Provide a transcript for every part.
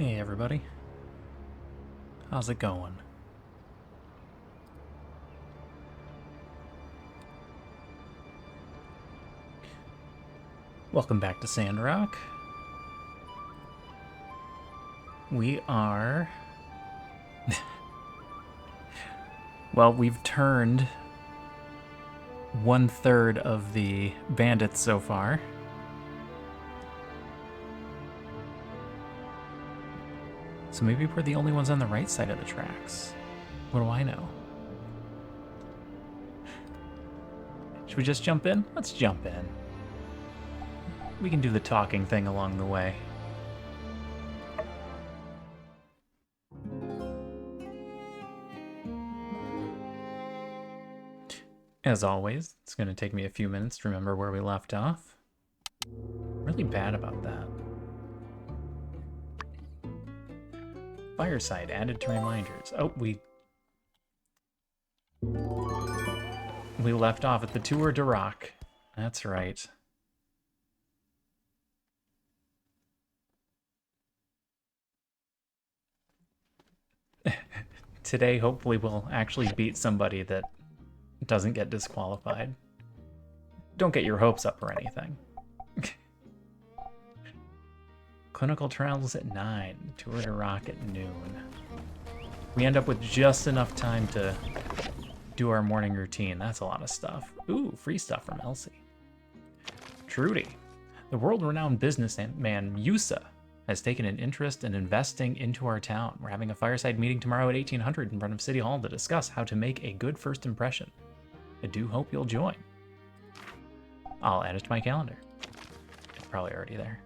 Hey everybody, how's it going? Welcome back to Sandrock. We are... well, we've turned 1/3 of the bandits so far. So maybe we're the only ones on the right side of the tracks. What do I know? Should we just jump in? Let's jump in. We can do the talking thing along the way. As always, it's going to take me a few minutes to remember where we left off. I'm really bad about that. Fireside added to reminders. Oh, we left off at the Tour de Rock. That's right. Today, hopefully, we'll actually beat somebody that doesn't get disqualified. Don't get your hopes up or anything. Clinical trials at 9, Tour de Rock at noon. We end up with just enough time to do our morning routine. That's a lot of stuff. Ooh, free stuff from Elsie. Trudy. The world-renowned businessman Yusa has taken an interest in investing into our town. We're having a fireside meeting tomorrow at 1800 in front of City Hall to discuss how to make a good first impression. I do hope you'll join. I'll add it to my calendar. It's probably already there.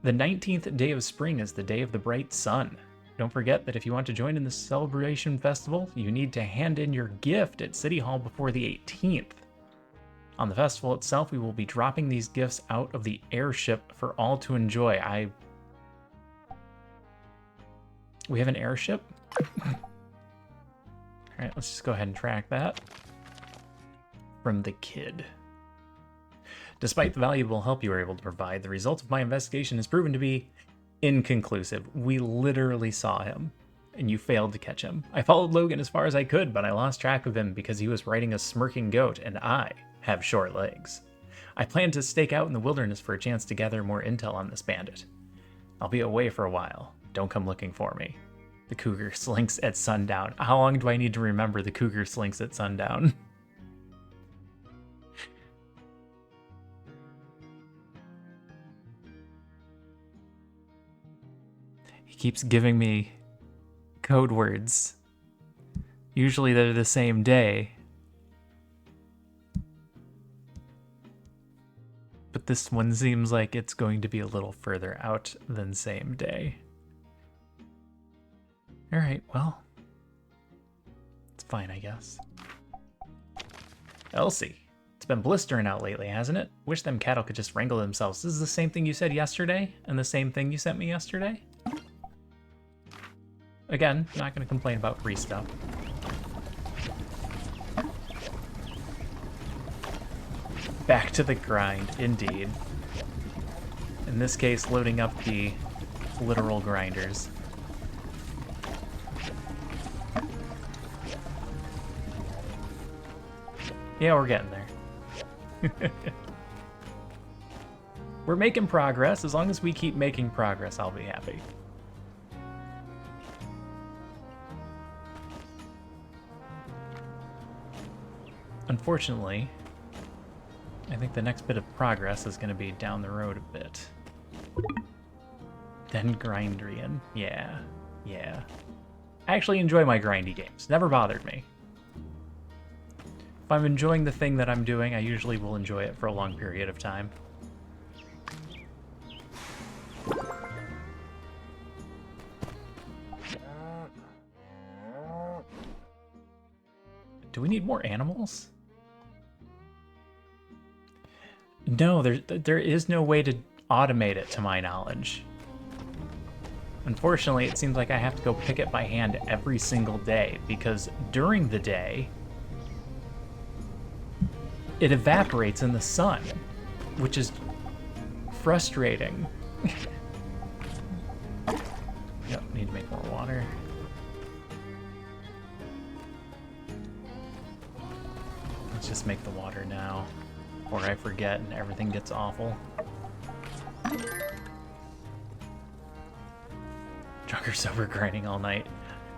The 19th day of spring is the day of the bright sun. Don't forget that if you want to join in the celebration festival, you need to hand in your gift at City Hall before the 18th. On the festival itself, we will be dropping these gifts out of the airship for all to enjoy. We have an airship? Alright, let's just go ahead and track that. From the kid. Despite the valuable help you were able to provide, the result of my investigation has proven to be inconclusive. We literally saw him, and you failed to catch him. I followed Logan as far as I could, but I lost track of him because he was riding a smirking goat, and I have short legs. I plan to stake out in the wilderness for a chance to gather more intel on this bandit. I'll be away for a while. Don't come looking for me. The cougar slinks at sundown. How long do I need to remember the cougar slinks at sundown? He keeps giving me code words. Usually they're the same day. But this one seems like it's going to be a little further out than same day. Alright, well. It's fine, I guess. Elsie. It's been blistering out lately, hasn't it? Wish them cattle could just wrangle themselves. This is the same thing you said yesterday? And the same thing you sent me yesterday? Again, not going to complain about free stuff. Back to the grind, indeed. In this case, loading up the literal grinders. Yeah, we're getting there. We're making progress. As long as we keep making progress, I'll be happy. Unfortunately, I think the next bit of progress is going to be down the road a bit. Then Grindrian. Yeah. I actually enjoy my grindy games. Never bothered me. If I'm enjoying the thing that I'm doing, I usually will enjoy it for a long period of time. Do we need more animals? No, there is no way to automate it, to my knowledge. Unfortunately, it seems like I have to go pick it by hand every single day, because during the day, it evaporates in the sun, which is frustrating. make more water. Let's just make the water now, or I forget and everything gets awful. Drunk or sober grinding all night.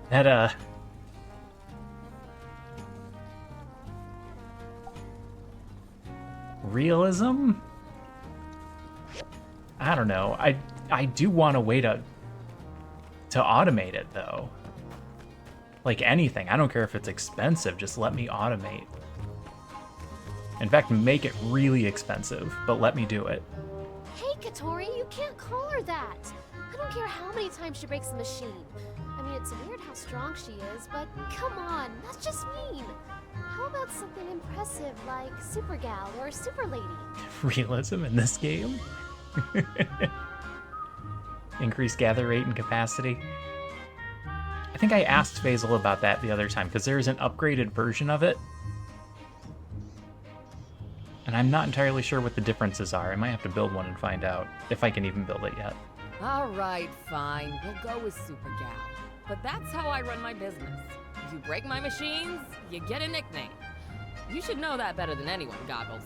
That, realism? I don't know. I do want a way to automate it, though. Like anything. I don't care if it's expensive. Just let me automate. In fact, make it really expensive, but let me do it. Hey, Katori, you can't call her that. I don't care how many times she breaks the machine. I mean, it's weird how strong she is, but come on, that's just mean. How about something impressive like Super Gal or Super Lady? Realism in this game? Increase gather rate and capacity. I think I asked Faisal about that the other time, because there's an upgraded version of it. And I'm not entirely sure what the differences are. I might have to build one and find out, if I can even build it yet. All right, fine. We'll go with Super Gal. But that's how I run my business. If you break my machines, you get a nickname. You should know that better than anyone, Goggles.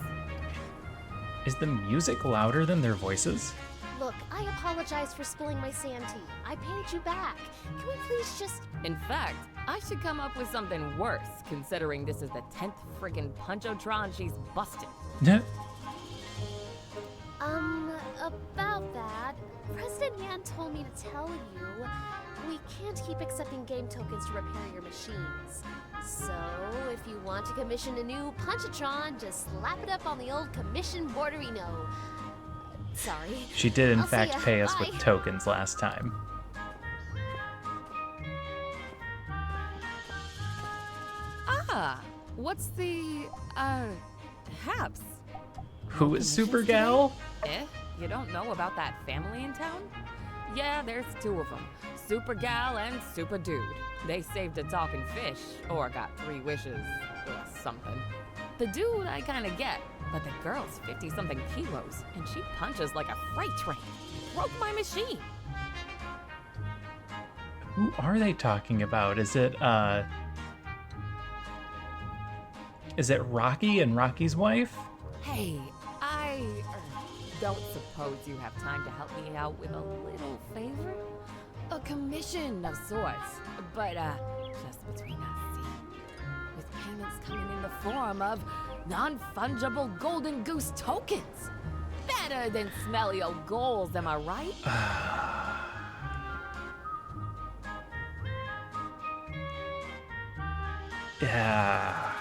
Is the music louder than their voices? Look, I apologize for spilling my sand tea. I paid you back. Can we please just... In fact, I should come up with something worse, considering this is the 10th friggin' Punchotron she's busted. About that, President Yan told me to tell you, we can't keep accepting game tokens to repair your machines. So, if you want to commission a new Punchotron, just slap it up on the old commission borderino. Sorry. She did, in I'll fact, see ya. pay us Bye. with tokens last time. Ah, what's the, Haps? Who is Super Gal? You don't know about that family in town? Yeah, there's two of them. Super Gal and Super Dude. They saved a talking fish, or got 3 wishes, or something. The dude I kinda get, but the girl's 50-something kilos, and she punches like a freight train. Broke my machine. Who are they talking about? Is it Rocky and Rocky's wife? Hey, I don't suppose you have time to help me out with a little favor? A commission of sorts, but just between us, see? With payments coming in the form of non-fungible golden goose tokens. Better than smelly old goals, am I right? Yeah.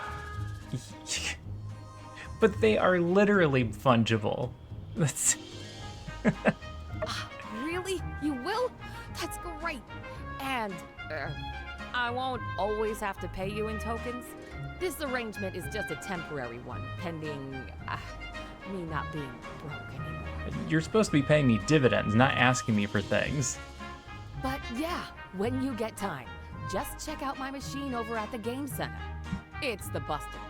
But they are literally fungible. That's... Really? You will? That's great. And I won't always have to pay you in tokens. This arrangement is just a temporary one, pending me not being broke anymore. You're supposed to be paying me dividends, not asking me for things. But yeah, when you get time, just check out my machine over at the game center. It's the busted one.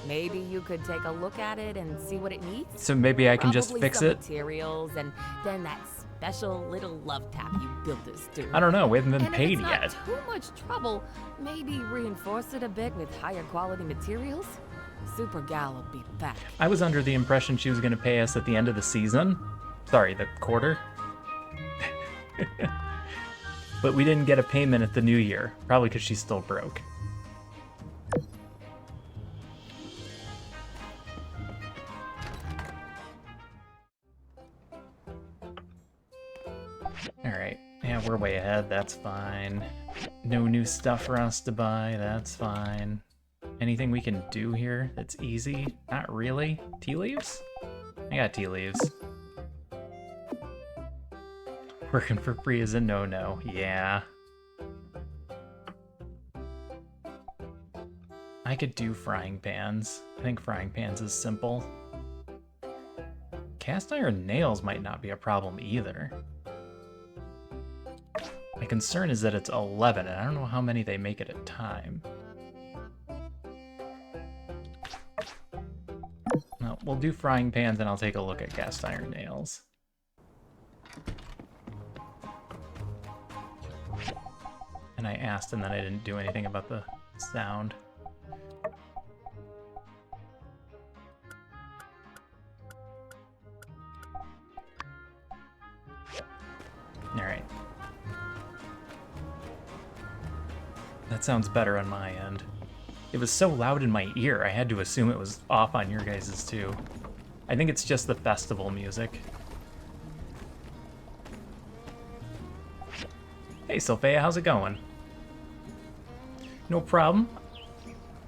Maybe you could take a look at it and see what it needs. So maybe I can just Probably fix some it? materials and then that special little love tap you builders do. I don't know, we haven't been And paid if it's yet. not too much trouble, maybe reinforce it a bit with higher quality materials. Super Gal will be back. I was under the impression she was going to pay us at the end of the season. Sorry, the quarter. But we didn't get a payment at the new year, probably because she's still broke. Alright, yeah, we're way ahead, that's fine. No new stuff for us to buy, that's fine. Anything we can do here that's easy? Not really. Tea leaves? I got tea leaves. Working for free is a no-no, yeah. I could do frying pans. I think frying pans is simple. Cast iron nails might not be a problem either. My concern is that it's 11, and I don't know how many they make at a time. No, Well, we'll do frying pans and I'll take a look at cast iron nails. And I asked and then I didn't do anything about the sound. Alright. That sounds better on my end. It was so loud in my ear, I had to assume it was off on your guys's too. I think it's just the festival music. Hey Sophia, how's it going? No problem.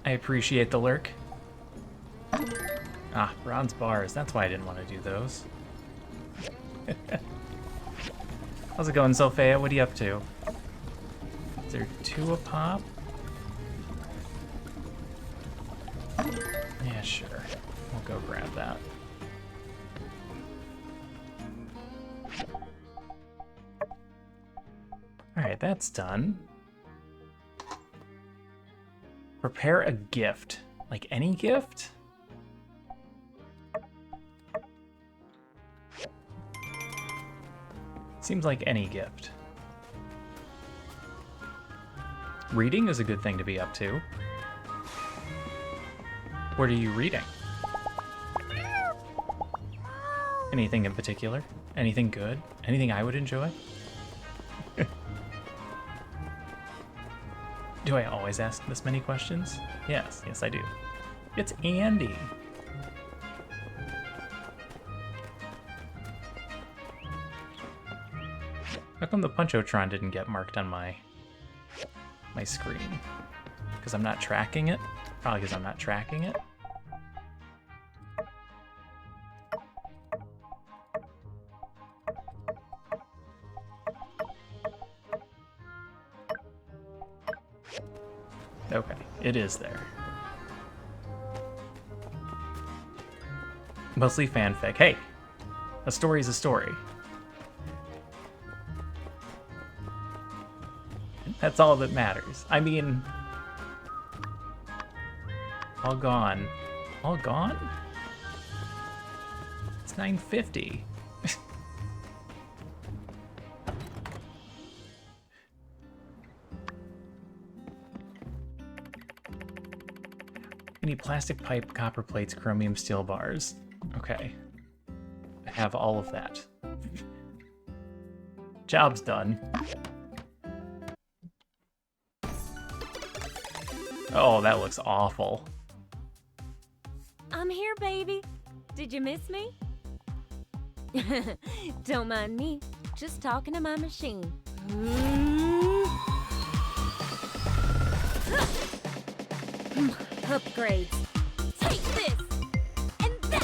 I appreciate the lurk. Ah, bronze bars. That's why I didn't want to do those. How's it going, Sophia? What are you up to? Is there 2 a pop? Yeah, sure. We'll go grab that. Alright, that's done. Prepare a gift. Like any gift? Seems like any gift. Reading is a good thing to be up to. What are you reading? Anything in particular? Anything good? Anything I would enjoy? Do I always ask this many questions? Yes, yes I do. It's Andy. How come the Punchotron didn't get marked on my screen? Because I'm not tracking it? Probably because I'm not tracking it. Okay, it is there. Mostly fanfic. Hey, a story's a story. That's all that matters. I mean, all gone. All gone? It's 9:50. We need plastic pipe, copper plates, chromium steel bars. Okay. I have all of that. Job's done. Oh, that looks awful. I'm here, baby. Did you miss me? Don't mind me, just talking to my machine. Upgrades. Take this! And that!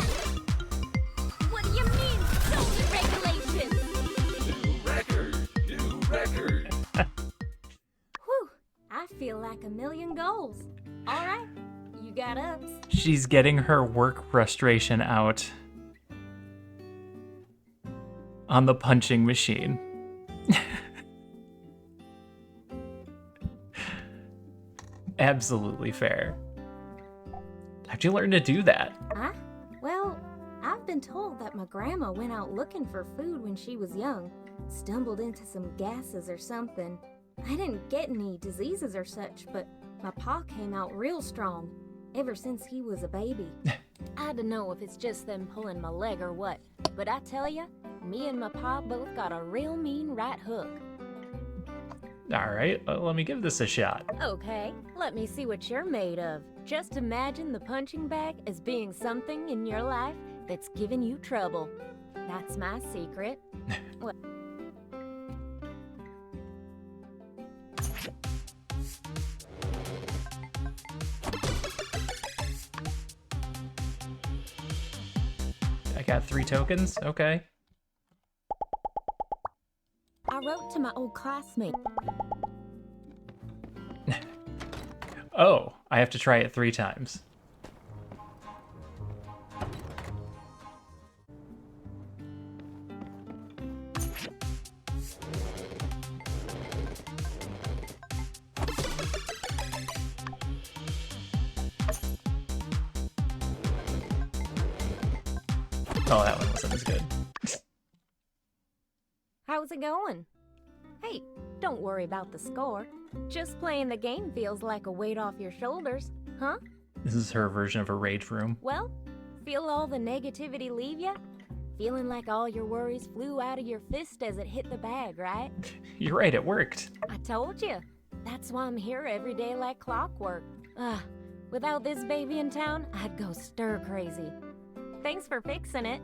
What do you mean, zone regulations? New record. Whew, I feel like a million goals. All right, you got ups. She's getting her work frustration out on the punching machine. Absolutely fair. How'd you learn to do that? Well, I've been told that my grandma went out looking for food when she was young, stumbled into some gases or something. I didn't get any diseases or such, but my pa came out real strong, ever since he was a baby. I don't know if it's just them pulling my leg or what, but I tell ya, me and my pa both got a real mean right hook. All right, let me give this a shot. Okay, let me see what you're made of. Just imagine the punching bag as being something in your life that's giving you trouble. That's my secret. I got 3 tokens, okay. I wrote to my old classmate. Oh, I have to try it 3 times. Oh, that one wasn't as good. How's it going? Hey, don't worry about the score. Just playing the game feels like a weight off your shoulders, huh? This is her version of a rage room. Well, feel all the negativity leave ya? Feeling like all your worries flew out of your fist as it hit the bag, right? You're right, it worked. I told you. That's why I'm here every day like clockwork. Without this baby in town, I'd go stir crazy. Thanks for fixing it.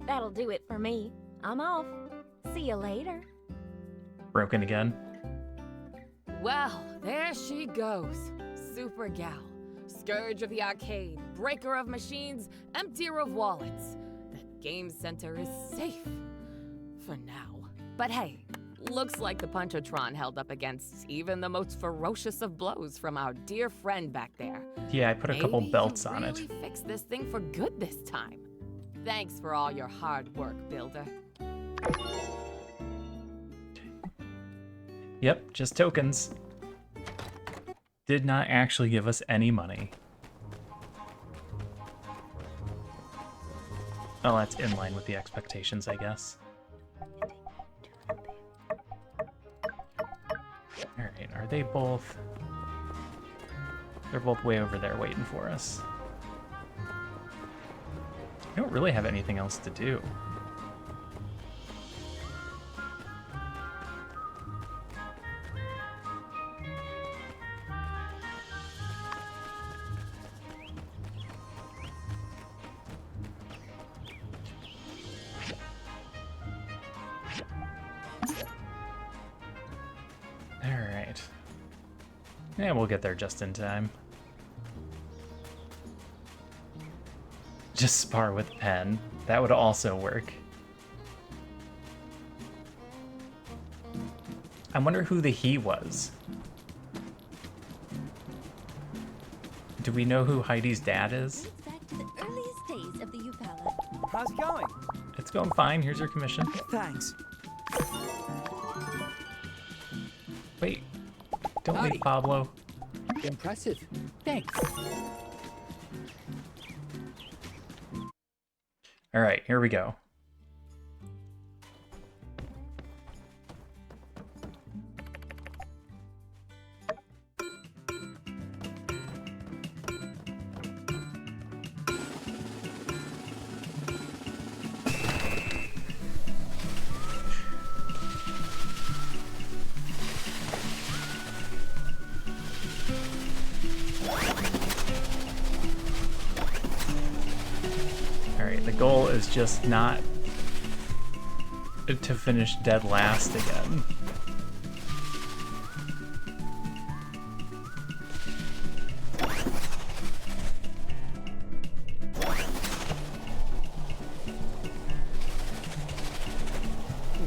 That'll do it for me. I'm off. See you later. Broken again. Well, there she goes. Super gal. Scourge of the arcade. Breaker of machines. Emptier of wallets. The game center is safe. For now. But hey, looks like the Punchatron held up against even the most ferocious of blows from our dear friend back there. Yeah, I put a couple Maybe belts you on it. really fixed this thing for good this time. Thanks for all your hard work, Builder. Yep, just tokens. Did not actually give us any money. Oh, that's in line with the expectations, I guess. Alright, are they both... They're both way over there waiting for us. I don't really have anything else to do. Alright. Yeah, we'll get there just in time. Just spar with pen. That would also work. I wonder who the he was. Do we know who Heidi's dad is? Back to the earliest days of the Upala. How's it going? It's going fine. Here's your commission. Thanks. Wait. Don't Howdy. leave Pablo. Impressive. Thanks. All right, here we go. The goal is just not to finish dead last again.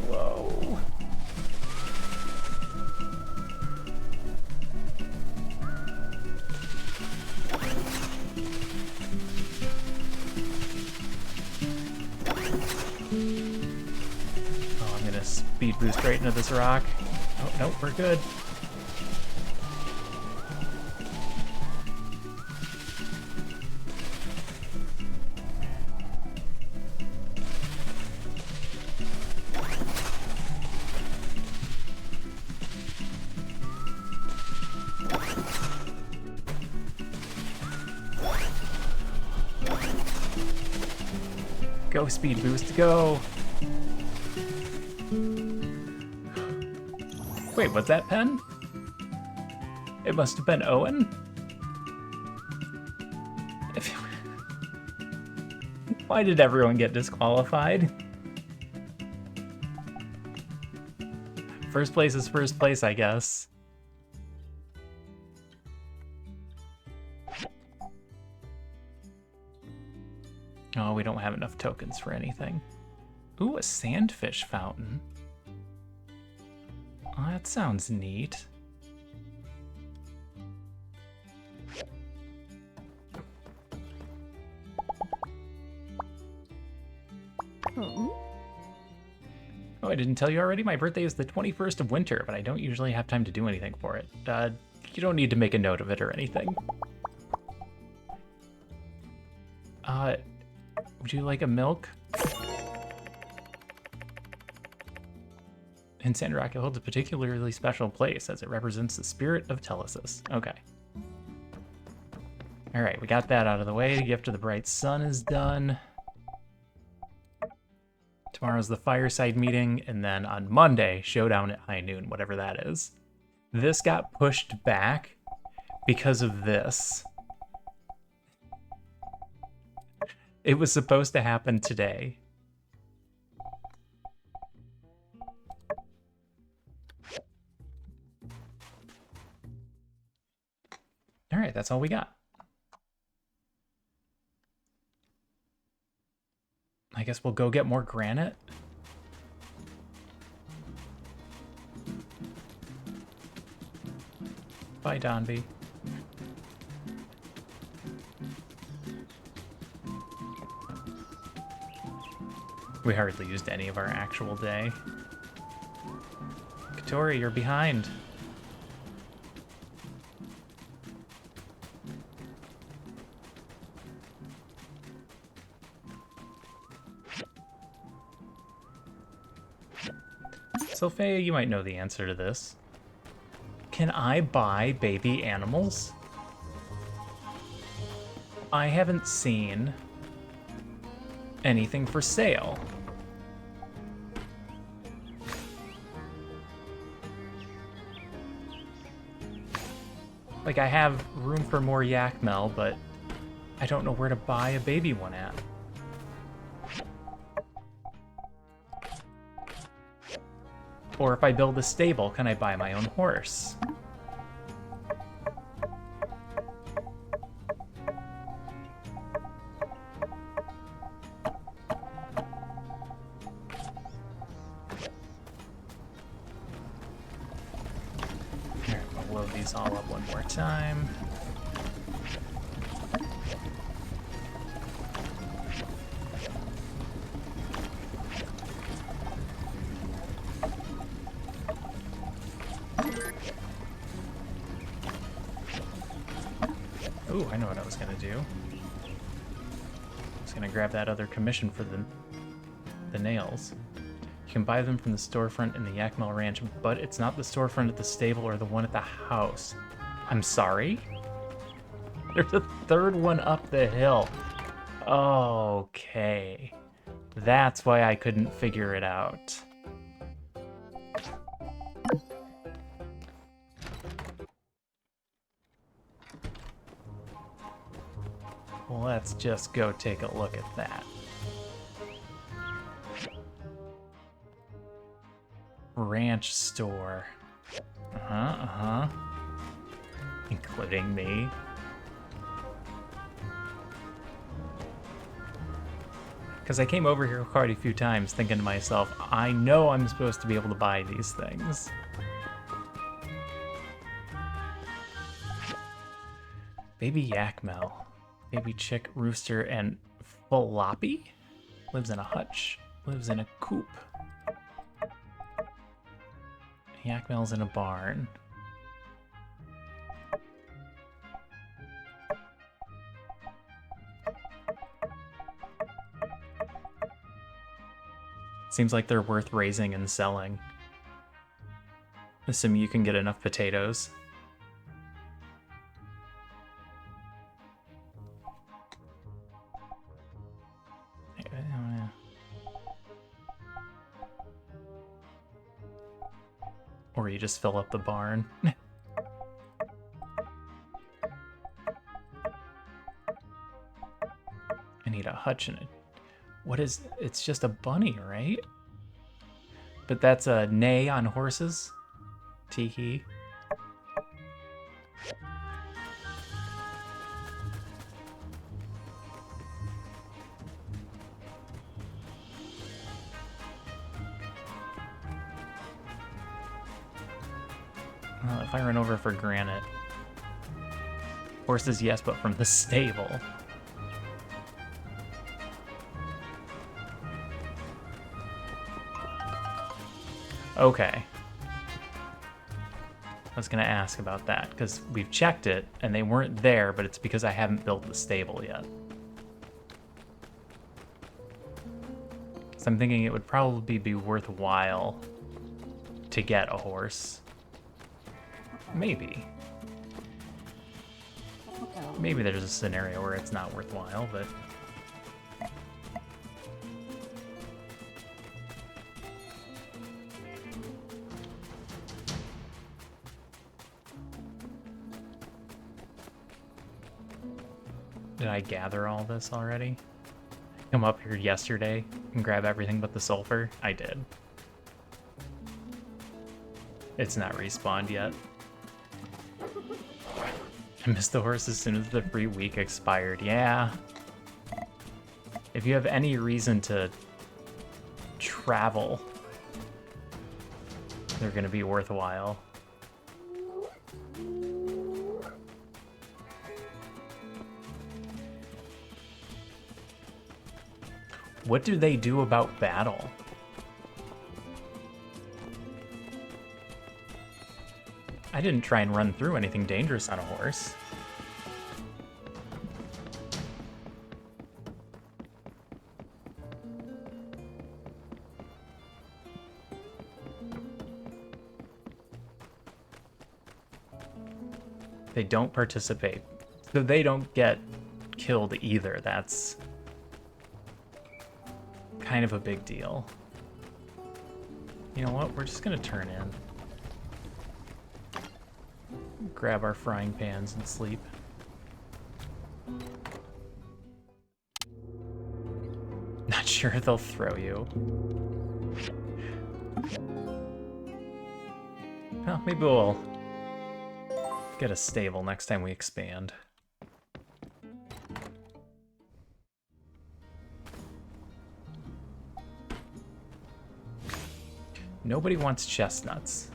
Whoa. Speed boost right into this rock. Oh, nope, we're good. Go, speed boost, go! Wait, was that Pen? It must have been Owen? Why did everyone get disqualified? First place is first place, I guess. Oh, we don't have enough tokens for anything. Ooh, a sandfish fountain. Oh, that sounds neat. Oh, I didn't tell you already? My birthday is the 21st of winter, but I don't usually have time to do anything for it. You don't need to make a note of it or anything. Would you like a milk? In Sandrock, it holds a particularly special place as it represents the spirit of Telesis. Okay. All right, we got that out of the way. Gift of the Bright Sun is done. Tomorrow's the fireside meeting, and then on Monday, showdown at high noon, whatever that is. This got pushed back because of this. It was supposed to happen today. All right, that's all we got. I guess we'll go get more granite. Bye, Donby. We hardly used any of our actual day. Katori, you're behind. Sophia, you might know the answer to this. Can I buy baby animals? I haven't seen anything for sale. Like, I have room for more Yakmel, but I don't know where to buy a baby one at. Or if I build a stable, can I buy my own horse? Here, I'll load these all up one more time. Ooh, I know what I was gonna do. I was gonna grab that other commission for the nails. You can buy them from the storefront in the Yakmel Ranch, but it's not the storefront at the stable or the one at the house. I'm sorry? There's a third one up the hill. Okay. That's why I couldn't figure it out. Let's just go take a look at that. Ranch store. Including me. Because I came over here quite a few times thinking to myself, I know I'm supposed to be able to buy these things. Baby Yakmel. Baby chick, rooster, and floppy? Lives in a hutch. Lives in a coop. Yakmel's in a barn. Seems like they're worth raising and selling. Assuming you can get enough potatoes. Or you just fill up the barn. I need a hutch in it. What is... It's just a bunny, right? But that's a neigh on horses? Teehee. Well, if I run over for granite. Horses, yes, but from the stable. Okay. I was gonna ask about that, because we've checked it, and they weren't there, but it's because I haven't built the stable yet. So I'm thinking it would probably be worthwhile to get a horse. Maybe. Maybe there's a scenario where it's not worthwhile, but... Did I gather all this already? Come up here yesterday and grab everything but the sulfur? I did. It's not respawned yet. I missed the horse as soon as the free week expired. Yeah. If you have any reason to travel, they're gonna be worthwhile. What do they do about battle? I didn't try and run through anything dangerous on a horse. They don't participate. So they don't get killed either. That's kind of a big deal. You know what? We're just gonna turn in. Grab our frying pans and sleep. Not sure if they'll throw you. Well, maybe we'll get a stable next time we expand. Nobody wants chestnuts.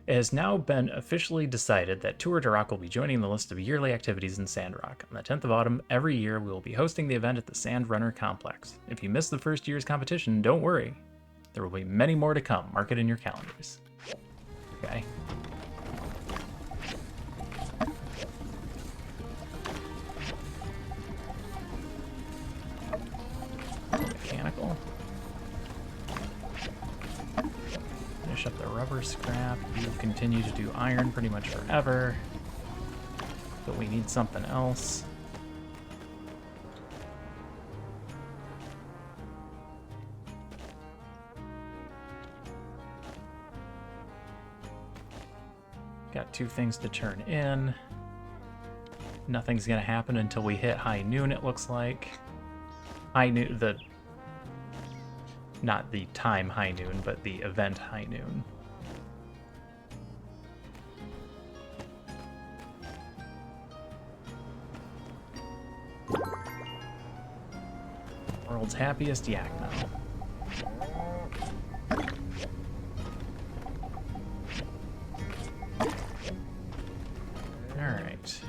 It has now been officially decided that Tour de Rock will be joining the list of yearly activities in Sandrock. On the 10th of autumn, every year we will be hosting the event at the Sand Runner Complex. If you missed the first year's competition, don't worry. There will be many more to come. Mark it in your calendars. Okay. Mechanical. Finish up the rubber scrap. You continue to do iron pretty much forever. But we need something else. Got 2 things to turn in. Nothing's gonna happen until we hit high noon, it looks like. High noon, not the time high noon, but the event high noon. World's happiest yak now. Alright.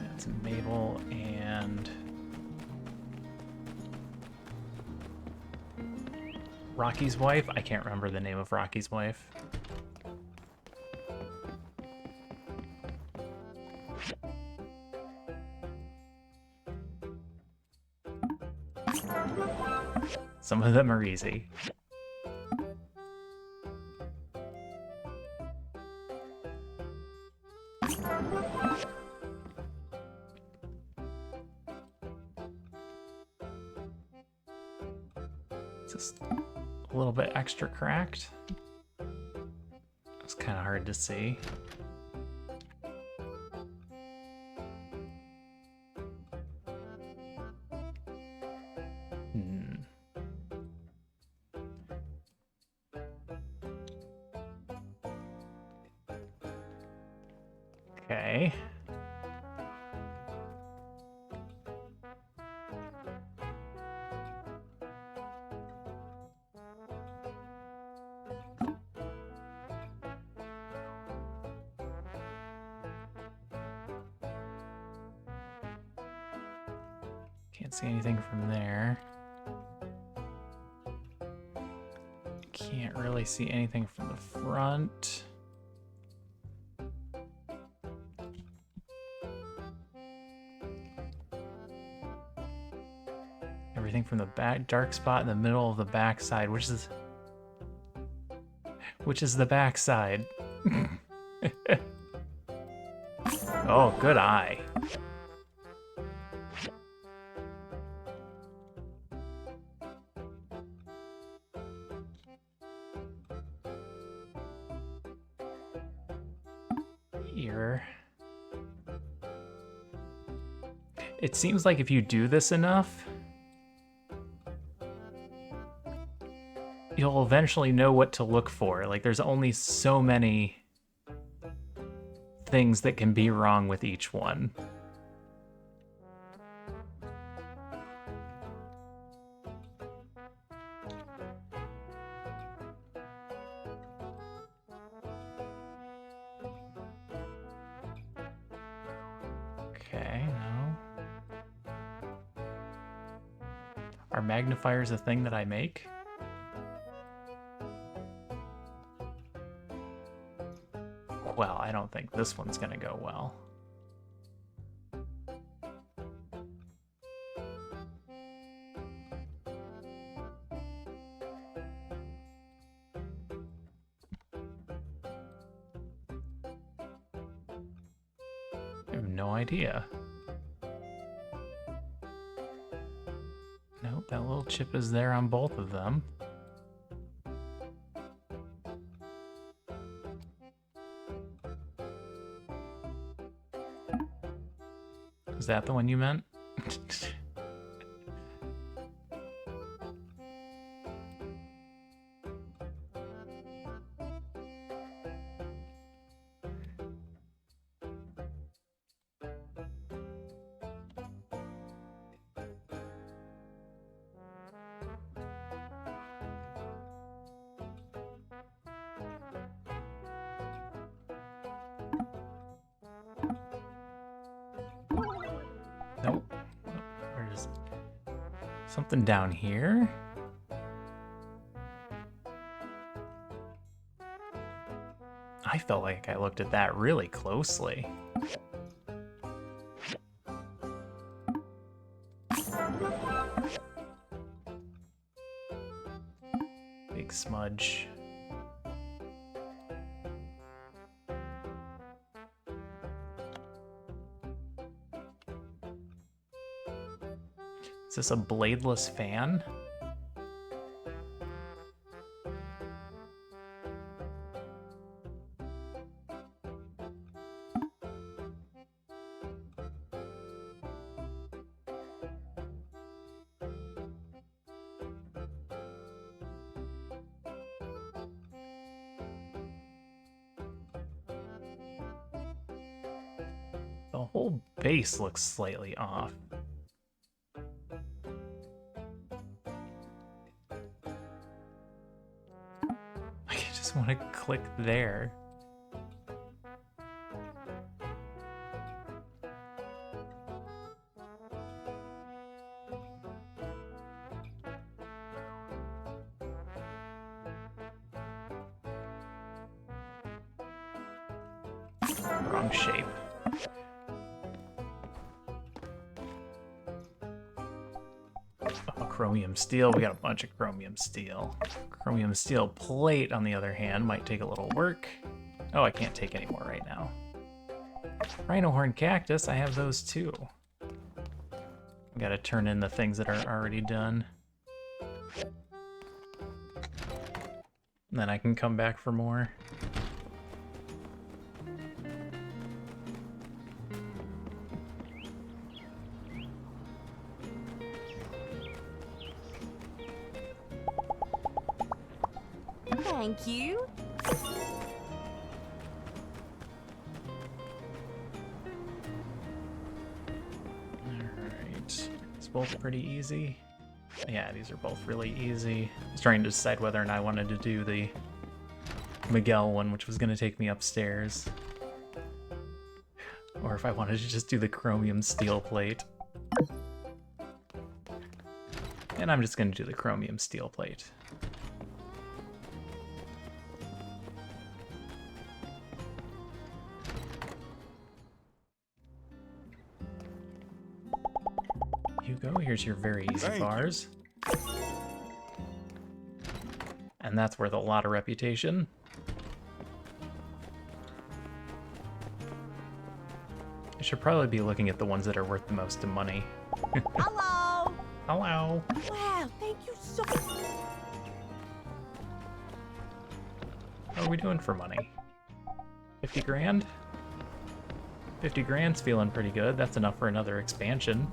That's Mabel and Rocky's wife. I can't remember the name of Rocky's wife. Some of them are easy. Just a little bit extra cracked. It's kind of hard to see. Okay. Can't see anything from there. Can't really see anything from the front. Everything from the back, dark spot in the middle of the backside, which is the backside. Oh, good eye. Ear. It seems like if you do this enough, you'll eventually know what to look for. Like, there's only so many things that can be wrong with each one. Okay, no. Are magnifiers a thing that I make? Well, I don't think this one's gonna go well. I have no idea. Nope, that little chip is there on both of them. Is that the one you meant? Nope. Where is something down here? I felt like I looked at that really closely. Big smudge. Is this a bladeless fan? The whole base looks slightly off. I just want to click there. Wrong shape. Oh, chromium steel. We got a bunch of chromium steel. Chromium steel plate, on the other hand, might take a little work. Oh, I can't take any more right now. Rhino horn cactus, I have those too. Gotta turn in the things that are already done. And then I can come back for more. Thank you. Alright. It's both pretty easy. Yeah, these are both really easy. I was trying to decide whether or not I wanted to do the Miguel one, which was going to take me upstairs. Or if I wanted to just do the chromium steel plate. And I'm just going to do the chromium steel plate. you. Here's your very easy Thank you. bars. And that's worth a lot of reputation. I should probably be looking at the ones that are worth the most of money. Hello! Hello. Wow, thank you so How are we doing for money? 50 grand? 50 grand's feeling pretty good. That's enough for another expansion.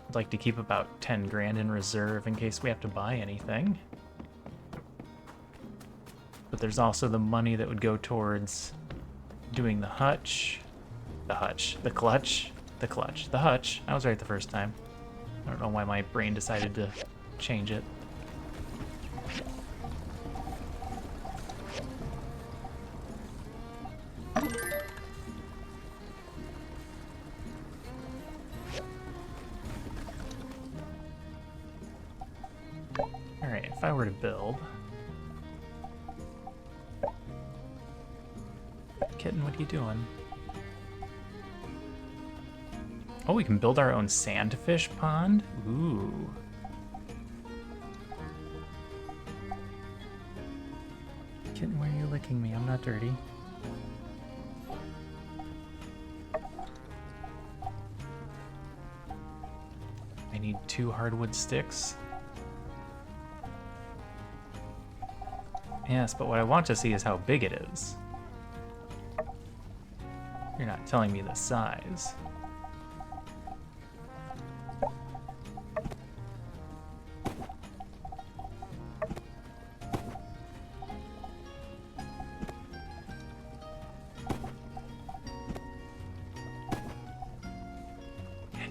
I'd like to keep about 10 grand in reserve in case we have to buy anything. But there's also the money that would go towards doing the hutch. The hutch. The clutch. The clutch. The hutch. I was right the first time. I don't know why my brain decided to change it. Alright, if I were to build... Kitten, what are you doing? Oh, we can build our own sandfish pond? Ooh. Kitten, why are you licking me? I'm not dirty. I need 2 hardwood sticks. Yes, but what I want to see is how big it is. You're not telling me the size.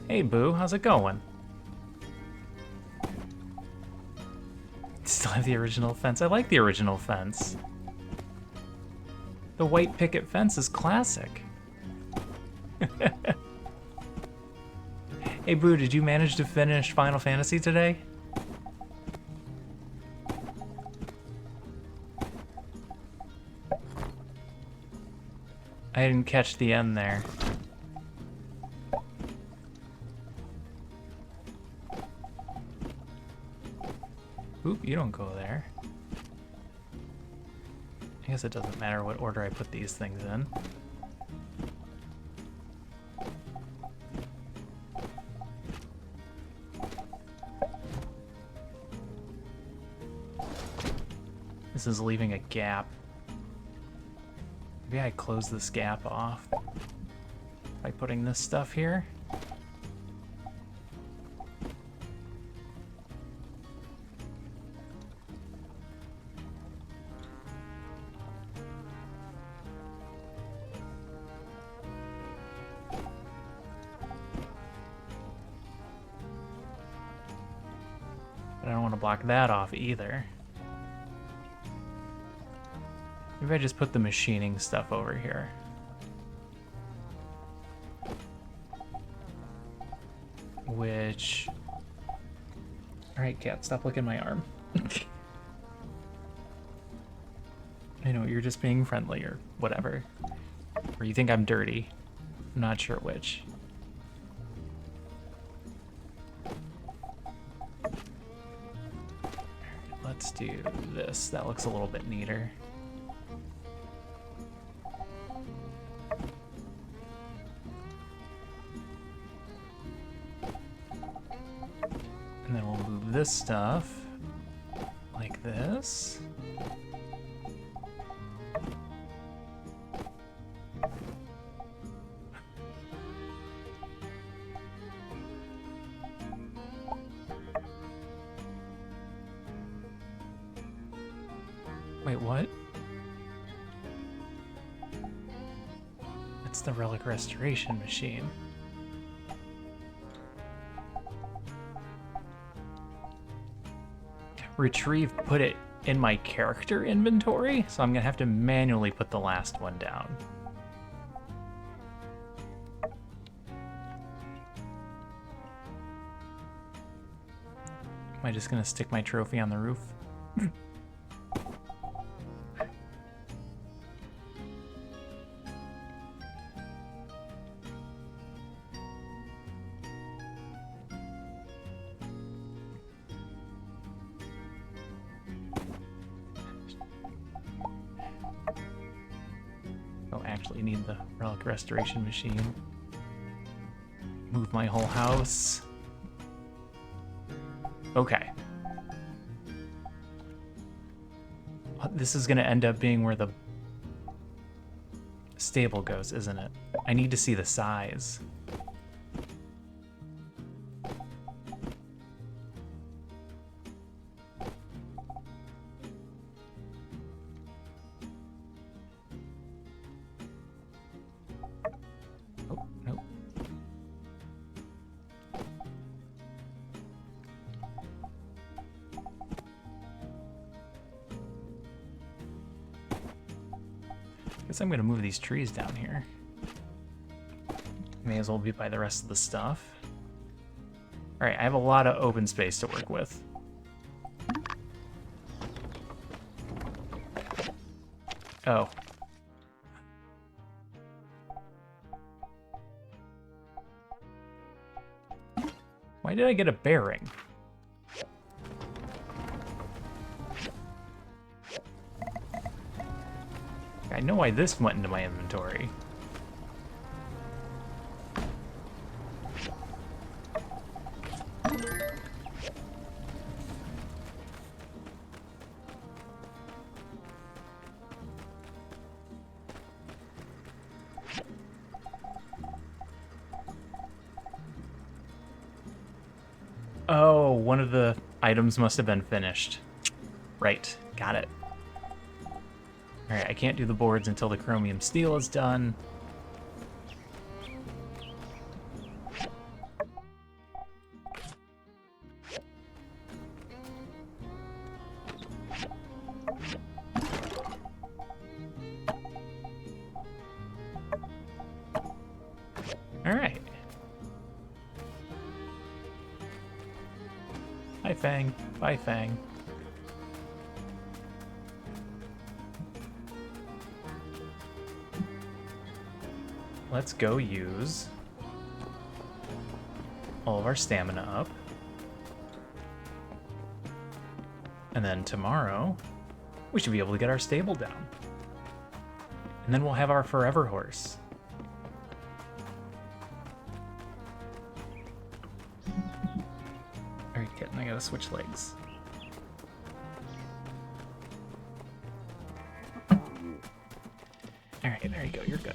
Hey, Boo, how's it going? Still have the original fence. I like the original fence. The white picket fence is classic. Hey, Boo, did you manage to finish Final Fantasy today? I didn't catch the end there. Oop, you don't go there. I guess it doesn't matter what order I put these things in. This is leaving a gap. Maybe I close this gap off by putting this stuff here. But I don't want to block that off either. Maybe I just put the machining stuff over here. Which... Alright, cat, stop licking my arm. I know, you're just being friendly or whatever. Or you think I'm dirty. I'm not sure which. Let's do this. That looks a little bit neater. And then we'll move this stuff like this. Wait, what? That's the relic restoration machine. Retrieve, put it in my character inventory, so I'm gonna have to manually put the last one down. Am I just gonna stick my trophy on the roof? definitely need the relic restoration machine. Move my whole house. Okay. This is gonna end up being where the stable goes, isn't it? I need to see the size. Oh, nope. Guess I'm gonna move these trees down here. May as well be by the rest of the stuff. Alright, I have a lot of open space to work with. Oh. Why did I get a bearing? I know why this went into my inventory. Oh, one of the items must have been finished. Right, got it. Alright, I can't do the boards until the chromium steel is done. Alright. Hi, Fang. Bye, Fang. Let's go use all of our stamina up. And then tomorrow, we should be able to get our stable down. And then we'll have our forever horse. Alright, kitten, I gotta switch legs. Alright, there you go, you're good.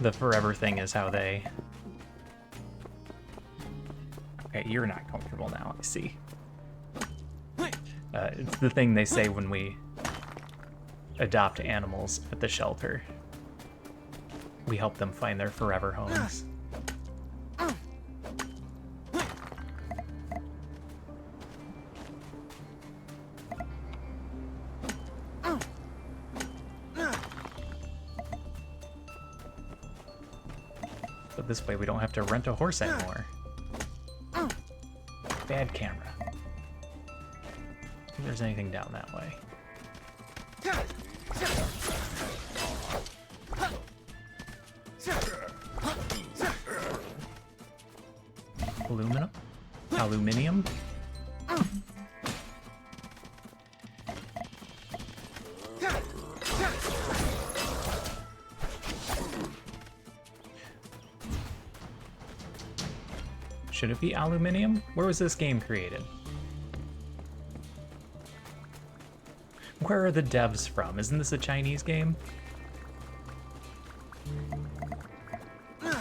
The forever thing is how they... Okay, you're not comfortable now, I see. It's the thing they say when we adopt animals at the shelter. We help them find their forever homes. But this way we don't have to rent a horse anymore. Bad camera. If there's anything down that way. Aluminum? Aluminium? Should it be aluminium? Where was this game created? Where are the devs from? Isn't this a Chinese game? Am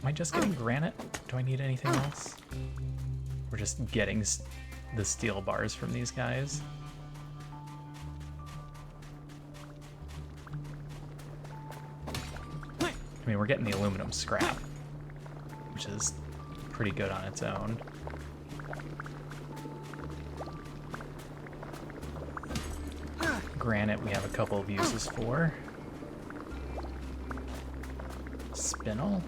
I just getting granite? Do I need anything else? We're just getting the steel bars from these guys. I mean, we're getting the aluminum scrap, which is pretty good on its own. Granite we have a couple of uses for. Spinel.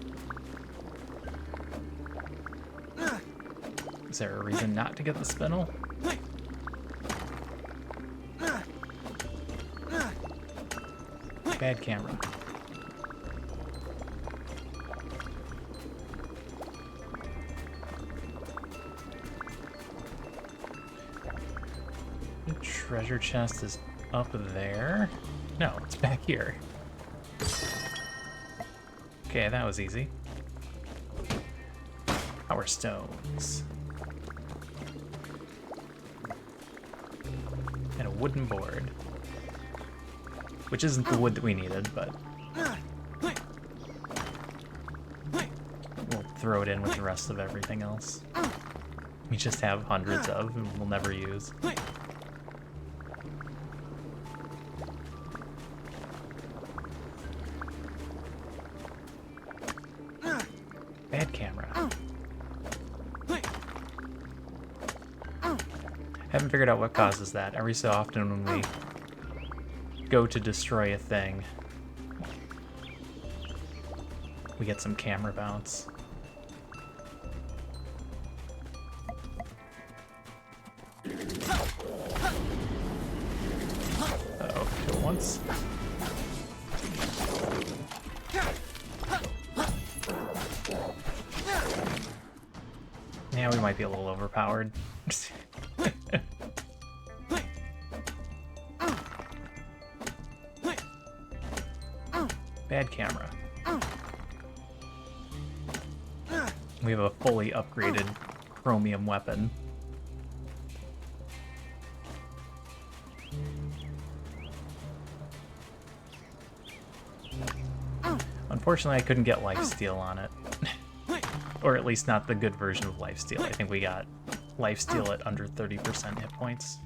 Is there a reason not to get the spinel? Bad camera. The treasure chest is up there. No, it's back here. Okay, that was easy. Power stones. And a wooden board. Which isn't the wood that we needed, but we'll throw it in with the rest of everything else. We just have hundreds of and we'll never use. Bad camera. Haven't figured out what causes that. Every so often when we go to destroy a thing, we get some camera bounce. Uh-oh, kill once. Yeah, we might be a little overpowered. Bad camera. We have a fully upgraded chromium weapon. Unfortunately, I couldn't get lifesteal on it. Or at least not the good version of lifesteal. I think we got lifesteal at under 30% hit points.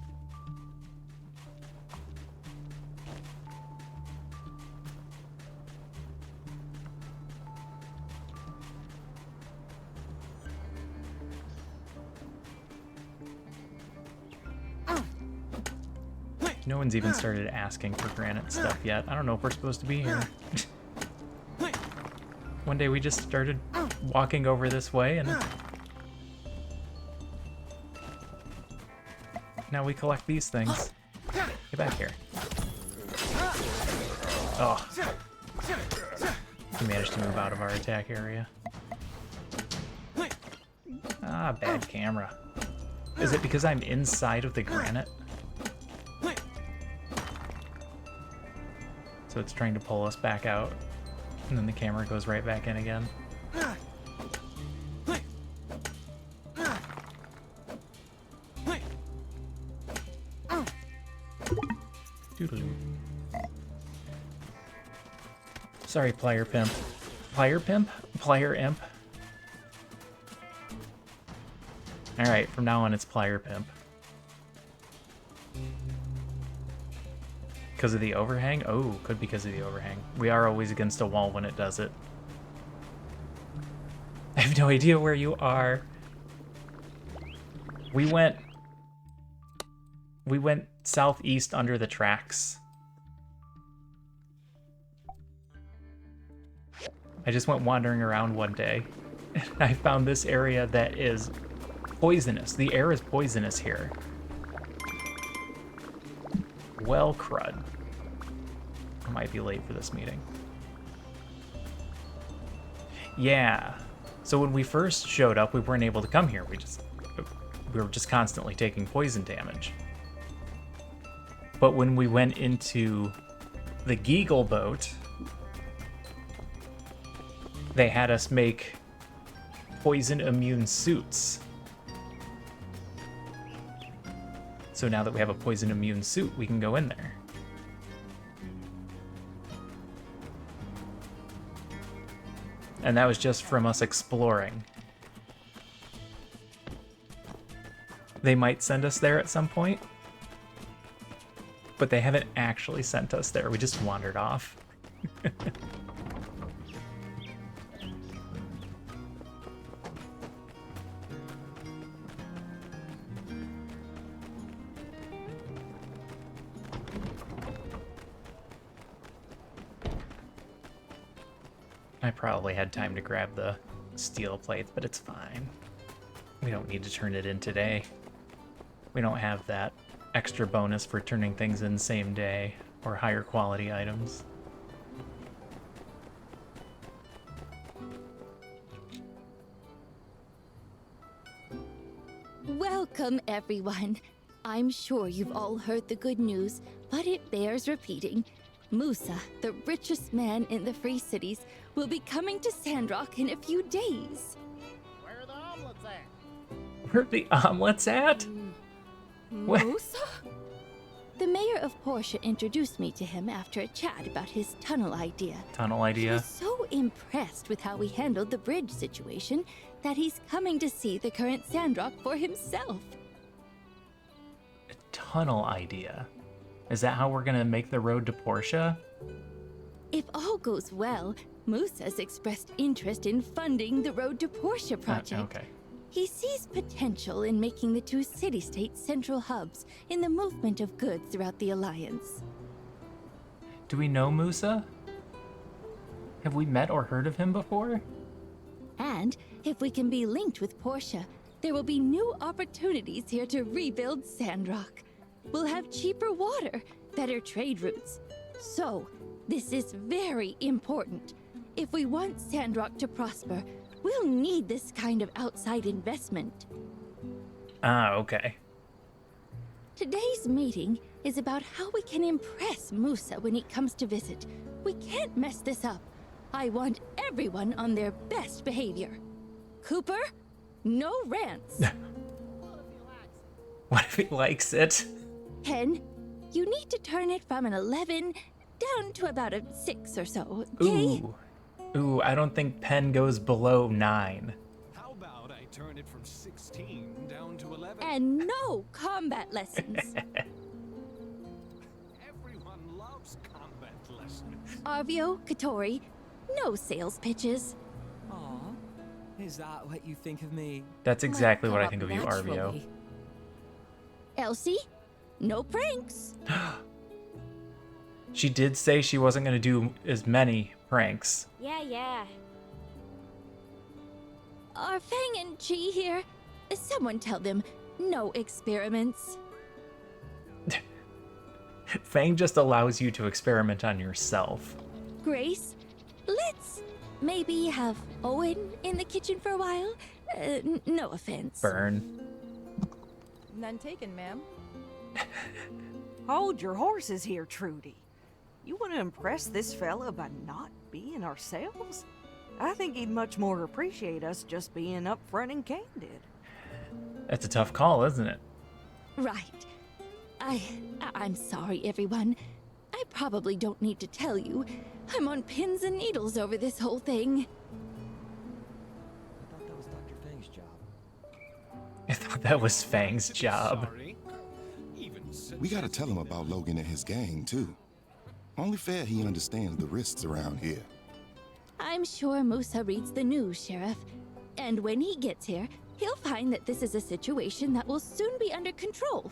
No one's even started asking for granite stuff yet. I don't know if we're supposed to be here. One day we just started walking over this way and now we collect these things. Get back here. Oh. We managed to move out of our attack area. Ah, bad camera. Is it because I'm inside of the granite? So it's trying to pull us back out, and then the camera goes right back in again. Doodaloo. Sorry, Plier Pimp. Plier Pimp? Plier Imp? Alright, from now on it's Plier Pimp. Because of the overhang? Oh, could be because of the overhang. We are always against a wall when it does it. I have no idea where you are. We went southeast under the tracks. I just went wandering around one day and I found this area that is poisonous. The air is poisonous here. Well, crud. I might be late for this meeting. Yeah. So when we first showed up, we weren't able to come here. We were just constantly taking poison damage. But when we went into the Geagle boat, they had us make poison immune suits. So now that we have a poison immune suit, we can go in there. And that was just from us exploring. They might send us there at some point, but they haven't actually sent us there. We just wandered off. I probably had time to grab the steel plates, but it's fine. We don't need to turn it in today. We don't have that extra bonus for turning things in same day or higher quality items. Welcome, everyone. I'm sure you've all heard the good news, but it bears repeating. Musa, the richest man in the Free Cities, will be coming to Sandrock in a few days. Where are the omelets at? Where are the omelets at? What? Musa? The mayor of Portia introduced me to him after a chat about his tunnel idea. Tunnel He idea? was so impressed with how we handled the bridge situation that he's coming to see the current Sandrock for himself. A tunnel idea. Is that how we're gonna make the road to Portia? If all goes well, Musa's expressed interest in funding the Road to Portia project. Okay. He sees potential in making the two city-state central hubs in the movement of goods throughout the Alliance. Do we know Musa? Have we met or heard of him before? And if we can be linked with Portia, there will be new opportunities here to rebuild Sandrock. We'll have cheaper water, better trade routes. So, this is very important. If we want Sandrock to prosper, we'll need this kind of outside investment. Ah, okay. Today's meeting is about how we can impress Musa when he comes to visit. We can't mess this up. I want everyone on their best behavior. Cooper, no rants. What if he likes it? Pen, you need to turn it from an 11 down to about a 6 or so, okay? Ooh, I don't think Penn goes below 9. How about I turn it from 16 down to 11? And no combat lessons. Everyone loves combat lessons. Arvio, Katori, no sales pitches. Aw, is that what you think of me? That's exactly what I Come think up of you, Arvio. naturally. Elsie, no pranks. She did say she wasn't going to do as many pranks. Yeah. Are Fang and Chi here? Someone tell them, no experiments. Fang just allows you to experiment on yourself. Grace, let's maybe have Owen in the kitchen for a while. No offense. Burn. None taken, ma'am. Hold your horses here, Trudy. You want to impress this fella by not being ourselves? I think he'd much more appreciate us just being upfront and candid. That's a tough call, isn't it? Right. I'm sorry, everyone. I probably don't need to tell you. I'm on pins and needles over this whole thing. I thought that was Dr. Fang's job. I thought that was Fang's job. Sorry. Even We gotta tell him about Logan and his gang, too. Only fair he understands the risks around here. I'm sure Musa reads the news, Sheriff. And when he gets here, he'll find that this is a situation that will soon be under control.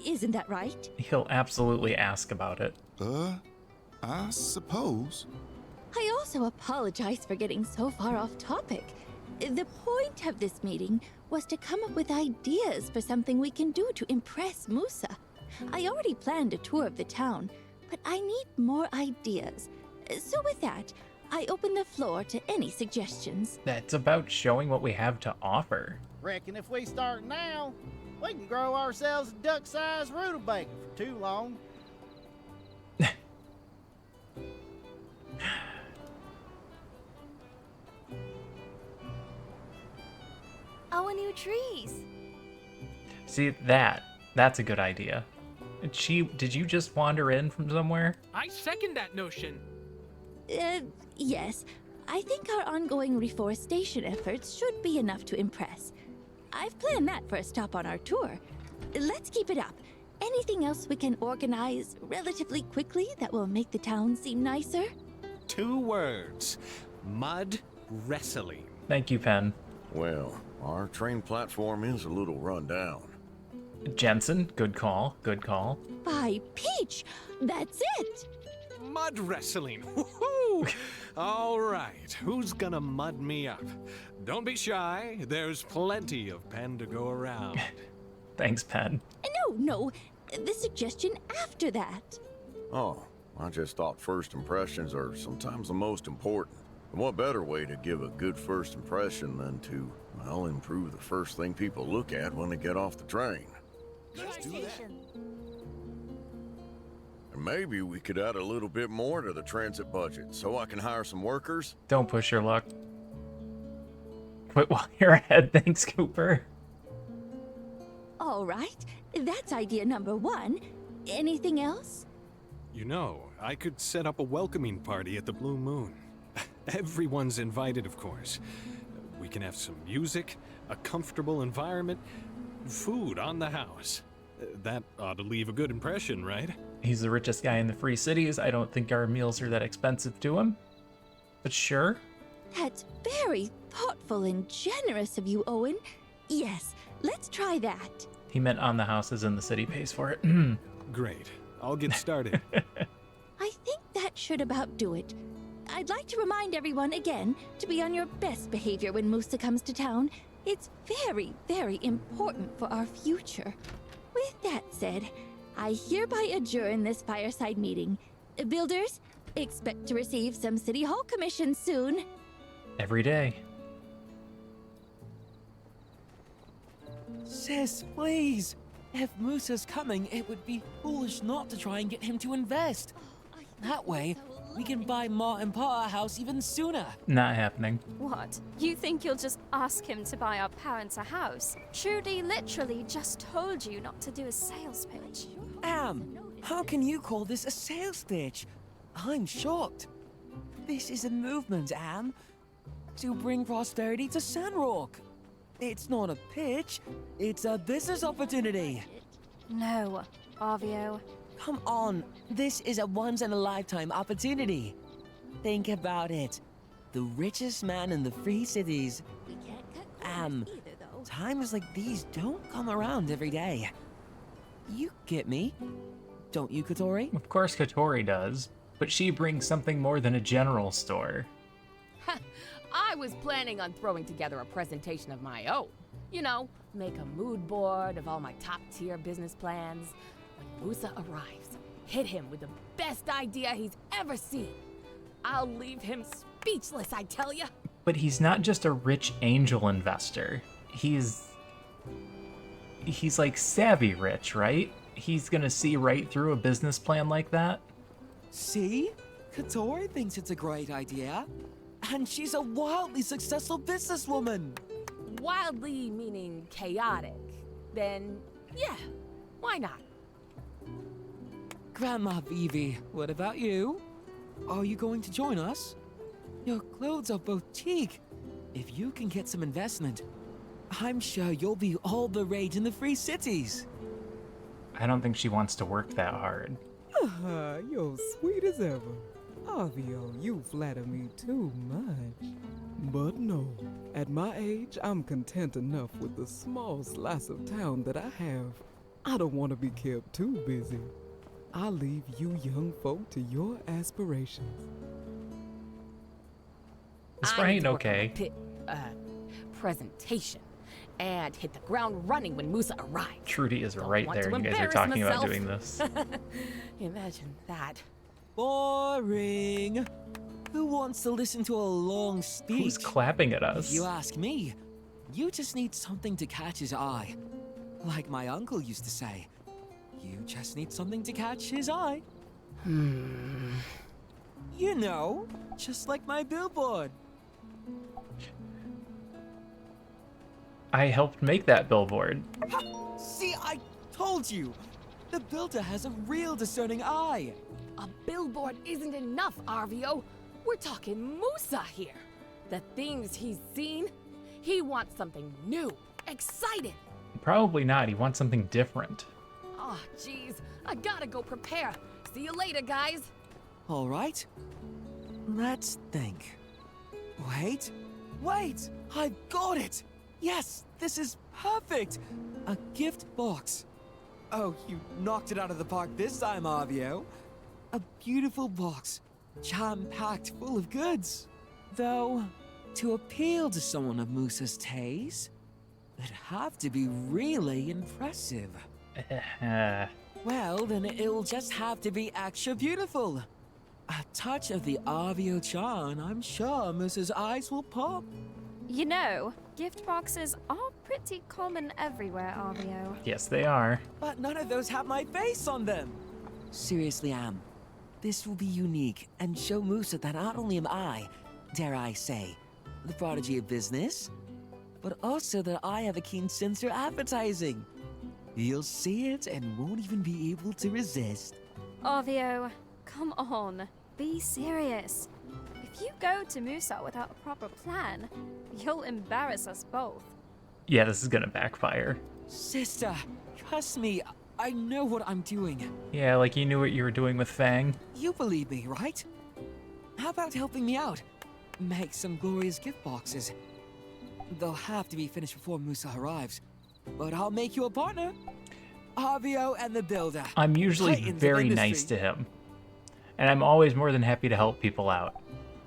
Isn't that right? He'll absolutely ask about it. I suppose. I also apologize for getting so far off topic. The point of this meeting was to come up with ideas for something we can do to impress Musa. I already planned a tour of the town, but I need more ideas. So with that, I open the floor to any suggestions. That's about showing what we have to offer. Reckon if we start now, we can grow ourselves a duck-sized rutabaga for too long. Oh, new trees. See, that's a good idea. Did you just wander in from somewhere? I second that notion. Yes. I think our ongoing reforestation efforts should be enough to impress. I've planned that for a stop on our tour. Let's keep it up. Anything else we can organize relatively quickly that will make the town seem nicer? 2 words. Mud wrestling. Thank you, Penn. Well, our train platform is a little run down. Jensen, good call, good call. By Peach! That's it! Mud wrestling. Woohoo! All right, who's gonna mud me up? Don't be shy. There's plenty of pen to go around. Thanks, Pen. No, the suggestion after that. Oh, I just thought first impressions are sometimes the most important. And what better way to give a good first impression than to, well, improve the first thing people look at when they get off the train? Let's do that. And maybe we could add a little bit more to the transit budget so I can hire some workers. Don't push your luck. Quit while you're ahead. Thanks, Cooper. All right, that's idea number 1. Anything else? You know, I could set up a welcoming party at the Blue Moon. Everyone's invited, of course. We can have some music, a comfortable environment, food on the house. That ought to leave a good impression, right? He's the richest guy in the Free Cities. I don't think our meals are that expensive to him. But sure. That's very thoughtful and generous of you, Owen. Yes, let's try that. He meant on the house as in the city pays for it. Great. I'll get started. I think that should about do it. I'd like to remind everyone again to be on your best behavior when Musa comes to town. It's very, very important for our future. With that said, I hereby adjourn this fireside meeting. Builders, expect to receive some City Hall commissions soon. Every day. Sis, please. If Musa's coming, it would be foolish not to try and get him to invest. That way, we can buy Ma and Pa a house even sooner. Not happening. What? You think you'll just ask him to buy our parents a house? Trudy literally just told you not to do a sales pitch. How can you call this a sales pitch? I'm shocked. This is a movement, to bring prosperity to Sandrock. It's not a pitch, it's a business opportunity. No, Arvio. Come on, this is a once-in-a-lifetime opportunity. Think about it. The richest man in the Free Cities. We can't cut corners either, though. Times like these don't come around every day. You get me, don't you, Katori? Of course Katori does, but she brings something more than a general store. I was planning on throwing together a presentation of my own. You know, make a mood board of all my top-tier business plans. When Musa arrives, hit him with the best idea he's ever seen. I'll leave him speechless, I tell ya. But he's not just a rich angel investor. He's like savvy rich, right? He's gonna see right through a business plan like that. See? Katori thinks it's a great idea. And she's a wildly successful businesswoman. Wildly meaning chaotic. Then, yeah, why not? Grandma Vivi, what about you? Are you going to join us? Your clothes are boutique. If you can get some investment, I'm sure you'll be all the rage in the Free Cities. I don't think she wants to work that hard. You're sweet as ever. Avio, you flatter me too much. But no, at my age, I'm content enough with the small slice of town that I have. I don't want to be kept too busy. I leave you young folk to your aspirations. This ain't okay. Presentation. And hit the ground running when Musa arrives. Trudy is Don't right want there. to You guys are embarrass talking about myself. doing this. Imagine that. Boring. Who wants to listen to a long speech? Who's clapping at us? If you ask me, you just need something to catch his eye. Like my uncle used to say, you just need something to catch his eye. You know, just like my billboard. I helped make that billboard. See, I told you. The builder has a real discerning eye. A billboard isn't enough, Arvio. We're talking Musa here. The things he's seen, he wants something new, exciting. Probably not. He wants something different. Oh, jeez. I gotta go prepare. See you later, guys. All right. Let's think. Wait. I've got it. Yes, this is perfect. A gift box. Oh, you knocked it out of the park this time, Avio. A beautiful box jam-packed full of goods. Though, to appeal to someone of Musa's taste, it'd have to be really impressive. Well, then it'll just have to be extra beautiful. A touch of the Avio charm, I'm sure Musa's eyes will pop. You know, gift boxes are pretty common everywhere, Avio. Yes, they are. But none of those have my face on them. Seriously, Am. This will be unique and show Musa that not only am I, dare I say, the prodigy of business, but also that I have a keen sense for advertising. You'll see it and won't even be able to resist. Avio, come on. Be serious. If you go to Musa without a proper plan, you'll embarrass us both. Yeah, this is gonna backfire. Sister, trust me, I know what I'm doing. Yeah, like you knew what you were doing with Fang. You believe me, right? How about helping me out? Make some glorious gift boxes. They'll have to be finished before Musa arrives, but I'll make you a partner. Avio and the Builder. I'm usually Titans of very industry. nice to him. And I'm always more than happy to help people out.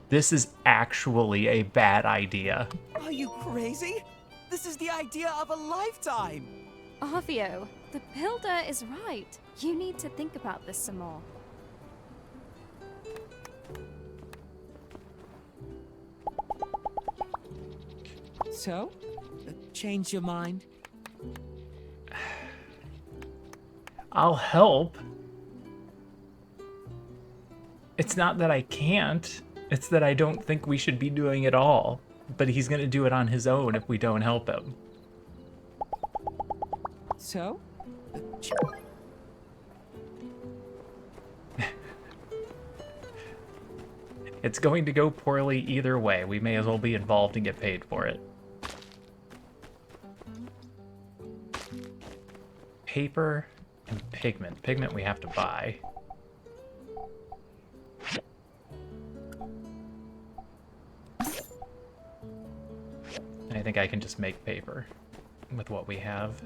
This is actually a bad idea. Are you crazy? This is the idea of a lifetime. Avio, the builder is right. You need to think about this some more. So, change your mind? I'll help. It's not that I can't. It's that I don't think we should be doing it all. But he's gonna do it on his own if we don't help him. So? It's going to go poorly either way. We may as well be involved and get paid for it. Paper and pigment. Pigment we have to buy. I think I can just make paper with what we have.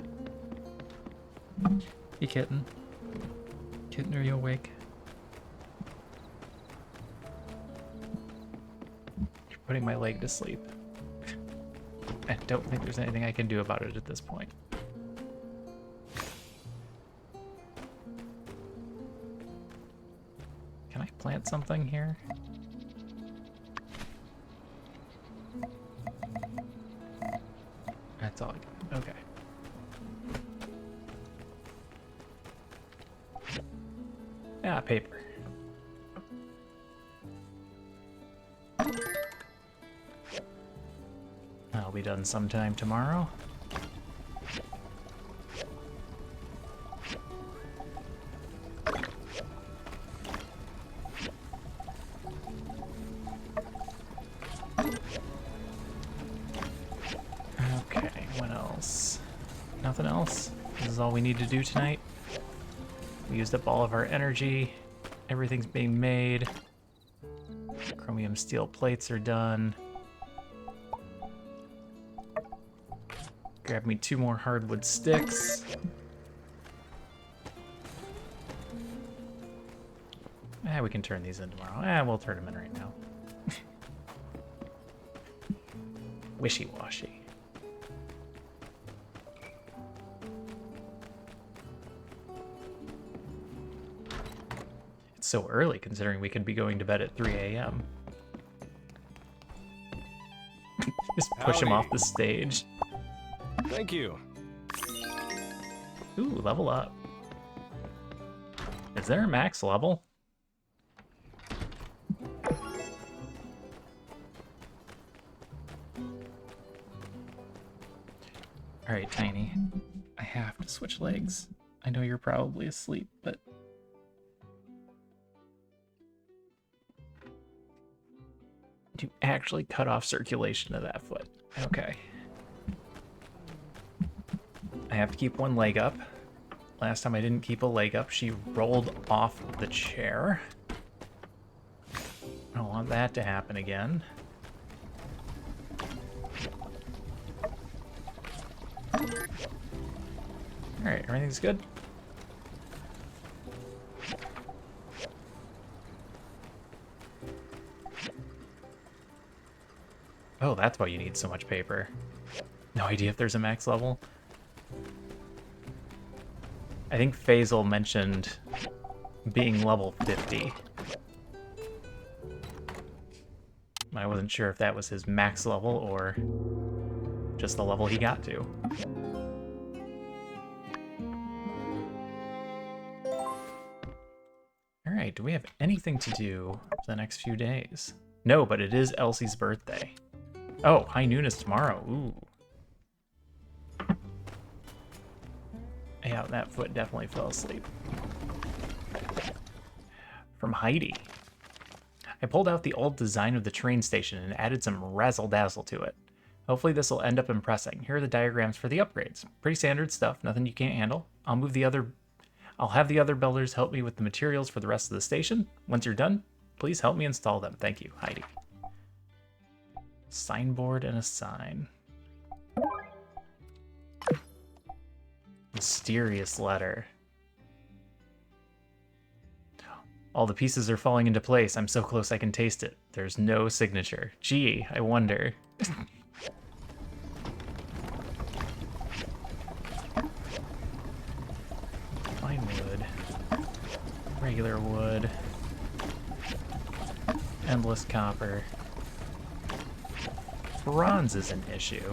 Hey, kitten. Kitten, are you awake? You're putting my leg to sleep. I don't think there's anything I can do about it at this point. Can I plant something here? That's all I got. Okay. Ah, paper. I'll be done sometime tomorrow. Okay, what else? Nothing else? This is all we need to do tonight? We used up all of our energy. Everything's being made. Chromium steel plates are done. Grab me 2 more hardwood sticks. We can turn these in tomorrow. We'll turn them in right now. Wishy-washy. It's so early considering we could be going to bed at 3 a.m. Just push him off the stage. Thank you. Ooh, level up. Is there a max level? Alright, Tiny. I have to switch legs. I know you're probably asleep, but... to actually cut off circulation of that foot. Okay. I have to keep one leg up. Last time I didn't keep a leg up, she rolled off the chair. I don't want that to happen again. Alright, everything's good? Oh, that's why you need so much paper. No idea if there's a max level. I think Faisal mentioned being level 50. I wasn't sure if that was his max level or just the level he got to. Alright, do we have anything to do for the next few days? No, but it is Elsie's birthday. Oh, high noon is tomorrow. Ooh. Yeah, that foot definitely fell asleep. From Heidi. I pulled out the old design of the train station and added some razzle-dazzle to it. Hopefully this will end up impressing. Here are the diagrams for the upgrades. Pretty standard stuff, nothing you can't handle. I'll have the other builders help me with the materials for the rest of the station. Once you're done, please help me install them. Thank you, Heidi. Signboard and a sign. Mysterious letter. All the pieces are falling into place. I'm so close I can taste it. There's no signature. Gee, I wonder. Fine wood. Regular wood. Endless copper. Bronze is an issue. I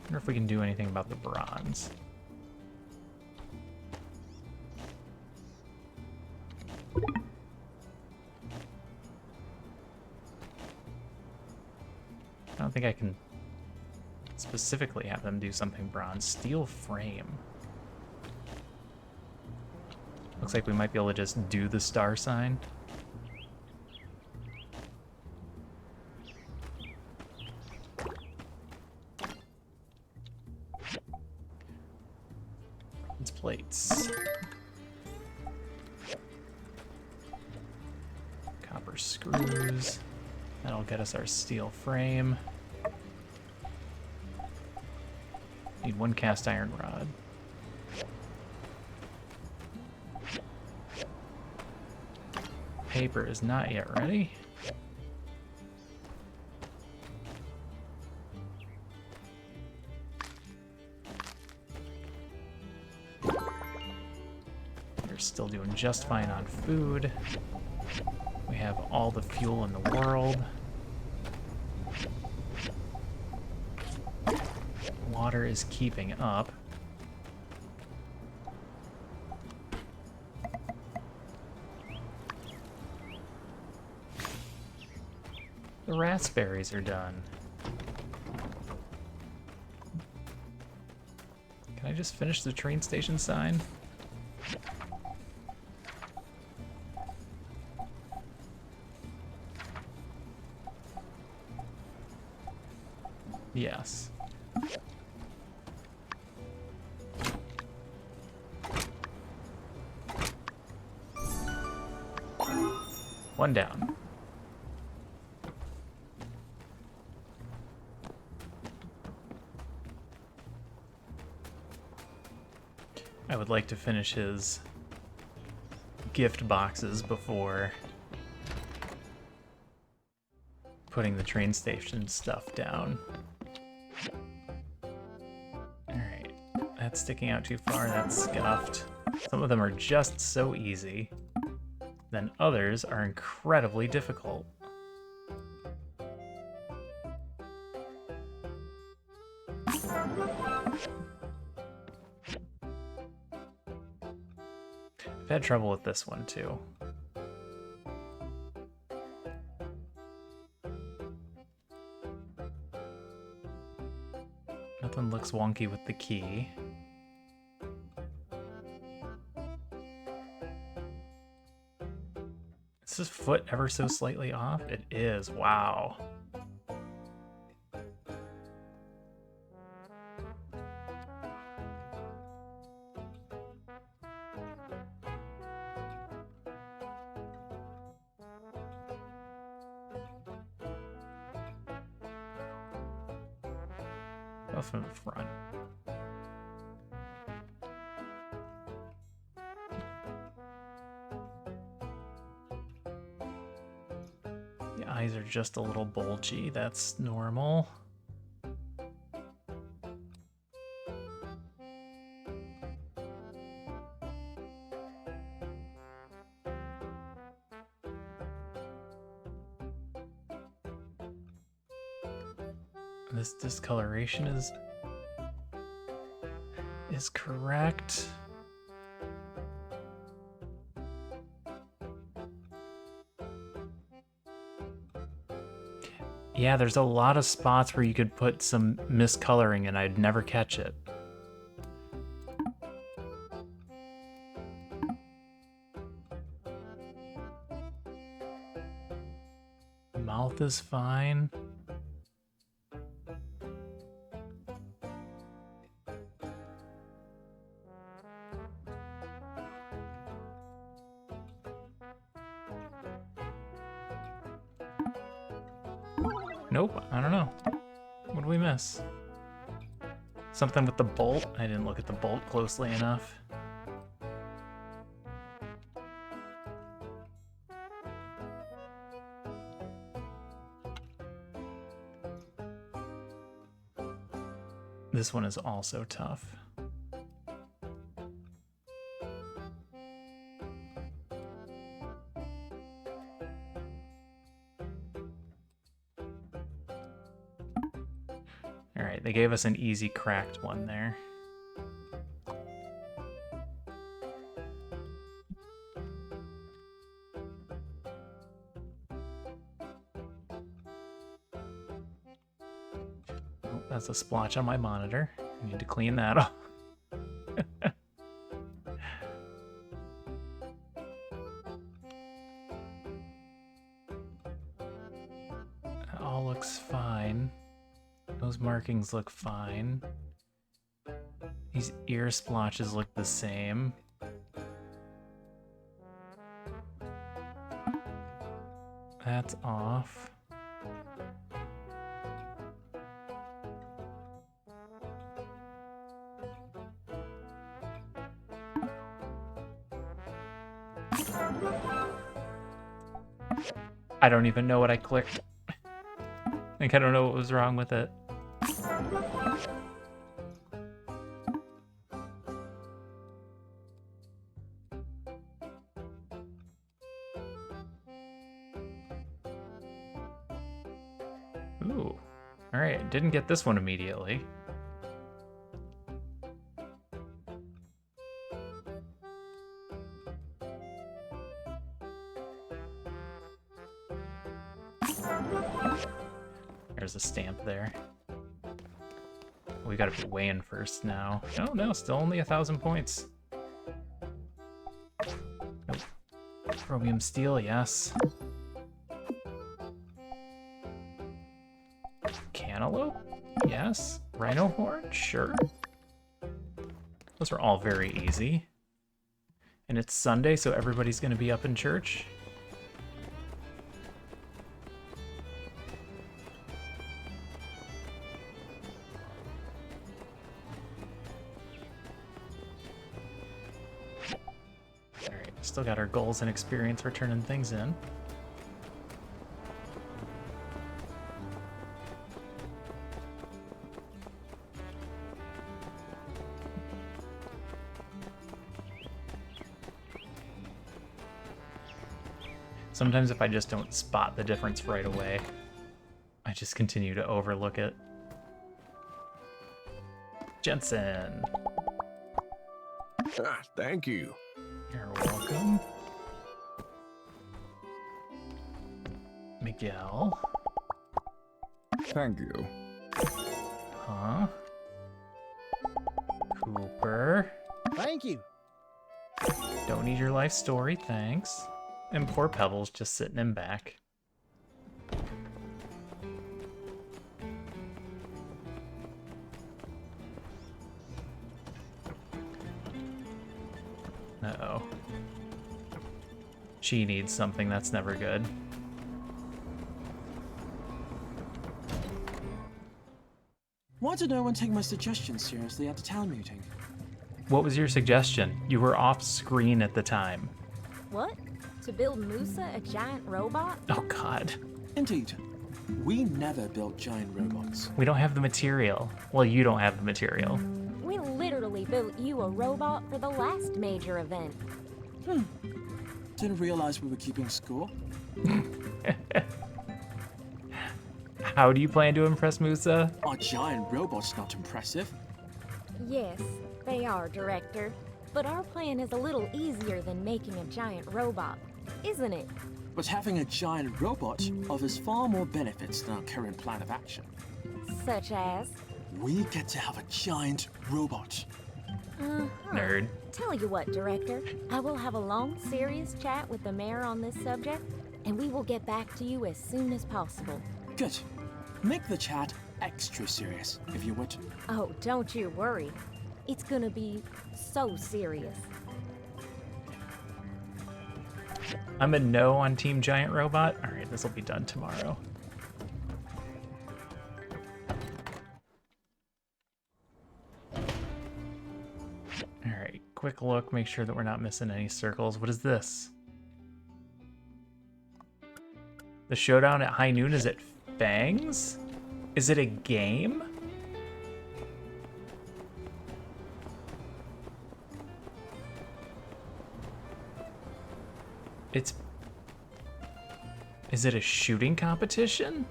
wonder if we can do anything about the bronze. I don't think I can specifically have them do something bronze. Steel frame. Looks like we might be able to just do the star sign. It's plates. Copper screws. That'll get us our steel frame. Need one cast iron rod. Paper is not yet ready. We're still doing just fine on food. We have all the fuel in the world. Water is keeping up. The raspberries are done. Can I just finish the train station sign? Yes. One down. I would like to finish his gift boxes before putting the train station stuff down. Alright, that's sticking out too far, that's scuffed. Some of them are just so easy, then others are incredibly difficult. I've had trouble with this one too. Nothing looks wonky with the key. Is this foot ever so slightly off? It is, wow. Off in the front. The eyes are just a little bulgy. That's normal. This discoloration is correct. Yeah, there's a lot of spots where you could put some miscoloring and I'd never catch it. Mouth is fine. Nope, I don't know. What do we miss? Something with the bolt? I didn't look at the bolt closely enough. This one is also tough. Alright, they gave us an easy cracked one there. Oh, that's a splotch on my monitor. I need to clean that up. That all looks fine. Those markings look fine. These ear splotches look the same. That's off. I don't even know what I clicked. Like, I don't know what was wrong with it. Ooh. Alright, didn't get this one immediately. There's a stamp there. We gotta be weighing first now. Oh no, still only 1,000 points. Nope. Chromium steel, yes. Cantaloupe? Yes. Rhino horn? Sure. Those are all very easy. And it's Sunday, so everybody's gonna be up in church. Still got our goals and experience for turning things in. Sometimes if I just don't spot the difference right away, I just continue to overlook it. Jensen. Ah, thank you. You're welcome. Miguel. Thank you. Huh? Cooper. Thank you. Don't need your life story, thanks. And poor Pebbles just sitting in back. Uh-oh. She needs something, that's never good. Why did no one take my suggestion seriously at the town meeting? What was your suggestion? You were off screen at the time. What? To build Musa a giant robot? Oh god. Indeed. We never built giant robots. We don't have the material. Well, you don't have the material. We literally built you a robot for the last major event. Didn't realize we were keeping score. How do you plan to impress Musa? Our giant robot's not impressive. Yes, they are, Director. But our plan is a little easier than making a giant robot, isn't it? But having a giant robot offers far more benefits than our current plan of action. Such as? We get to have a giant robot. Nerd. Tell you what, Director. I will have a long, serious chat with the mayor on this subject, and we will get back to you as soon as possible. Good. Make the chat extra serious, if you would. Oh, don't you worry. It's gonna be so serious. I'm a no on Team Giant Robot. All right, this will be done tomorrow. All right, quick look, make sure that we're not missing any circles. What is this? The showdown at high noon is at Fangs? Is it a game? Is it a shooting competition?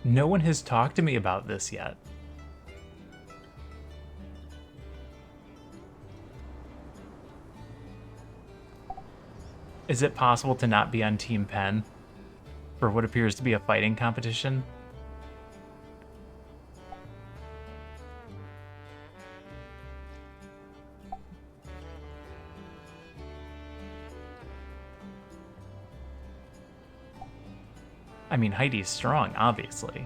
No one has talked to me about this yet. Is it possible to not be on Team Penn for what appears to be a fighting competition? I mean, Heidi's strong, obviously.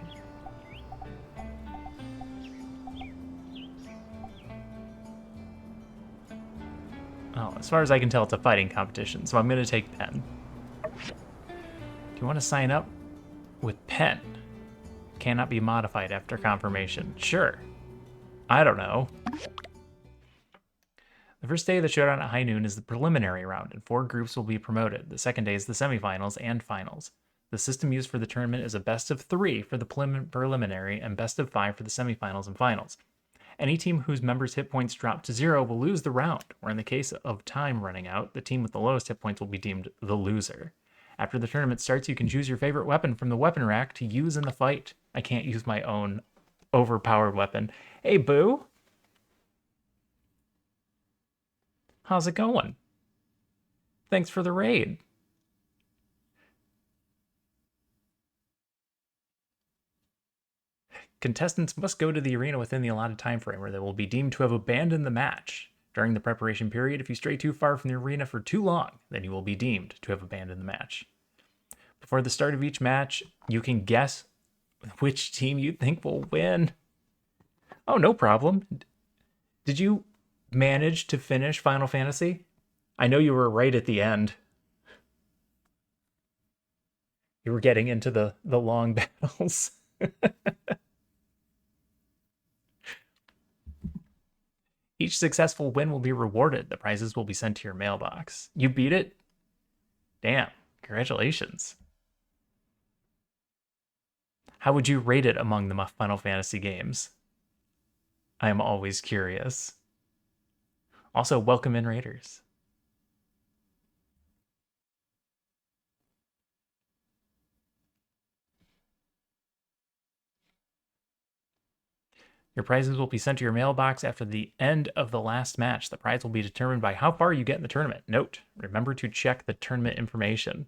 Oh, as far as I can tell, it's a fighting competition, so I'm going to take Penn. Do you want to sign up with Penn? Cannot be modified after confirmation. Sure. I don't know. The first day of the showdown at high noon is the preliminary round, and 4 groups will be promoted. The second day is the semifinals and finals. The system used for the tournament is a best of 3 for the preliminary and best of 5 for the semifinals and finals. Any team whose members' hit points drop to 0 will lose the round, or in the case of time running out, the team with the lowest hit points will be deemed the loser. After the tournament starts, you can choose your favorite weapon from the weapon rack to use in the fight. I can't use my own overpowered weapon. Hey, Boo! How's it going? Thanks for the raid. Contestants must go to the arena within the allotted time frame, or they will be deemed to have abandoned the match. During the preparation period, if you stray too far from the arena for too long, then you will be deemed to have abandoned the match. Before the start of each match, you can guess which team you think will win. Oh, no problem. Did you manage to finish Final Fantasy? I know you were right at the end. You were getting into the long battles. Each successful win will be rewarded. The prizes will be sent to your mailbox. You beat it? Damn, congratulations. How would you rate it among the Final Fantasy games? I am always curious. Also, welcome in, Raiders. Your prizes will be sent to your mailbox after the end of the last match. The prize will be determined by how far you get in the tournament. Note, remember to check the tournament information.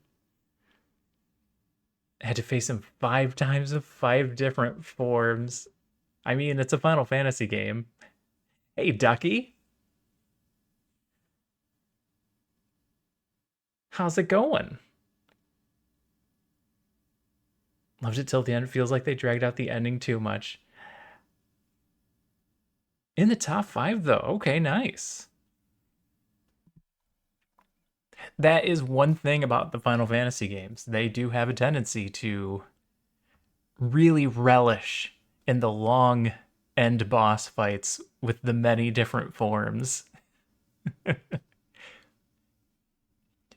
I had to face him 5 times of 5 different forms. I mean, it's a Final Fantasy game. Hey, Ducky. How's it going? Loved it till the end. It feels like they dragged out the ending too much. In the top 5, though. Okay, nice. That is one thing about the Final Fantasy games. They do have a tendency to really relish in the long end boss fights with the many different forms.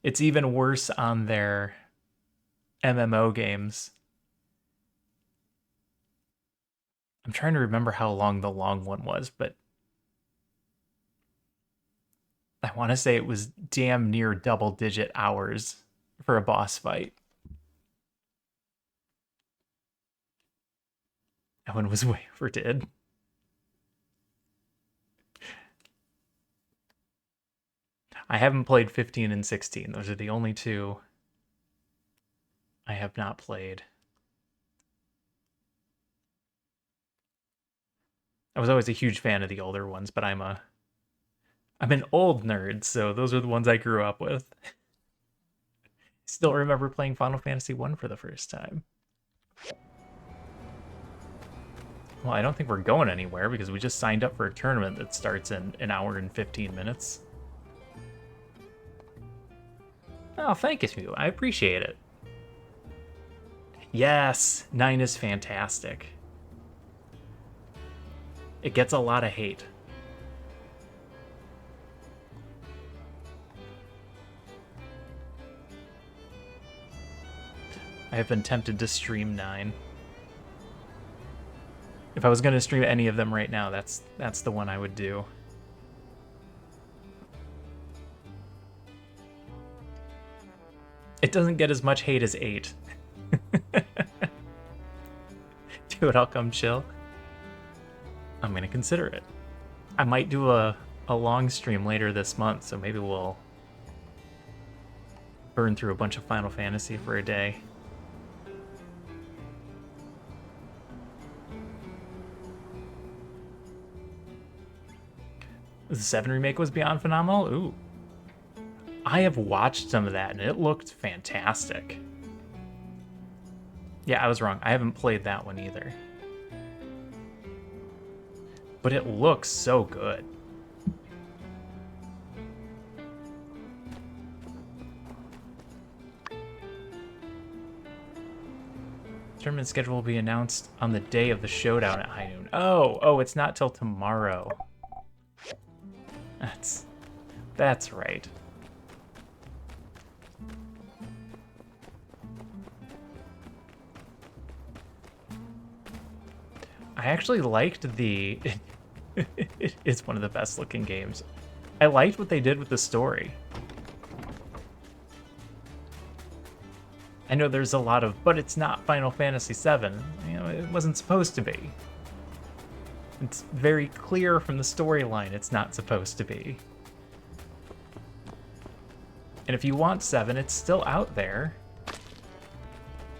It's even worse on their MMO games. I'm trying to remember how long the long one was, but I want to say it was damn near double-digit hours for a boss fight. That one was way overdid. I haven't played 15 and 16. Those are the only two I have not played. I was always a huge fan of the older ones, but I'm an old nerd, so those are the ones I grew up with. Still remember playing Final Fantasy 1 for the first time. Well, I don't think we're going anywhere because we just signed up for a tournament that starts in an hour and 15 minutes. Oh, thank you. I appreciate it. Yes, 9 is fantastic. It gets a lot of hate. I have been tempted to stream 9. If I was going to stream any of them right now, that's the one I would do. It doesn't get as much hate as 8. Dude, I'll come chill. I'm going to consider it. I might do a long stream later this month, so maybe we'll burn through a bunch of Final Fantasy for a day. The 7 remake was beyond phenomenal? Ooh. I have watched some of that, and it looked fantastic. Yeah, I was wrong. I haven't played that one either. But it looks so good. Tournament schedule will be announced on the day of the showdown at high noon. Oh, it's not till tomorrow. That's right. I actually liked the... It's one of the best looking games. I liked what they did with the story. I know there's a lot of, but it's not Final Fantasy VII. You know, it wasn't supposed to be. It's very clear from the storyline it's not supposed to be. And if you want 7, it's still out there.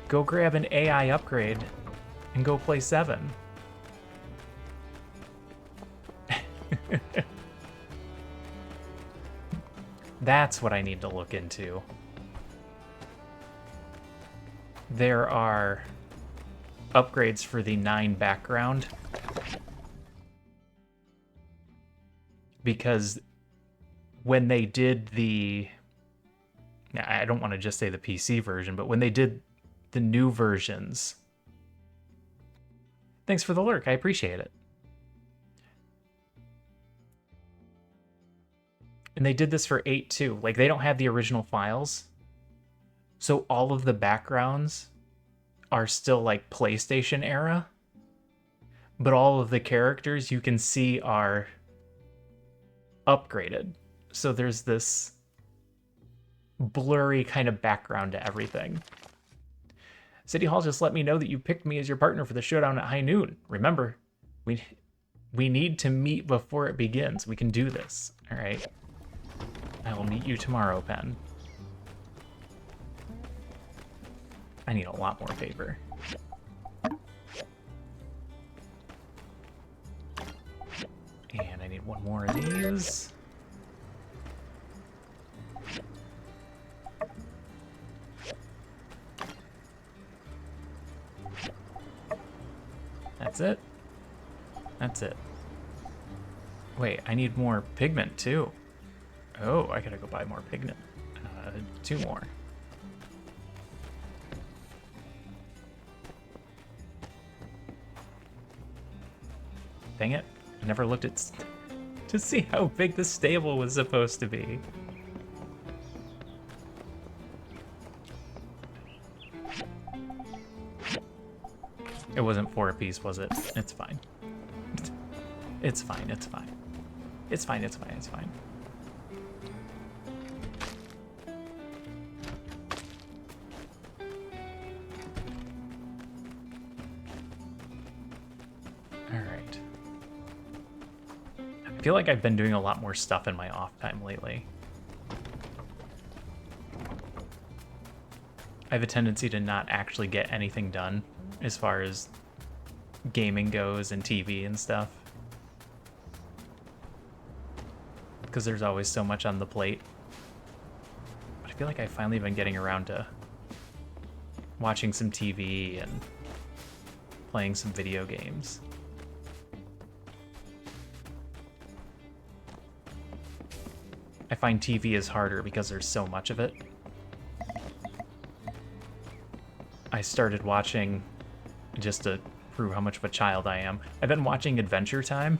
Go grab an AI upgrade and go play 7. That's what I need to look into. There are upgrades for the 9 background. Because when they did the... I don't want to just say the PC version, but when they did the new versions... Thanks for the lurk, I appreciate it. And they did this for 8 too. Like, they don't have the original files. So all of the backgrounds are still like PlayStation era. But all of the characters you can see are upgraded. So there's this blurry kind of background to everything. City Hall just let me know that you picked me as your partner for the showdown at high noon. Remember, we need to meet before it begins. We can do this. All right. I will meet you tomorrow, Pen. I need a lot more paper. And I need one more of these. That's it? That's it. Wait, I need more pigment too. Oh, I gotta go buy more pigment. 2 more. Dang it. I never looked at to see how big the stable was supposed to be. It wasn't 4 apiece, was it? It's fine. It's fine, it's fine. It's fine, it's fine, it's fine. Alright. I feel like I've been doing a lot more stuff in my off time lately. I have a tendency to not actually get anything done as far as gaming goes and TV and stuff. Because there's always so much on the plate. But I feel like I've finally been getting around to watching some TV and playing some video games. I find TV is harder because there's so much of it. I started watching, just to prove how much of a child I am, I've been watching Adventure Time.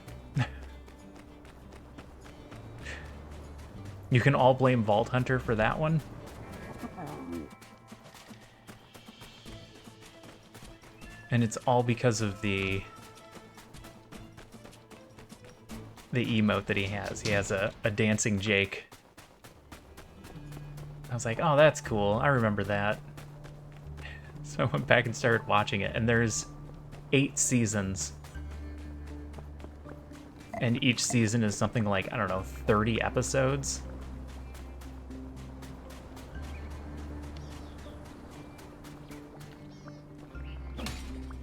You can all blame Vault Hunter for that one. And it's all because of the emote that he has. He has a dancing Jake. I was like, oh, that's cool. I remember that. So I went back and started watching it, and there's 8 seasons. And each season is something like, I don't know, 30 episodes.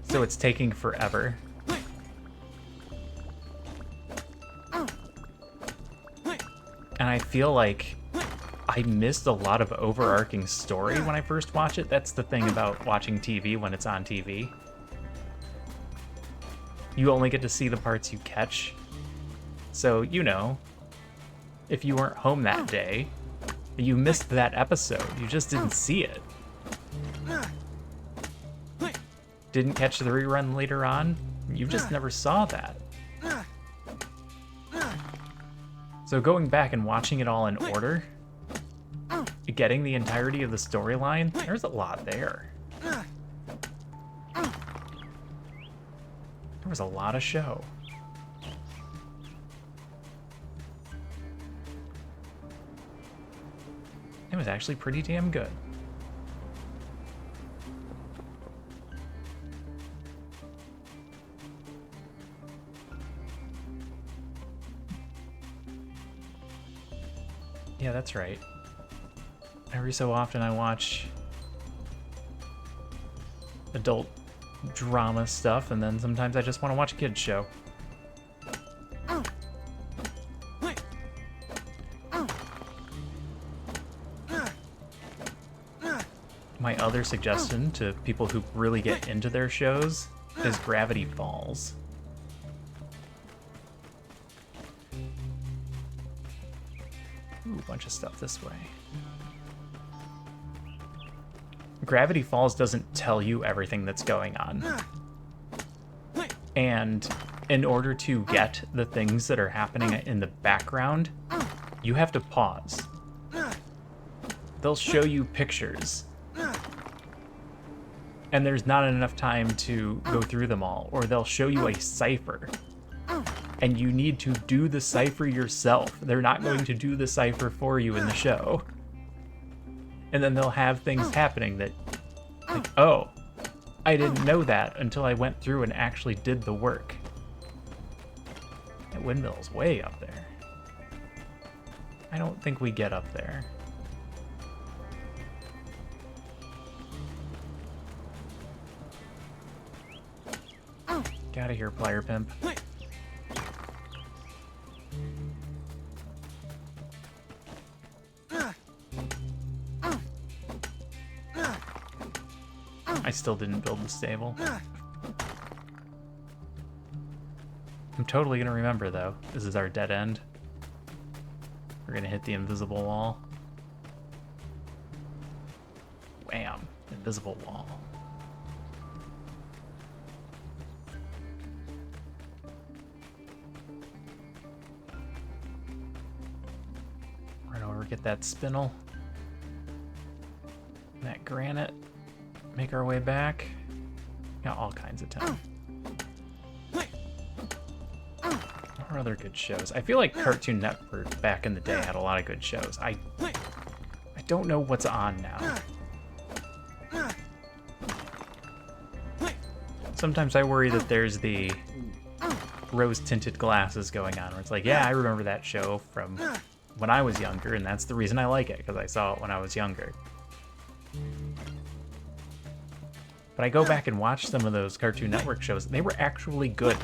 So it's taking forever. And I feel like I missed a lot of overarching story when I first watched it. That's the thing about watching TV when it's on TV. You only get to see the parts you catch. So, you know, if you weren't home that day, you missed that episode. You just didn't see it. Didn't catch the rerun later on. You just never saw that. So going back and watching it all in order, getting the entirety of the storyline, there's a lot there. There was a lot of show. It was actually pretty damn good. Yeah, that's right. Every so often I watch adult drama stuff, and then sometimes I just want to watch a kid's show. My other suggestion to people who really get into their shows is Gravity Falls. Ooh, a bunch of stuff this way. Gravity Falls doesn't tell you everything that's going on. And in order to get the things that are happening in the background, you have to pause. They'll show you pictures. And there's not enough time to go through them all, or they'll show you a cipher. And you need to do the cipher yourself. They're not going to do the cipher for you in the show. And then they'll have things happening that, like, oh, I didn't know that until I went through and actually did the work. That windmill's way up there. I don't think we get up there. Get out of here, Plier Pimp. I still didn't build the stable. I'm totally gonna remember, though. This is our dead end. We're gonna hit the invisible wall. Wham! Invisible wall. Get that spinel. That granite. Make our way back. Got all kinds of time. What are other good shows? I feel like Cartoon Network back in the day had a lot of good shows. I don't know what's on now. Sometimes I worry that there's the rose-tinted glasses going on, where it's like, yeah, I remember that show from when I was younger, and that's the reason I like it, because I saw it when I was younger. But I go back and watch some of those Cartoon Network shows, and they were actually good.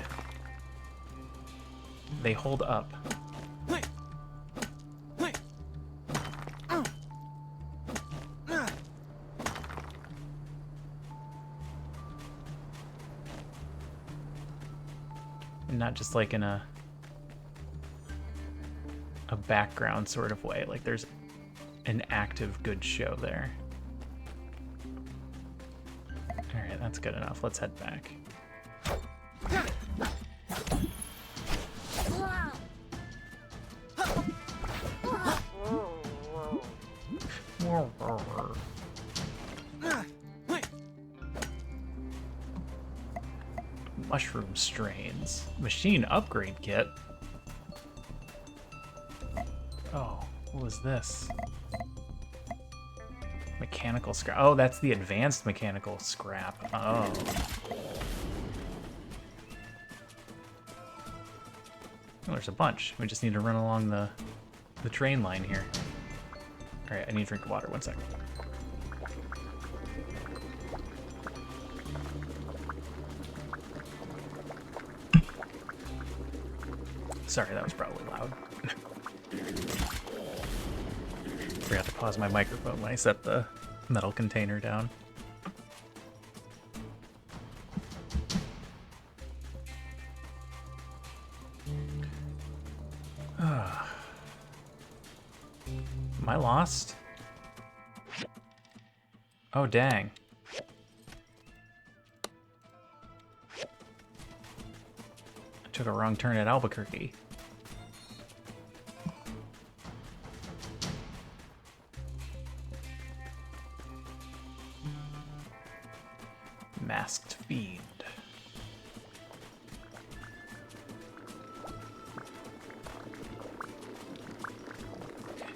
They hold up. And not just like in a background sort of way. Like there's an active good show there. Alright, that's good enough. Let's head back. Mushroom strains. Machine upgrade kit. Oh, what was this? Mechanical scrap. Oh, that's the advanced mechanical scrap. Oh. Oh, there's a bunch. We just need to run along the train line here. All right, I need to drink of water. 1 second. Sorry, that was probably loud. Forgot to pause my microphone when I set the metal container down. Am I lost? Oh, dang. I took a wrong turn at Albuquerque. Masked Fiend.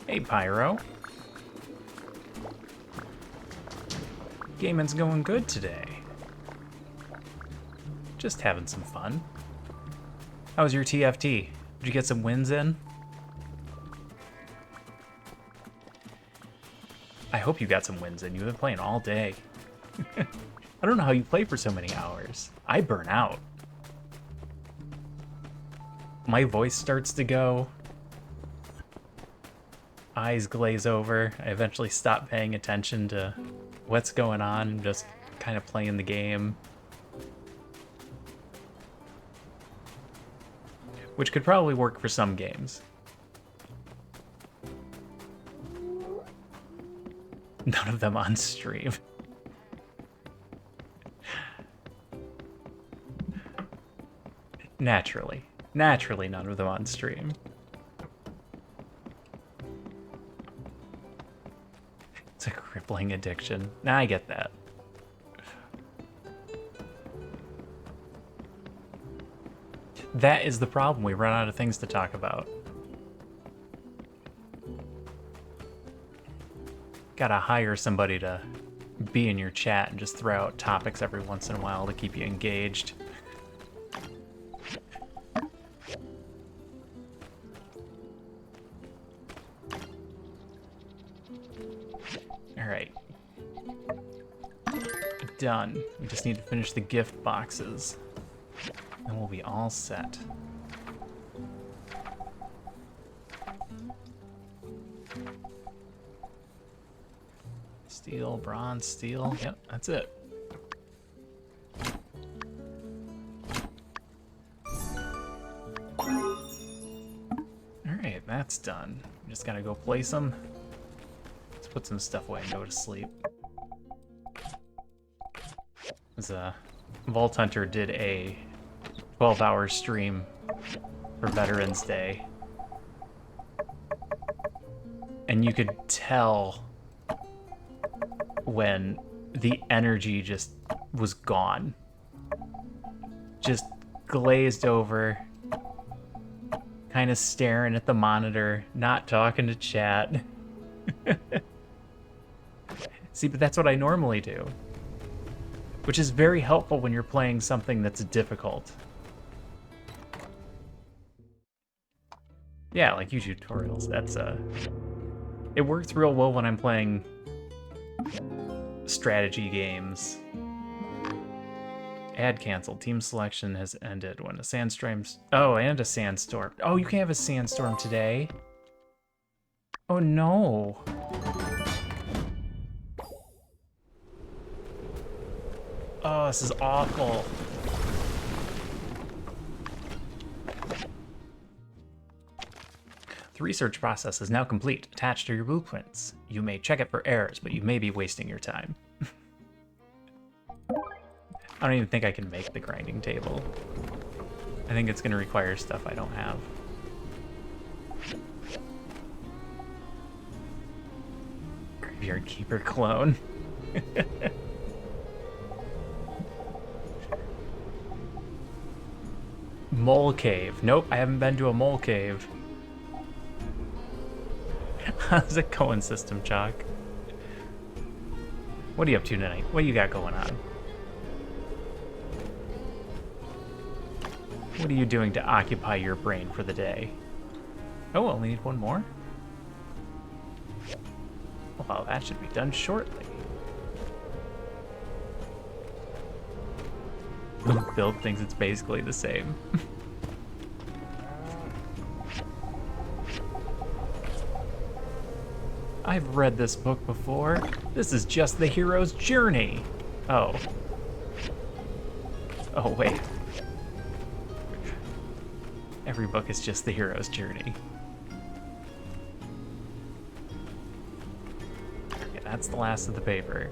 Hey, Pyro. Gaming's going good today. Just having some fun. How was your TFT? Did you get some wins in? I hope you got some wins in. You've been playing all day. I don't know how you play for so many hours. I burn out. My voice starts to go. Eyes glaze over. I eventually stop paying attention to what's going on and just kind of playing the game. Which could probably work for some games. None of them on stream. Naturally. Naturally, none of them on stream. It's a crippling addiction. Nah, I get that. That is the problem. We run out of things to talk about. Gotta hire somebody to be in your chat and just throw out topics every once in a while to keep you engaged. Alright. Done. We just need to finish the gift boxes. And we'll be all set. Steel, bronze, steel. Yep, that's it. Alright, that's done. Just gotta go place them. Let's put some stuff away and go to sleep. Vault Hunter did a 12-hour stream for Veterans Day. And you could tell when the energy just was gone. Just glazed over, kind of staring at the monitor, not talking to chat. See, but that's what I normally do, which is very helpful when you're playing something that's difficult. Yeah, like YouTube tutorials. That's it works real well when I'm playing strategy games. Ad canceled. Team selection has ended when a sandstorm's... Oh, and a sandstorm. Oh, you can have a sandstorm today. Oh, no. Oh, this is awful. The research process is now complete. Attached to your blueprints. You may check it for errors, but you may be wasting your time. I don't even think I can make the grinding table. I think it's going to require stuff I don't have. Graveyard Keeper clone. Mole cave. Nope, I haven't been to a mole cave. How's it going, System Chalk? What are you up to tonight? What do you got going on? What are you doing to occupy your brain for the day? Oh, only need one more? Well, that should be done shortly. Build thinks it's basically the same. I've read this book before. This is just the hero's journey. Oh. Oh, wait. Every book is just the hero's journey. Okay, that's the last of the paper.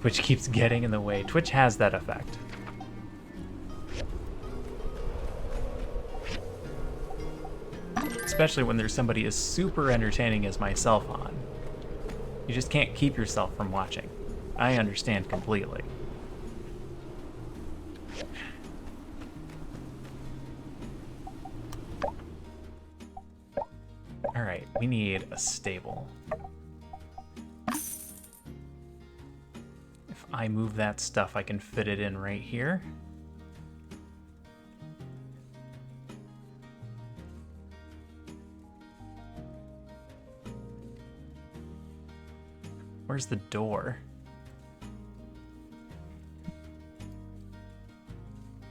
Twitch keeps getting in the way. Twitch has that effect. Especially when there's somebody as super entertaining as myself on. You just can't keep yourself from watching. I understand completely. Alright, we need a stable. If I move that stuff, I can fit it in right here. Where's the door?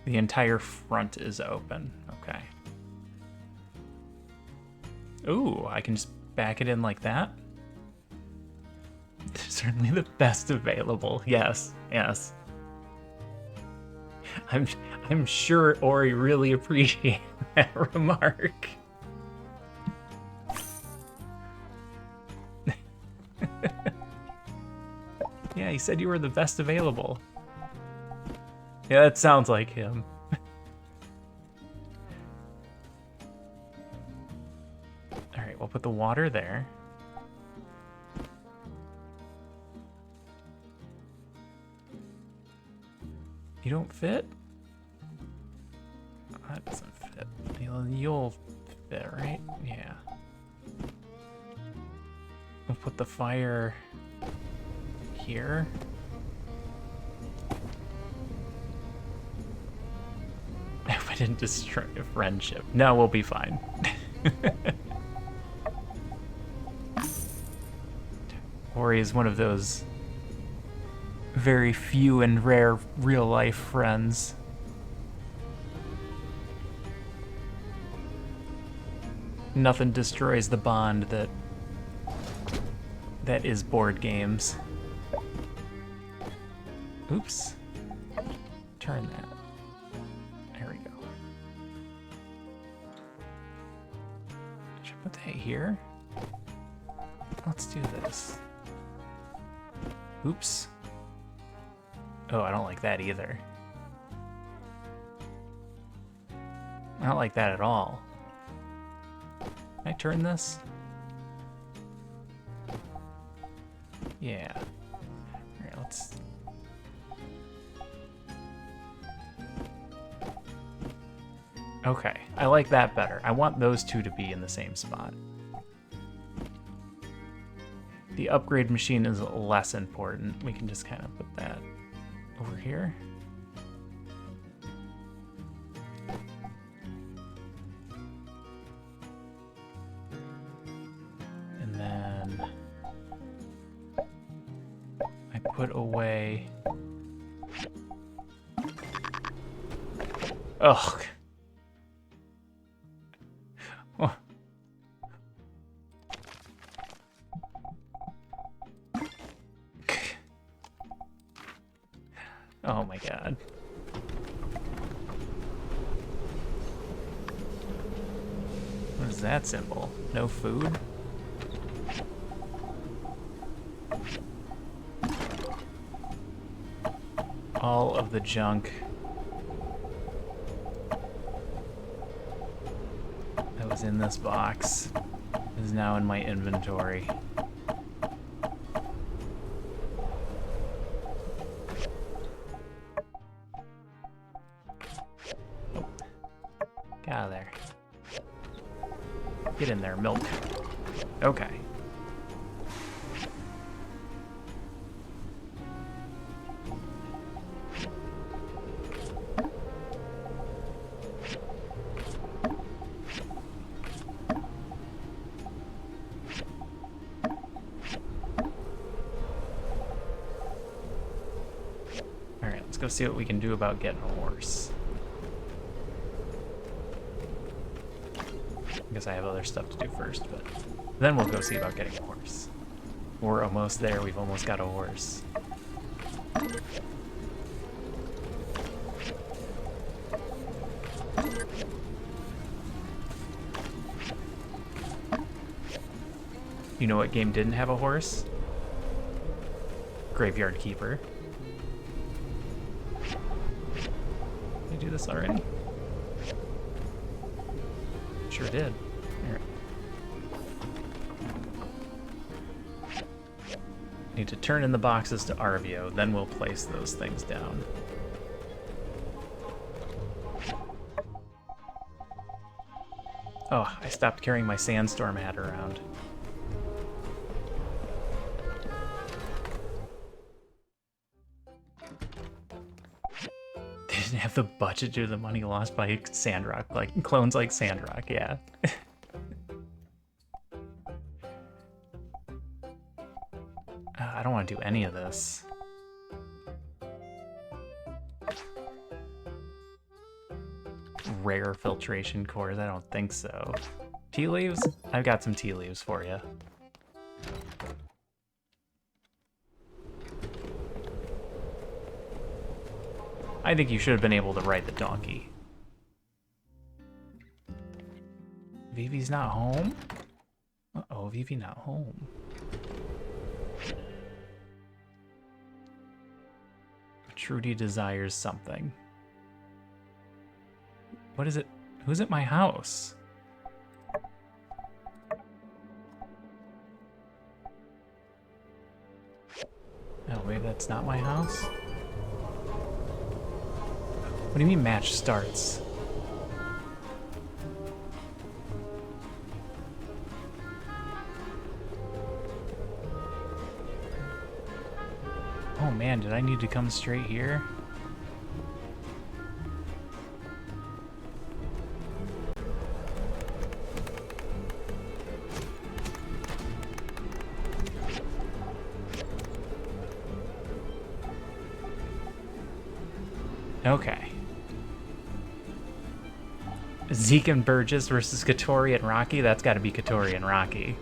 The entire front is open. Okay. Ooh, I can just back it in like that. Certainly the best available. Yes, yes. I'm sure Ori really appreciated that remark. Yeah, he said you were the best available. Yeah, that sounds like him. Alright, we'll put the water there. You don't fit? That doesn't fit. You'll fit, right? Yeah. We'll put the fire here. If I didn't destroy a friendship. No, we'll be fine. Ori is one of those very few and rare real-life friends. Nothing destroys the bond that is board games. Oops. Turn that. There we go. Should I put that here? Let's do this. Oops. Oh, I don't like that either. I don't like that at all. Can I turn this? Yeah. Alright, let's... Okay, I like that better. I want those two to be in the same spot. The upgrade machine is less important. We can just kind of put that over here. And then I put away... Ugh. Oh. Oh my god. What is that symbol? No food? All of the junk that was in this box is now in my inventory. Oh. Get out of there. Get in there, milk. Okay. Let's go see what we can do about getting a horse. I guess I have other stuff to do first, but then we'll go see about getting a horse. We're almost there. We've almost got a horse. You know what game didn't have a horse? Graveyard Keeper. Did I do this already? Sure did. Here. Need to turn in the boxes to Arvio, then we'll place those things down. Oh, I stopped carrying my sandstorm hat around. They didn't have the budget due to the money lost by Sandrock, like clones like Sandrock, yeah. I don't want to do any of this. Rare filtration cores? I don't think so. Tea leaves? I've got some tea leaves for you. I think you should have been able to ride the donkey. Vivi's not home? Uh-oh, Vivi not home. Trudy desires something. What is it? Who's at my house? Oh, maybe that's not my house? What do you mean match starts? Oh man, did I need to come straight here? Okay. Zeke and Burgess versus Katori and Rocky? That's gotta be Katori and Rocky.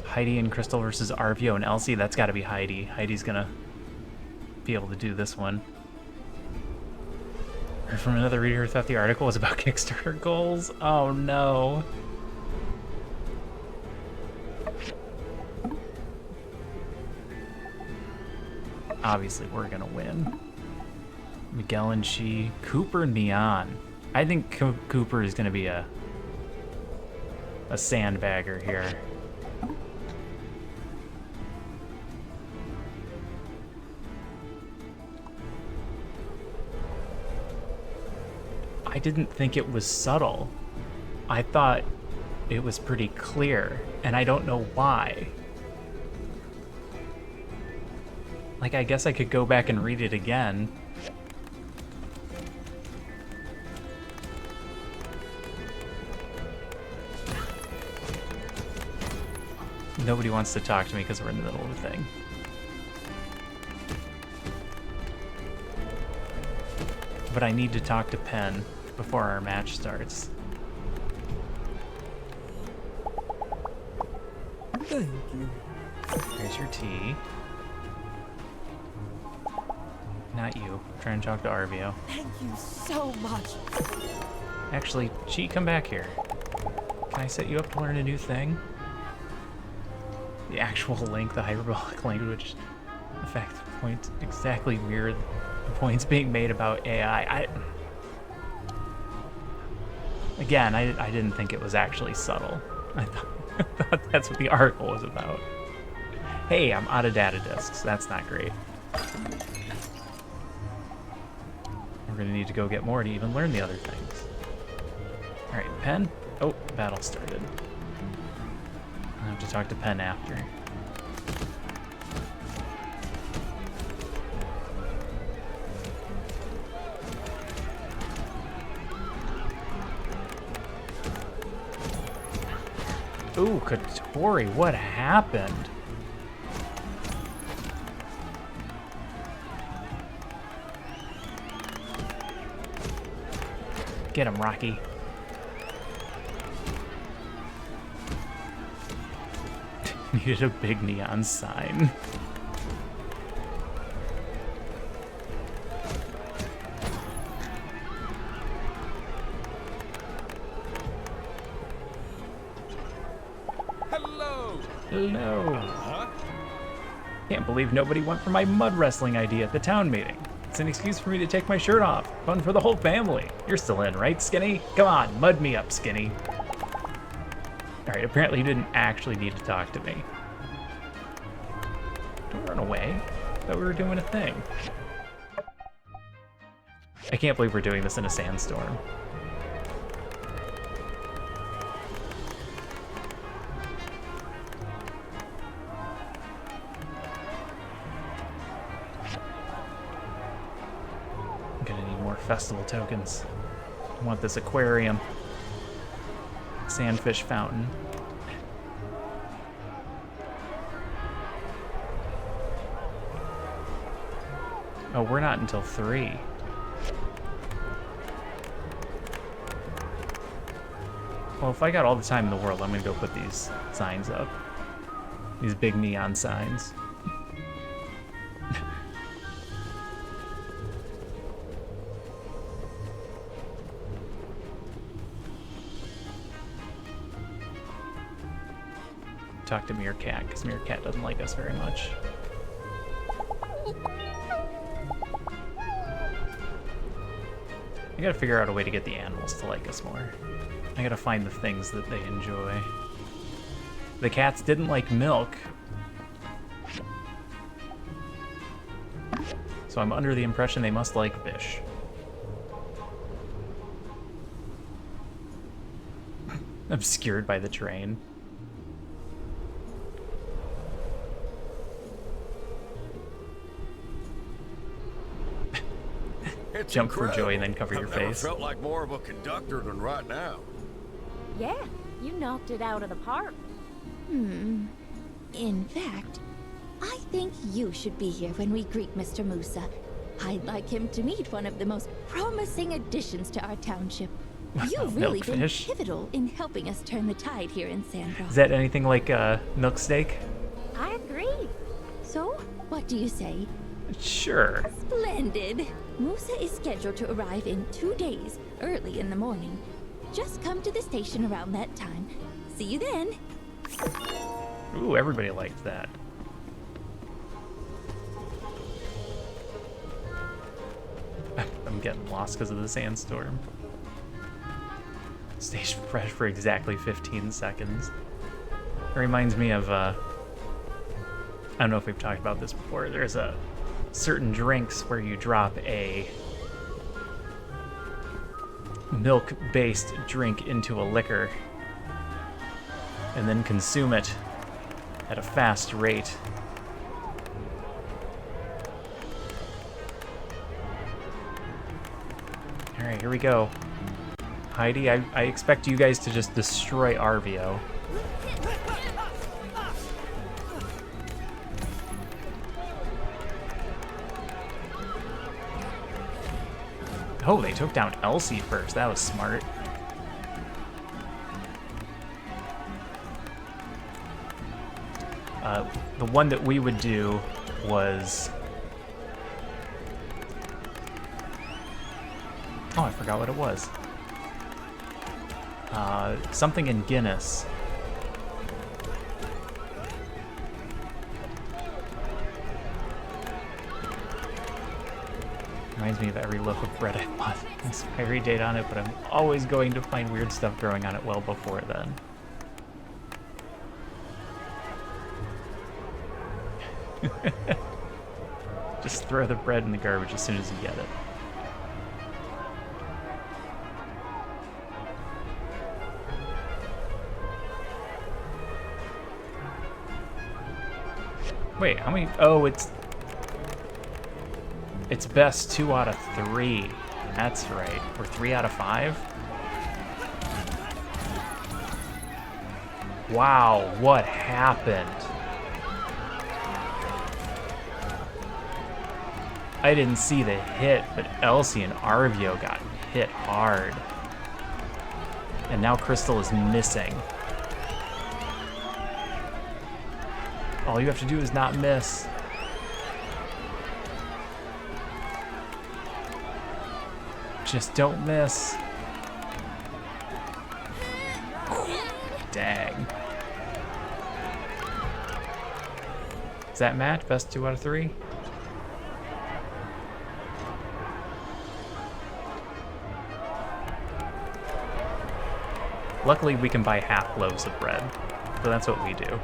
Heidi and Crystal versus Arvio and Elsie? That's gotta be Heidi. Heidi's gonna be able to do this one. Heard from another reader who thought the article was about Kickstarter goals? Oh no. Obviously, we're gonna win. Miguel and She, Cooper Neon. I think Cooper is going to be a sandbagger here. I didn't think it was subtle. I thought it was pretty clear, and I don't know why. Like, I guess I could go back and read it again. Nobody wants to talk to me because we're in the middle of a thing. But I need to talk to Penn before our match starts. Thank you. Here's your tea. Not you. I'm trying to talk to Arvio. Thank you so much. Actually, Chi, come back here. Can I set you up to learn a new thing? The actual link, the hyperbolic language, the fact that the points exactly mirror the points being made about AI. Again, I didn't think it was actually subtle. I thought that's what the article was about. Hey, I'm out of data disks. That's not great. We're gonna need to go get more to even learn the other things. Alright, Penn? Oh, battle started. I have to talk to Penn after. Ooh, Katori, what happened? Get him, Rocky. Needed a big neon sign. Hello. Hello. Can't believe nobody went for my mud wrestling idea at the town meeting. It's an excuse for me to take my shirt off. Fun for the whole family. You're still in, right, Skinny? Come on, mud me up, Skinny. Alright, apparently you didn't actually need to talk to me. Don't run away. I thought we were doing a thing. I can't believe we're doing this in a sandstorm. I'm gonna need more festival tokens. I want this aquarium. Sandfish fountain. Oh, we're not until 3. Well, if I got all the time in the world, I'm gonna go put these signs up. These big neon signs. Talk to Meerkat, because Meerkat doesn't like us very much. I gotta figure out a way to get the animals to like us more. I gotta find the things that they enjoy. The cats didn't like milk. So I'm under the impression they must like fish. Obscured by the train. It's Jump for incredible. joy and then cover your I've never face. felt like more of a conductor than right now. Yeah, you knocked it out of the park. In fact, I think you should be here when we greet Mr. Musa. I'd like him to meet one of the most promising additions to our township. You've really been Milkfish. pivotal in helping us turn the tide here in Sandrock. Is that anything like milk steak? I agree. So, what do you say? Sure. Splendid! Musa is scheduled to arrive in 2 days, early in the morning. Just come to the station around that time. See you then. Ooh, everybody liked that. I'm getting lost because of the sandstorm. Stage fresh for exactly 15 seconds. It reminds me of, I don't know if we've talked about this before. There's a certain drinks where you drop a milk-based drink into a liquor and then consume it at a fast rate. All right, here we go. Heidi, I expect you guys to just destroy Arvio. Oh, they took down Elsie first. That was smart. The one that we would do was... Oh, I forgot what it was. Something in Guinness. Reminds me of every loaf of bread I bought. Expiry date on it, but I'm always going to find weird stuff growing on it well before then. Just throw the bread in the garbage as soon as you get it. Wait, how many? Oh, it's best 2 out of 3. That's right. Or 3 out of 5? Wow, what happened? I didn't see the hit, but Elsie and Arvio got hit hard. And now Crystal is missing. All you have to do is not miss. Just don't miss. Dang. Is that match? Best 2 out of 3? Luckily, we can buy half loaves of bread, so that's what we do.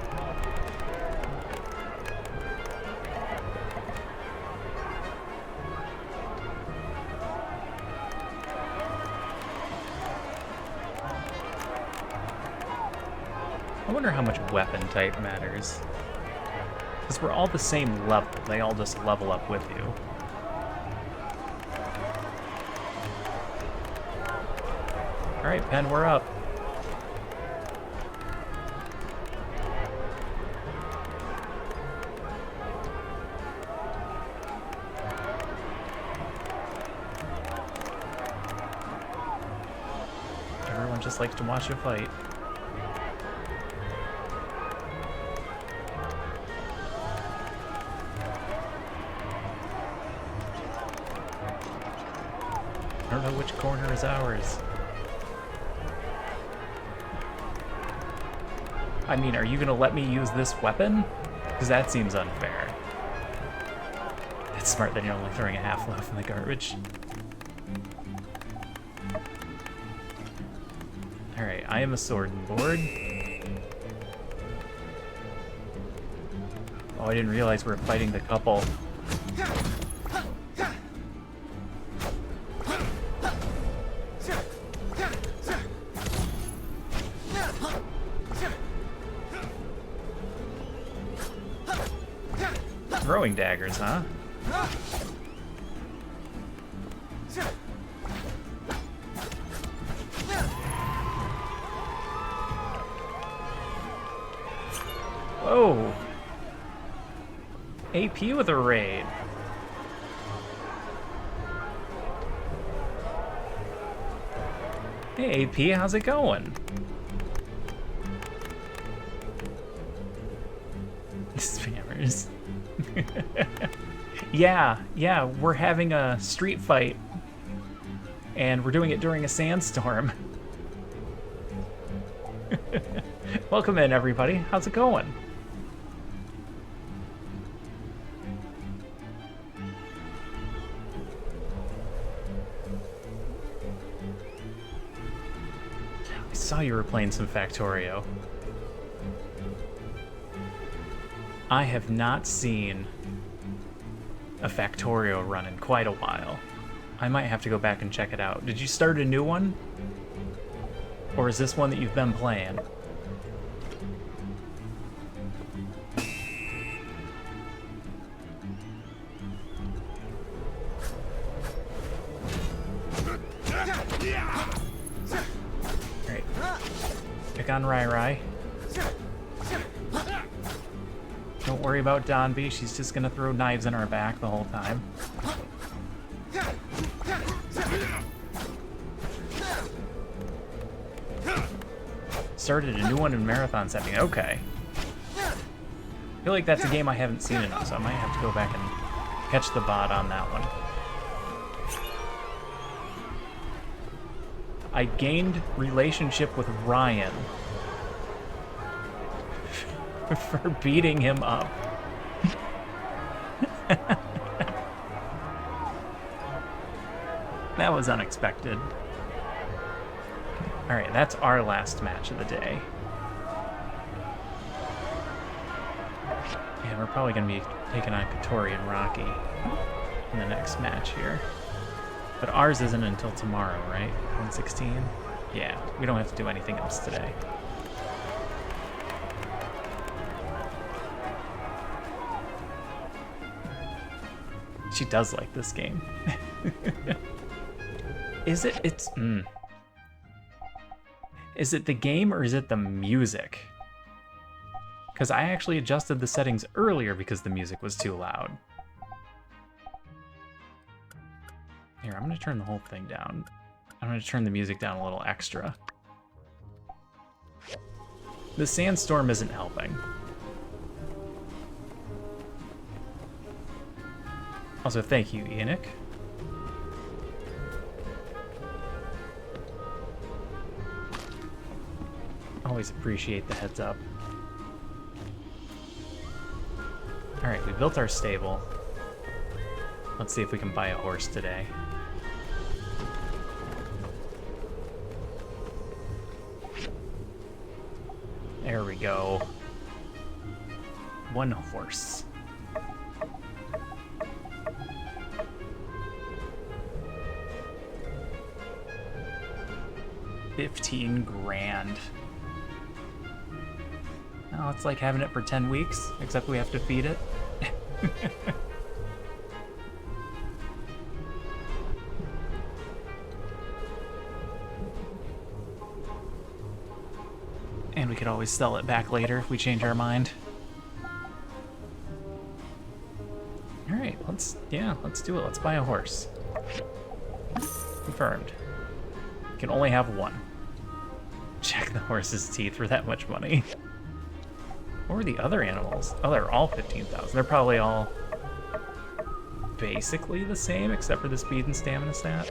I wonder how much weapon type matters. Because we're all the same level. They all just level up with you. Alright, Pen, we're up. Everyone just likes to watch a fight. I don't know which corner is ours. I mean, are you gonna let me use this weapon? Because that seems unfair. It's smart that you're only throwing a half loaf in the garbage. Alright, I am a sword and board. Oh, I didn't realize we were fighting the couple. Throwing daggers, huh? Whoa! AP with a raid. Hey AP, how's it going? Spammers. Yeah, we're having a street fight. And we're doing it during a sandstorm. Welcome in, everybody. How's it going? saw you were playing some Factorio. I have not seen a Factorio run in quite a while. I might have to go back and check it out. Did you start a new one? Or is this one that you've been playing? Alright. Pick on Rai Rai. Don't worry about Donby, she's just gonna throw knives in our back the whole time. Started a new one in marathon setting, okay. I feel like that's a game I haven't seen enough, so I might have to go back and catch the bot on that one. I gained relationship with Ryan for beating him up. That was unexpected. Alright, that's our last match of the day. Yeah, we're probably going to be taking on Katori and Rocky in the next match here. But ours isn't until tomorrow, right? 116? Yeah, we don't have to do anything else today. She does like this game. Is it? Is it the game or is it the music? Because I actually adjusted the settings earlier because the music was too loud. Here, I'm going to turn the whole thing down. I'm going to turn the music down a little extra. The sandstorm isn't helping. Also, thank you, Enoch. Always appreciate the heads up. Alright, we built our stable. Let's see if we can buy a horse today. There we go. One horse. $15 grand. Oh, it's like having it for 10 weeks, except we have to feed it. And we could always sell it back later if we change our mind. Alright, let's do it. Let's buy a horse. Confirmed. You can only have one. Check the horse's teeth for that much money. What were the other animals? Oh, they're all 15,000. They're probably all basically the same, except for the speed and stamina stat.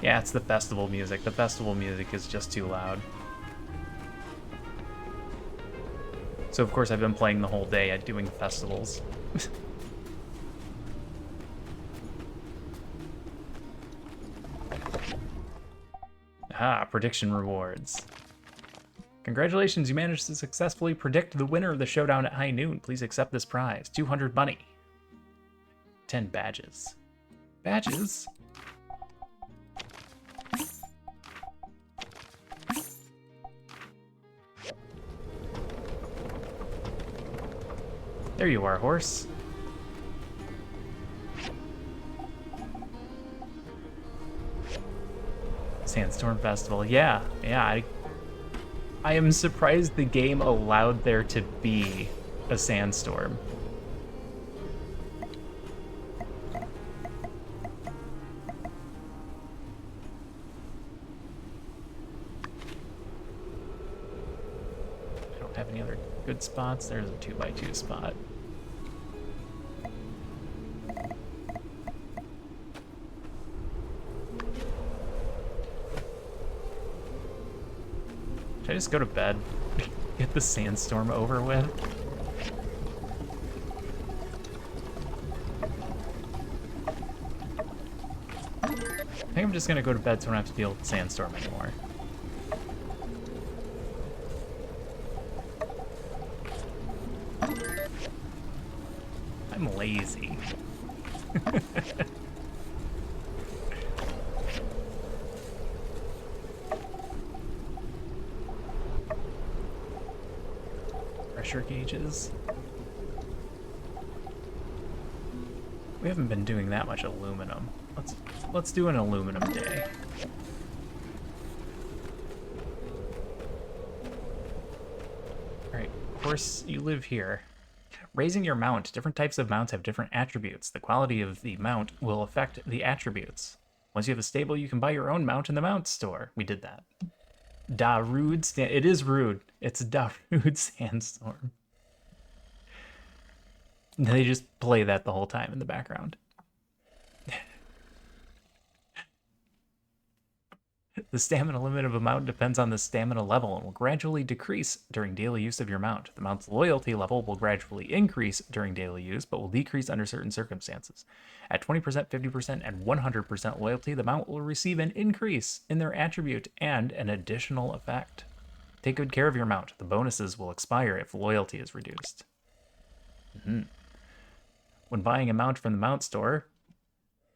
Yeah, it's the festival music. The festival music is just too loud. So of course I've been playing the whole day at doing festivals. Ah, prediction rewards. Congratulations, you managed to successfully predict the winner of the showdown at high noon. Please accept this prize. 200 money. 10 badges. Badges? There you are, horse. Sandstorm Festival. Yeah, I am surprised the game allowed there to be a sandstorm. I don't have any other good spots. There's a 2x2 spot. Should I just go to bed? Get the sandstorm over with? think I'm just gonna go to bed so I don't have to deal with the sandstorm anymore. I'm lazy. Pressure gauges. We haven't been doing that much aluminum. Let's do an aluminum day. Alright, of course you live here. Raising your mount. Different types of mounts have different attributes. The quality of the mount will affect the attributes. Once you have a stable, you can buy your own mount in the mount store. We did that. It is rude. It's Darude Sandstorm. They just play that the whole time in the background. The stamina limit of a mount depends on the stamina level and will gradually decrease during daily use of your mount. The mount's loyalty level will gradually increase during daily use, but will decrease under certain circumstances. At 20%, 50%, and 100% loyalty, the mount will receive an increase in their attribute and an additional effect. Take good care of your mount. The bonuses will expire if loyalty is reduced. When buying a mount from the mount store,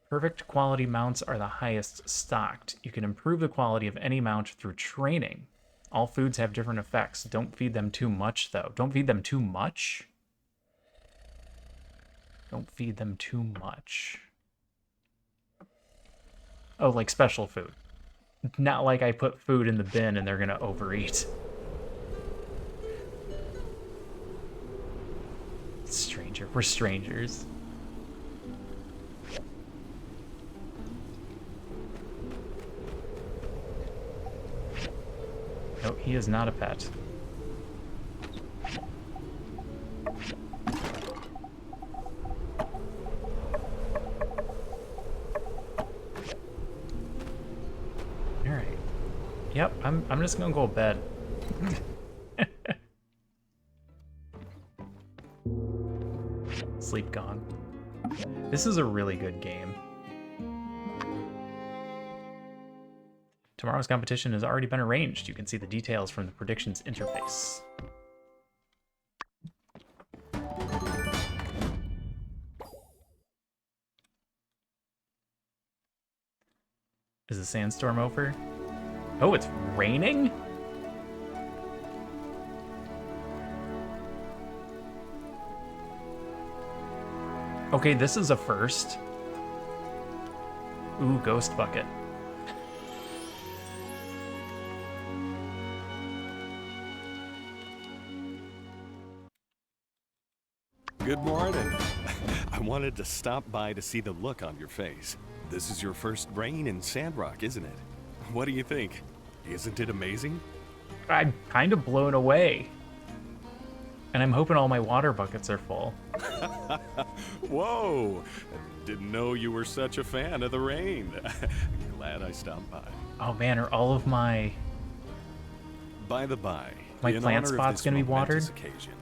perfect quality mounts are the highest stocked. You can improve the quality of any mount through training. All foods have different effects. Don't feed them too much, though. Don't feed them too much? Don't feed them too much. Oh, like special food. Not like I put food in the bin and they're gonna overeat. Stranger. We're strangers. No, he is not a pet. Alright. Yep, I'm just gonna go to bed. Sleep gone. This is a really good game. Tomorrow's competition has already been arranged. You can see the details from the predictions interface. Is the sandstorm over? Oh, it's raining? Okay, this is a first. Ooh, ghost bucket. Good morning. I wanted to stop by to see the look on your face. This is your first rain in Sandrock, isn't it? What do you think? Isn't it amazing? I'm kind of blown away. And I'm hoping all my water buckets are full. Whoa! Didn't know you were such a fan of the rain. Glad I stopped by. Oh man, are all of my... By the by, my in plant honor of spot's this gonna be momentous watered? occasion,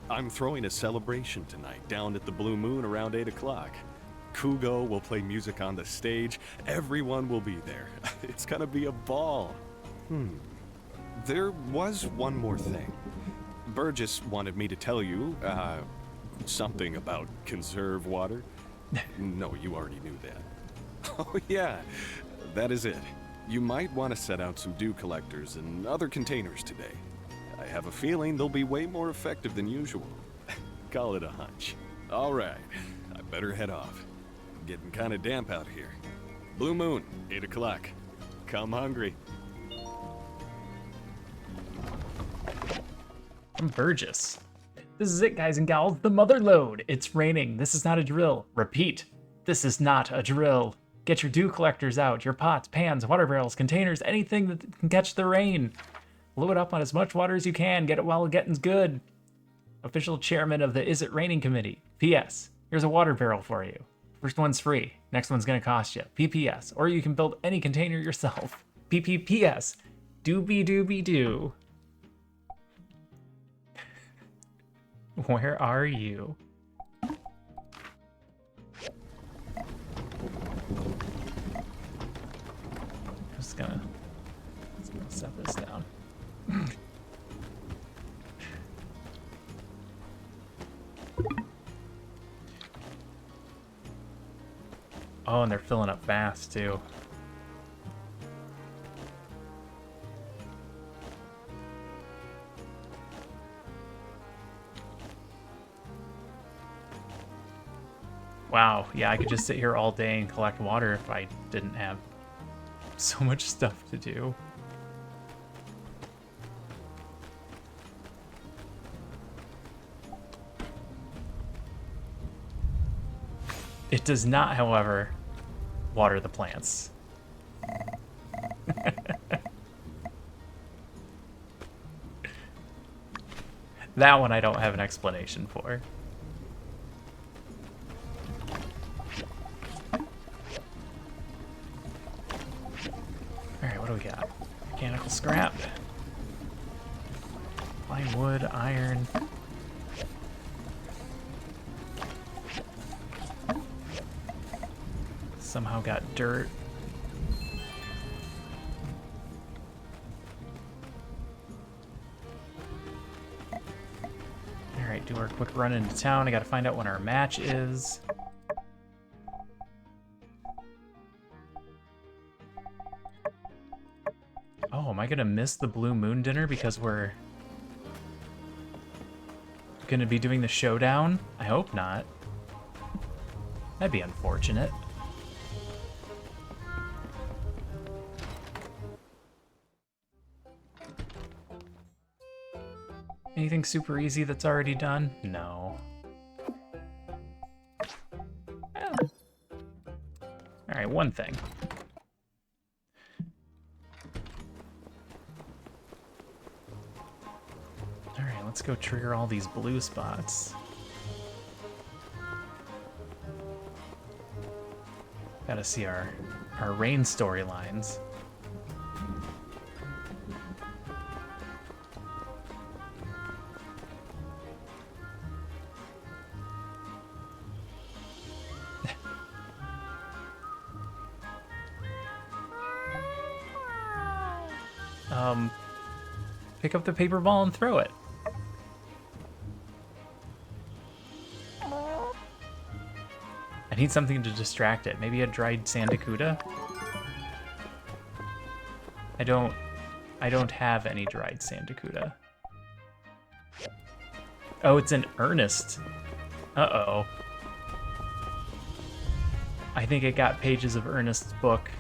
I'm throwing a celebration tonight down at the Blue Moon around 8 o'clock. Kugo will play music on the stage. Everyone will be there. It's gonna be a ball. There was one more thing. Burgess wanted me to tell you, something about conserve water. No, you already knew that. Oh yeah, that is it. You might want to set out some dew collectors and other containers today. I have a feeling they'll be way more effective than usual. Call it a hunch. All right, I better head off. Getting kind of damp out here. Blue Moon, 8 o'clock. Come hungry. I'm Burgess. This is it, guys and gals. The mother lode. It's raining. This is not a drill. Repeat. This is not a drill. Get your dew collectors out. Your pots, pans, water barrels, containers, anything that can catch the rain. Load up on as much water as you can. Get it while getting's good. Official chairman of the Is It Raining Committee. P.S. Here's a water barrel for you. First one's free. Next one's gonna cost you. P.P.S. Or you can build any container yourself. P.P.P.S. Doobie doobie doo. Where are you? Just gonna set this down. Oh, and they're filling up fast too. Wow, yeah, I could just sit here all day and collect water if I didn't have so much stuff to do. It does not, however, water the plants. That one I don't have an explanation for. Alright, what do we got? Mechanical scrap. Fine wood, iron. Somehow got dirt. Alright, do our quick run into town. I gotta find out when our match is. Oh, am I gonna miss the Blue Moon dinner because we're gonna be doing the showdown? I hope not. That'd be unfortunate. Anything super easy that's already done? No. Oh. Alright, one thing. Alright, let's go trigger all these blue spots. Gotta see our rain storylines. Pick up the paper ball and throw it. I need something to distract it. Maybe a dried sandakuda? I don't have any dried sandakuda. Oh, it's an Ernest. Uh-oh. I think it got pages of Ernest's book.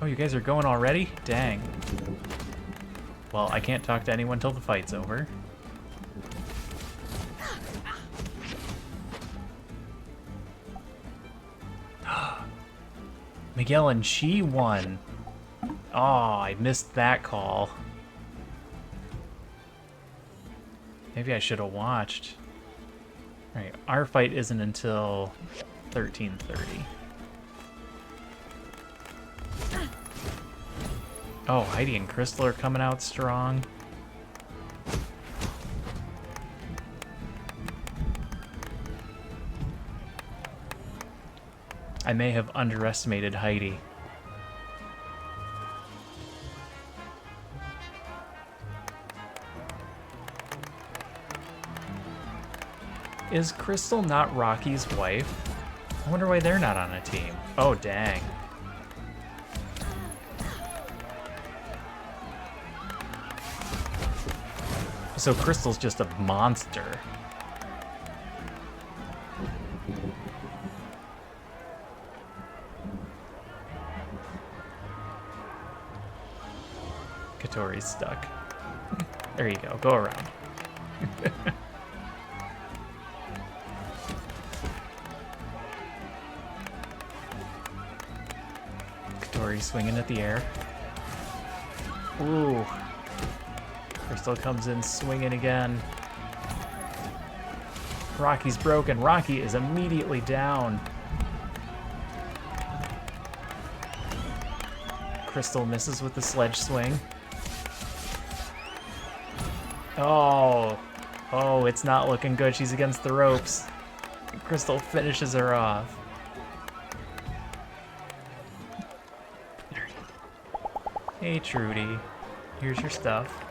Oh, you guys are going already? Dang. Well, I can't talk to anyone till the fight's over. Miguel and Chi won. Oh, I missed that call. Maybe I should have watched. Alright, our fight isn't until 13:30. Oh, Heidi and Crystal are coming out strong. I may have underestimated Heidi. Is Crystal not Rocky's wife? I wonder why they're not on a team. Oh, dang. So Crystal's just a monster. Katori's stuck. There you go, go around. Katori swinging at the air. Ooh. Crystal comes in swinging again. Rocky's broken. Rocky is immediately down. Crystal misses with the sledge swing. Oh. Oh, it's not looking good. She's against the ropes. Crystal finishes her off. Hey, Trudy. Here's your stuff.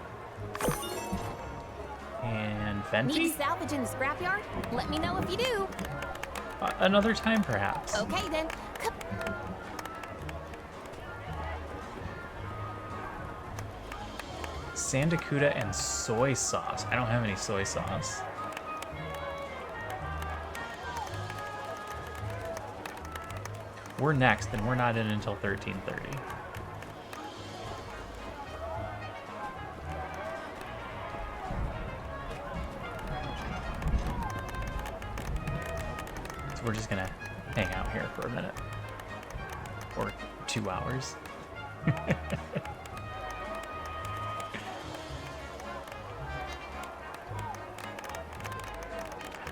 And Venti? Need salvage in the scrapyard? Let me know if you do. Another time, perhaps. Okay, then. Sandacuda and soy sauce. I don't have any soy sauce. We're next, and we're not in until 13:30. So we're just gonna hang out here for a minute. Or 2 hours.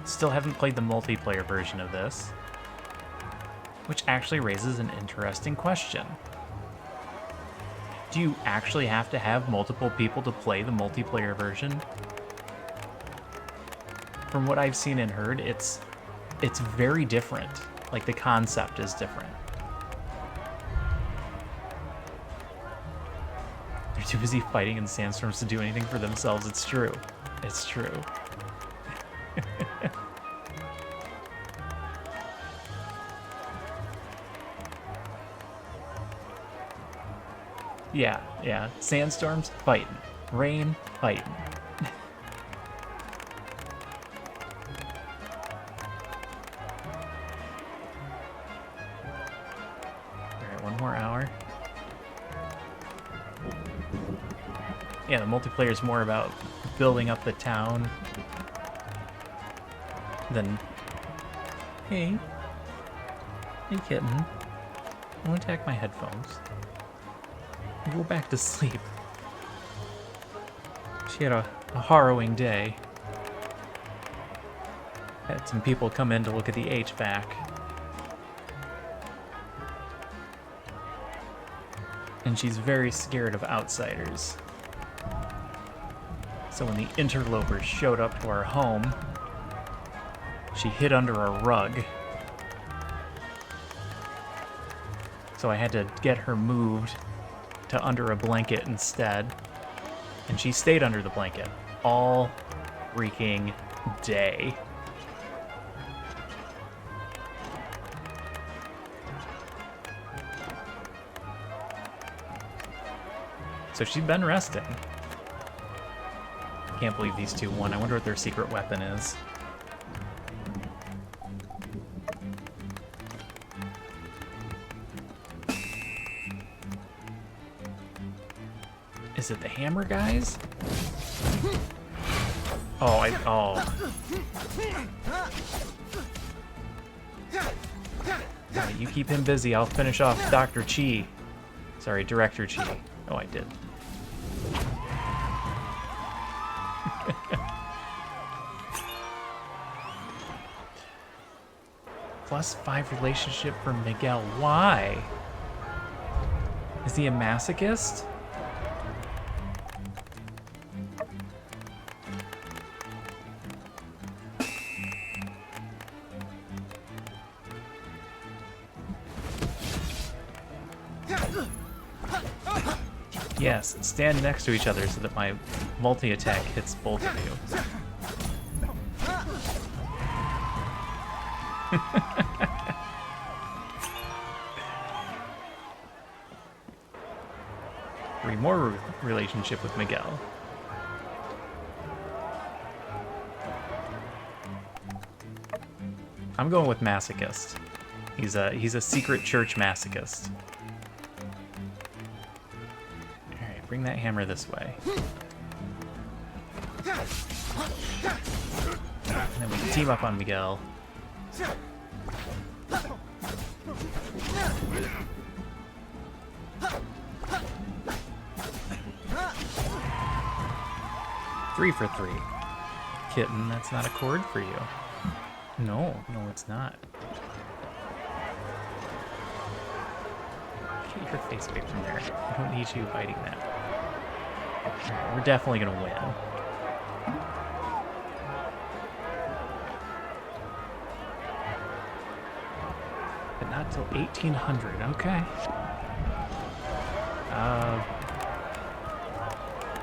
Still haven't played the multiplayer version of this, which actually raises an interesting question. Do you actually have to have multiple people to play the multiplayer version? From what I've seen and heard, it's very different. Like, the concept is different. They're too busy fighting in sandstorms to do anything for themselves. It's true. It's true. Yeah. Sandstorms, fighting. Rain, fighting. Alright, 1 more hour. Yeah, the multiplayer is more about building up the town than... Hey. Hey, kitten. Don't attack my headphones. Go back to sleep. She had a harrowing day. Had some people come in to look at the HVAC. And she's very scared of outsiders. So when the interlopers showed up to our home, she hid under a rug. So I had to get her moved to under a blanket instead. And she stayed under the blanket all freaking day. So she's been resting. Can't believe these two won. I wonder what their secret weapon is. Is it the hammer guys? Oh, oh. Alright, you keep him busy. I'll finish off Dr. Chi. Sorry, Director Chi. Oh, I did. +5 relationship for Miguel. Why? Is he a masochist? Yes, stand next to each other so that my multi-attack hits both of you. More relationship with Miguel. I'm going with masochist. He's a secret church masochist. Alright, bring that hammer this way. And then we can team up on Miguel. 3 for 3. Kitten, that's not a chord for you. No, it's not. Get your face away from there. I don't need you fighting that. Alright, we're definitely gonna win. But not till 1800, okay.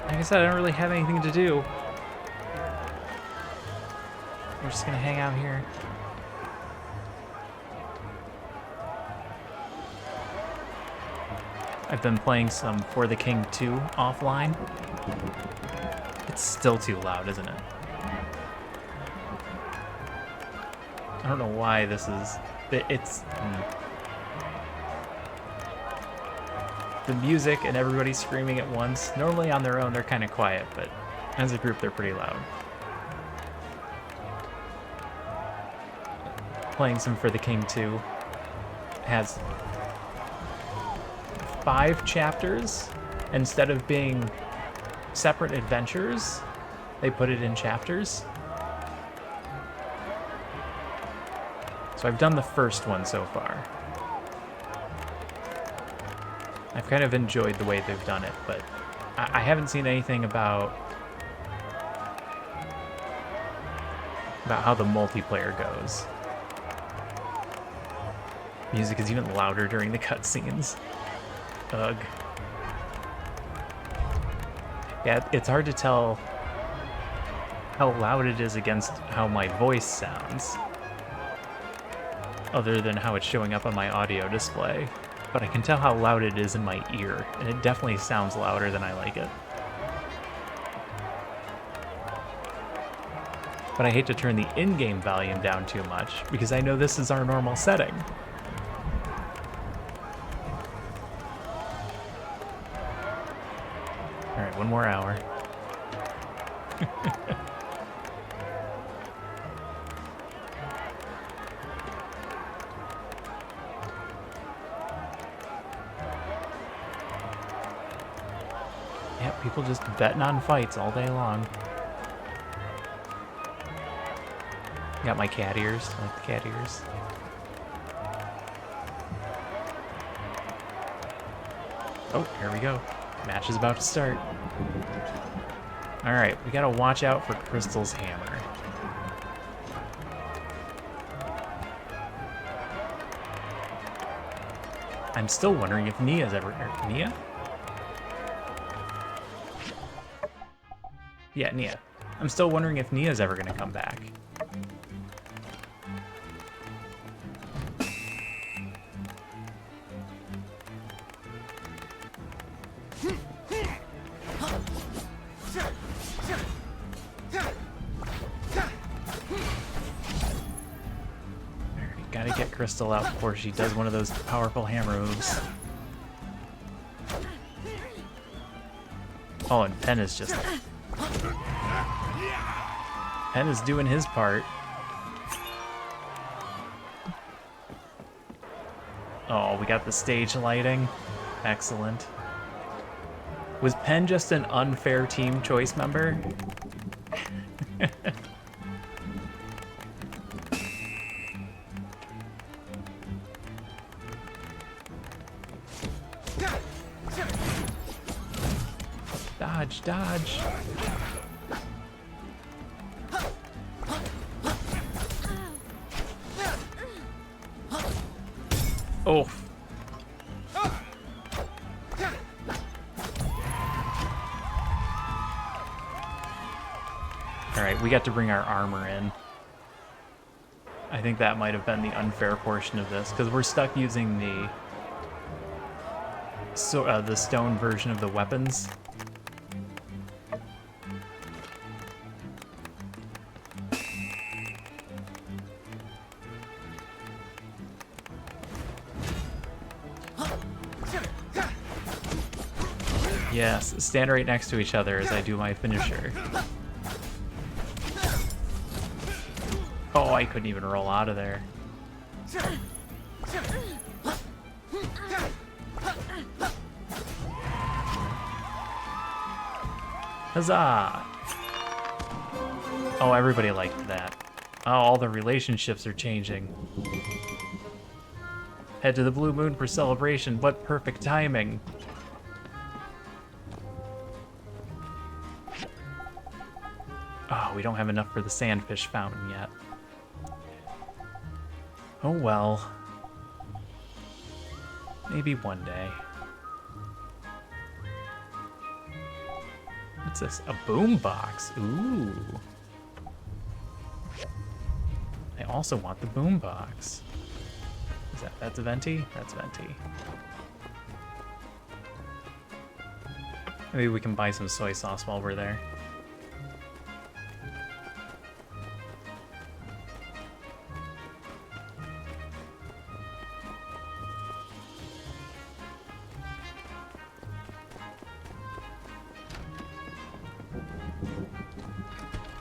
Like I said, I don't really have anything to do. We're just gonna hang out here. I've been playing some For the King 2 offline. It's still too loud, isn't it? I don't know why this is... The music and everybody screaming at once. Normally on their own they're kind of quiet, but as a group they're pretty loud. Playing some For the King 2 has 5 chapters. Instead of being separate adventures, they put it in chapters. So I've done the first one so far. I've kind of enjoyed the way they've done it, but I haven't seen anything about how the multiplayer goes. Music is even louder during the cutscenes. Ugh. Yeah, it's hard to tell how loud it is against how my voice sounds, other than how it's showing up on my audio display. But I can tell how loud it is in my ear, and it definitely sounds louder than I like it. But I hate to turn the in-game volume down too much, because I know this is our normal setting. Alright, one more hour. Yeah, people just betting on fights all day long. Got my cat ears. I like the cat ears. Oh, here we go. Match is about to start. Alright, we gotta watch out for Crystal's hammer. I'm still wondering if Nia's ever... Nia? Yeah, Nia. I'm still wondering if Nia's ever gonna come back. Gotta get Crystal out before she does one of those powerful hammer moves. Oh, and Pen is just... Pen is doing his part. Oh, we got the stage lighting. Excellent. Was Pen just an unfair team choice member? Dodge, dodge. Oh. Alright, we got to bring our armor in. I think that might have been the unfair portion of this, because we're stuck using the stone version of the weapons. Yes, stand right next to each other as I do my finisher. Oh, I couldn't even roll out of there. Huzzah! Oh, everybody liked that. Oh, all the relationships are changing. Head to the Blue Moon for celebration. What perfect timing. Oh, we don't have enough for the sandfish fountain yet. Oh well. Maybe one day. What's this? A boom box. Ooh. I also want the boom box. That's a venti? That's venti. Maybe we can buy some soy sauce while we're there.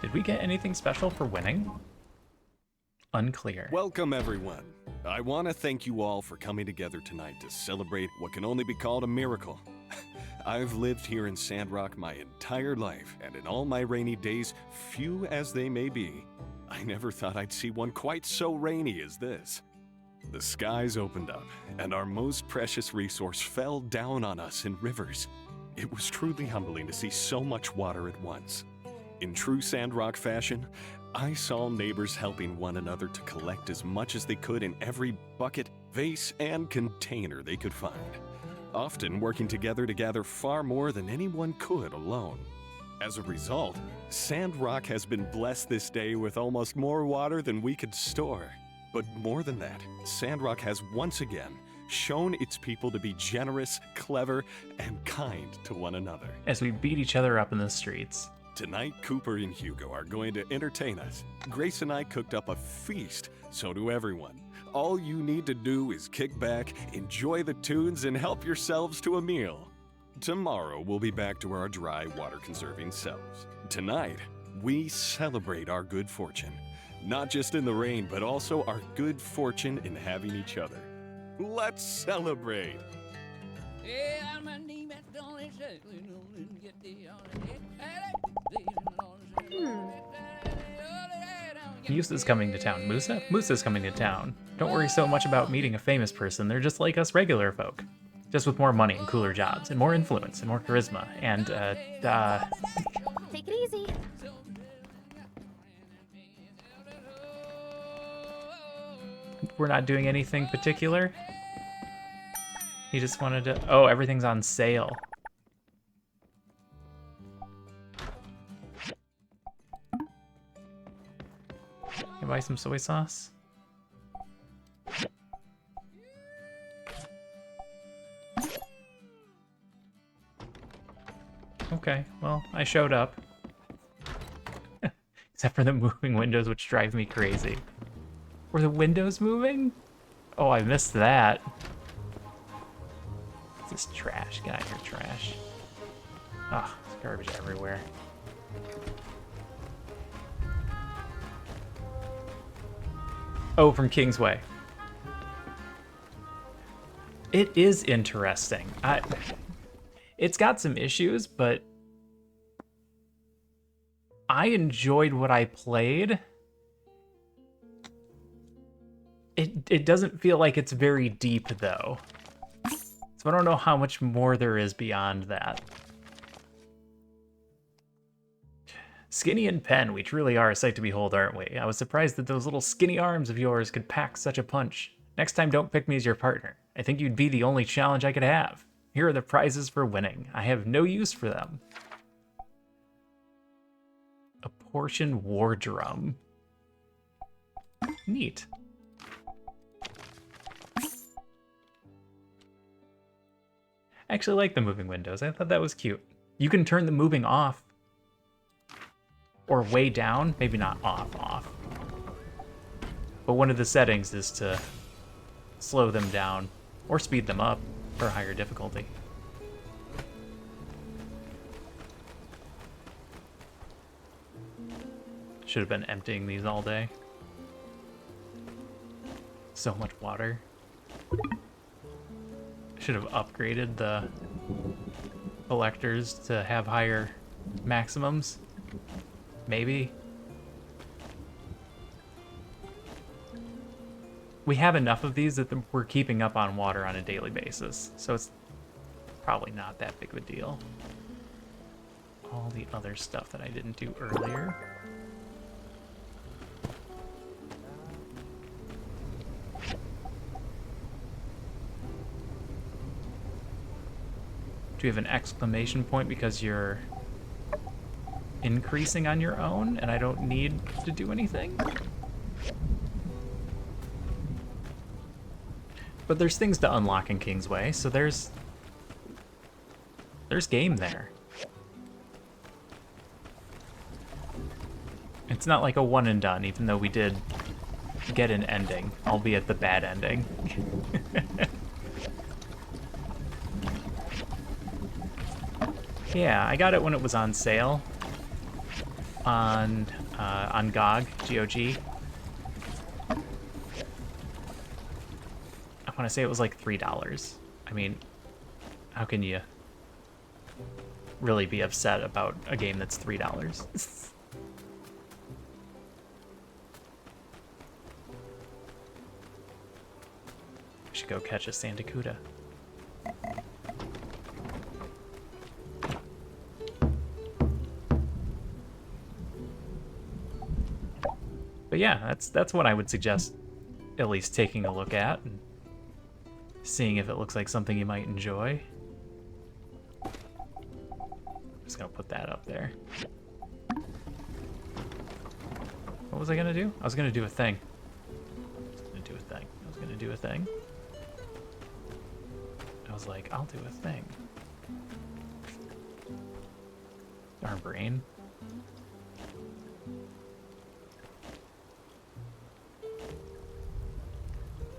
Did we get anything special for winning? Unclear. Welcome, everyone. I want to thank you all for coming together tonight to celebrate what can only be called a miracle. I've lived here in Sandrock my entire life, and in all my rainy days, few as they may be, I never thought I'd see one quite so rainy as this. The skies opened up, and our most precious resource fell down on us in rivers. It was truly humbling to see so much water at once. In true Sandrock fashion, I saw neighbors helping one another to collect as much as they could in every bucket, vase, and container they could find, often working together to gather far more than anyone could alone. As a result, Sandrock has been blessed this day with almost more water than we could store. But more than that, Sandrock has once again shown its people to be generous, clever, and kind to one another. As we beat each other up in the streets. Tonight, Cooper and Hugo are going to entertain us. Grace and I cooked up a feast, so do everyone. All you need to do is kick back, enjoy the tunes, and help yourselves to a meal. Tomorrow, we'll be back to our dry, water-conserving selves. Tonight, we celebrate our good fortune. Not just in the rain, but also our good fortune in having each other. Let's celebrate! Musa's coming to town. Musa? Musa's coming to town. Don't worry so much about meeting a famous person. They're just like us regular folk. Just with more money and cooler jobs, and more influence, and more charisma, and, Take it easy. we're not doing anything particular. He just wanted to... Oh, everything's on sale. Can I buy some soy sauce? Okay, well, I showed up. Except for the moving windows, which drive me crazy. Were the windows moving? Oh, I missed that. This is trash. Get out of here, trash. Ah, there's garbage everywhere. Oh, from Kingsway. It is interesting. It's got some issues, but I enjoyed what I played. It doesn't feel like it's very deep, though. So I don't know how much more there is beyond that. Skinny and Pen, we truly are a sight to behold, aren't we? I was surprised that those little skinny arms of yours could pack such a punch. Next time, don't pick me as your partner. I think you'd be the only challenge I could have. Here are the prizes for winning. I have no use for them. A portion war drum. Neat. I actually like the moving windows. I thought that was cute. You can turn the moving off. Or way down. Maybe not off. But one of the settings is to slow them down or speed them up for higher difficulty. Should have been emptying these all day. So much water. Should have upgraded the collectors to have higher maximums. Maybe. We have enough of these that we're keeping up on water on a daily basis, so it's probably not that big of a deal. All the other stuff that I didn't do earlier. Do you have an exclamation point because you're increasing on your own and I don't need to do anything? But there's things to unlock in Kingsway, so there's game there. It's not like a one and done, even though we did get an ending, albeit the bad ending. Yeah, I got it when it was on sale on GOG, GOG. I want to say it was like $3. I mean, how can you really be upset about a game that's $3? We should go catch a Sandacuda. But yeah, that's what I would suggest at least taking a look at and seeing if it looks like something you might enjoy. Just gonna put that up there. What was I gonna do? I was gonna do a thing. I was like, I'll do a thing. Darn brain.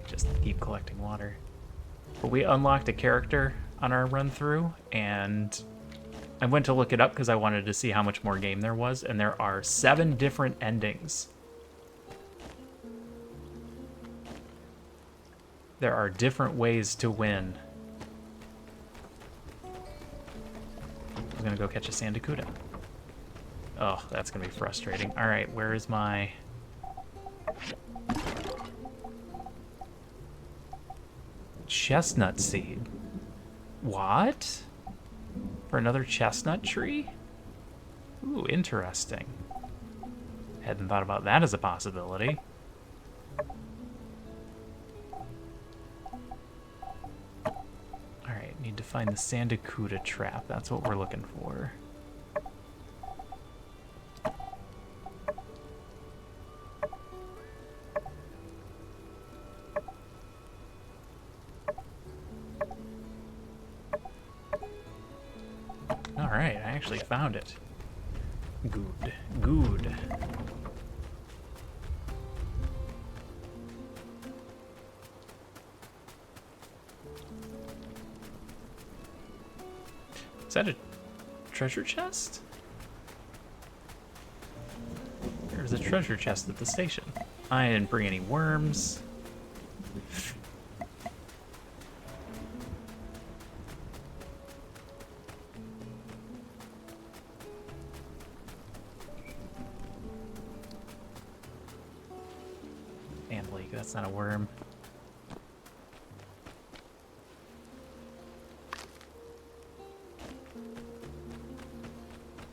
Just keep collecting water. But we unlocked a character on our run through, and I went to look it up because I wanted to see how much more game there was, and there are 7 different endings. There are different ways to win. I'm gonna go catch a Sandacuda. Oh, that's gonna be frustrating. All right, where is my... chestnut seed? What? For another chestnut tree? Ooh, interesting. Hadn't thought about that as a possibility. Alright, need to find the Sandacuda trap. That's what we're looking for. Alright, I actually found it. Good, good. Is that a treasure chest? There's a treasure chest at the station. I didn't bring any worms. And Blake, that's not a worm.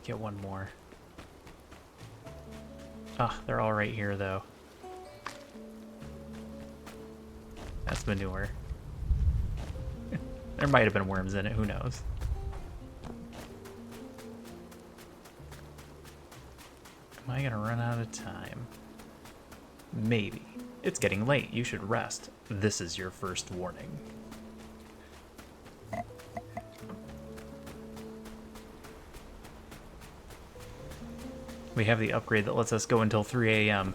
Get one more. Ah, they're all right here, though. That's manure. There might have been worms in it, who knows? Am I gonna run out of time? Maybe. It's getting late, you should rest. This is your first warning. We have the upgrade that lets us go until 3 a.m.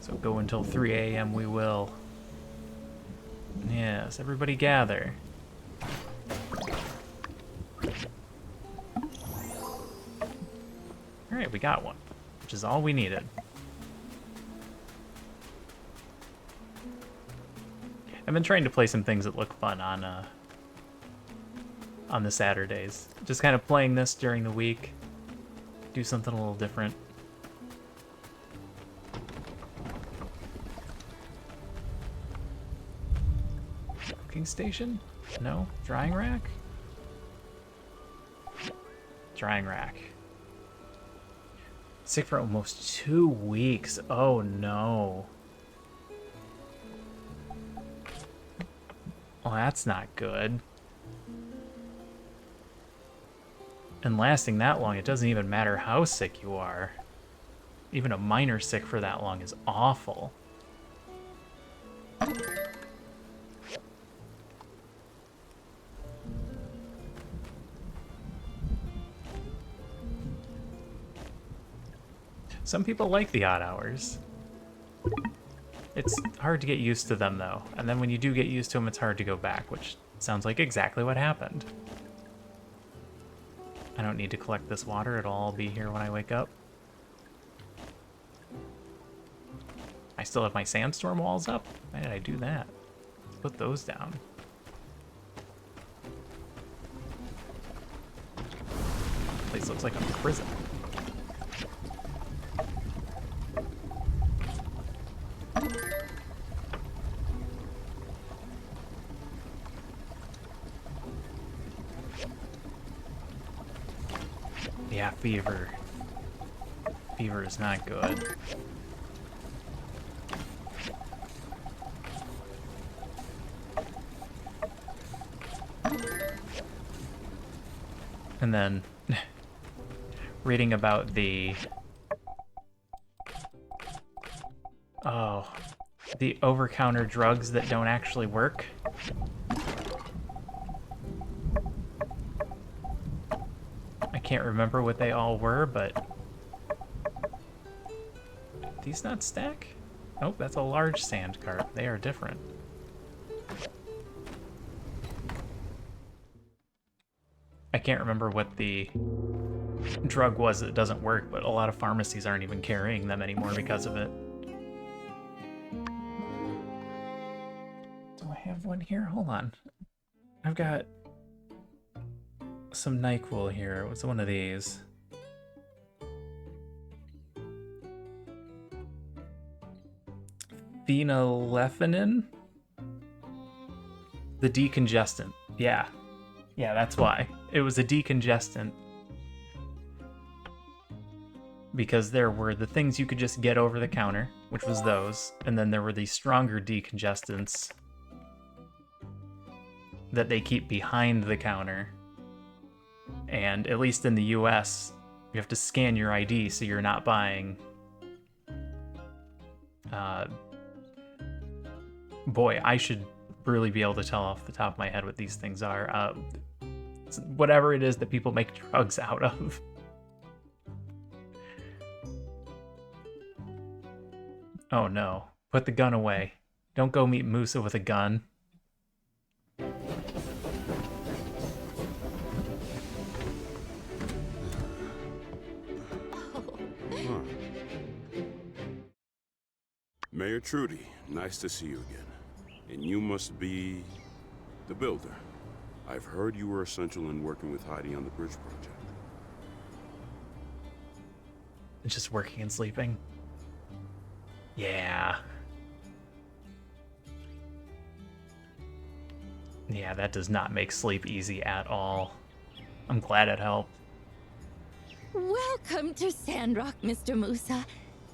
So go until 3 a.m. we will. Yes, everybody gather. Alright, we got one, which is all we needed. I've been trying to play some things that look fun on the Saturdays. Just kind of playing this during the week. Do something a little different. Cooking station? No? Drying rack? Drying rack. Sick for almost 2 weeks. Oh no. Well, that's not good. And lasting that long, it doesn't even matter how sick you are. Even a minor sick for that long is awful. Some people like the odd hours. It's hard to get used to them, though. And then when you do get used to them, it's hard to go back, which sounds like exactly what happened. I don't need to collect this water. It'll all be here when I wake up. I still have my sandstorm walls up? Why did I do that? Let's put those down. Place looks like a prison. Yeah, fever. Fever is not good. And then reading about the the over-counter drugs that don't actually work. I can't remember what they all were, but these not stack? Nope, that's a large sand cart. They are different. I can't remember what the drug was that doesn't work, but a lot of pharmacies aren't even carrying them anymore because of it. Do I have one here? Hold on. I've got some NyQuil here. What's one of these? Phenylephrine? The decongestant. Yeah. Yeah, that's why. It was a decongestant. Because there were the things you could just get over the counter, which was those, and then there were these stronger decongestants that they keep behind the counter. And at least in the US, you have to scan your ID so you're not buying... boy, I should really be able to tell off the top of my head what these things are. Whatever it is that people make drugs out of. Oh no. Put the gun away. Don't go meet Musa with a gun. Mayor Trudy, nice to see you again. And you must be the builder. I've heard you were essential in working with Heidi on the bridge project. Just working and sleeping. Yeah. Yeah, that does not make sleep easy at all. I'm glad it helped. Welcome to Sandrock, Mr. Musa.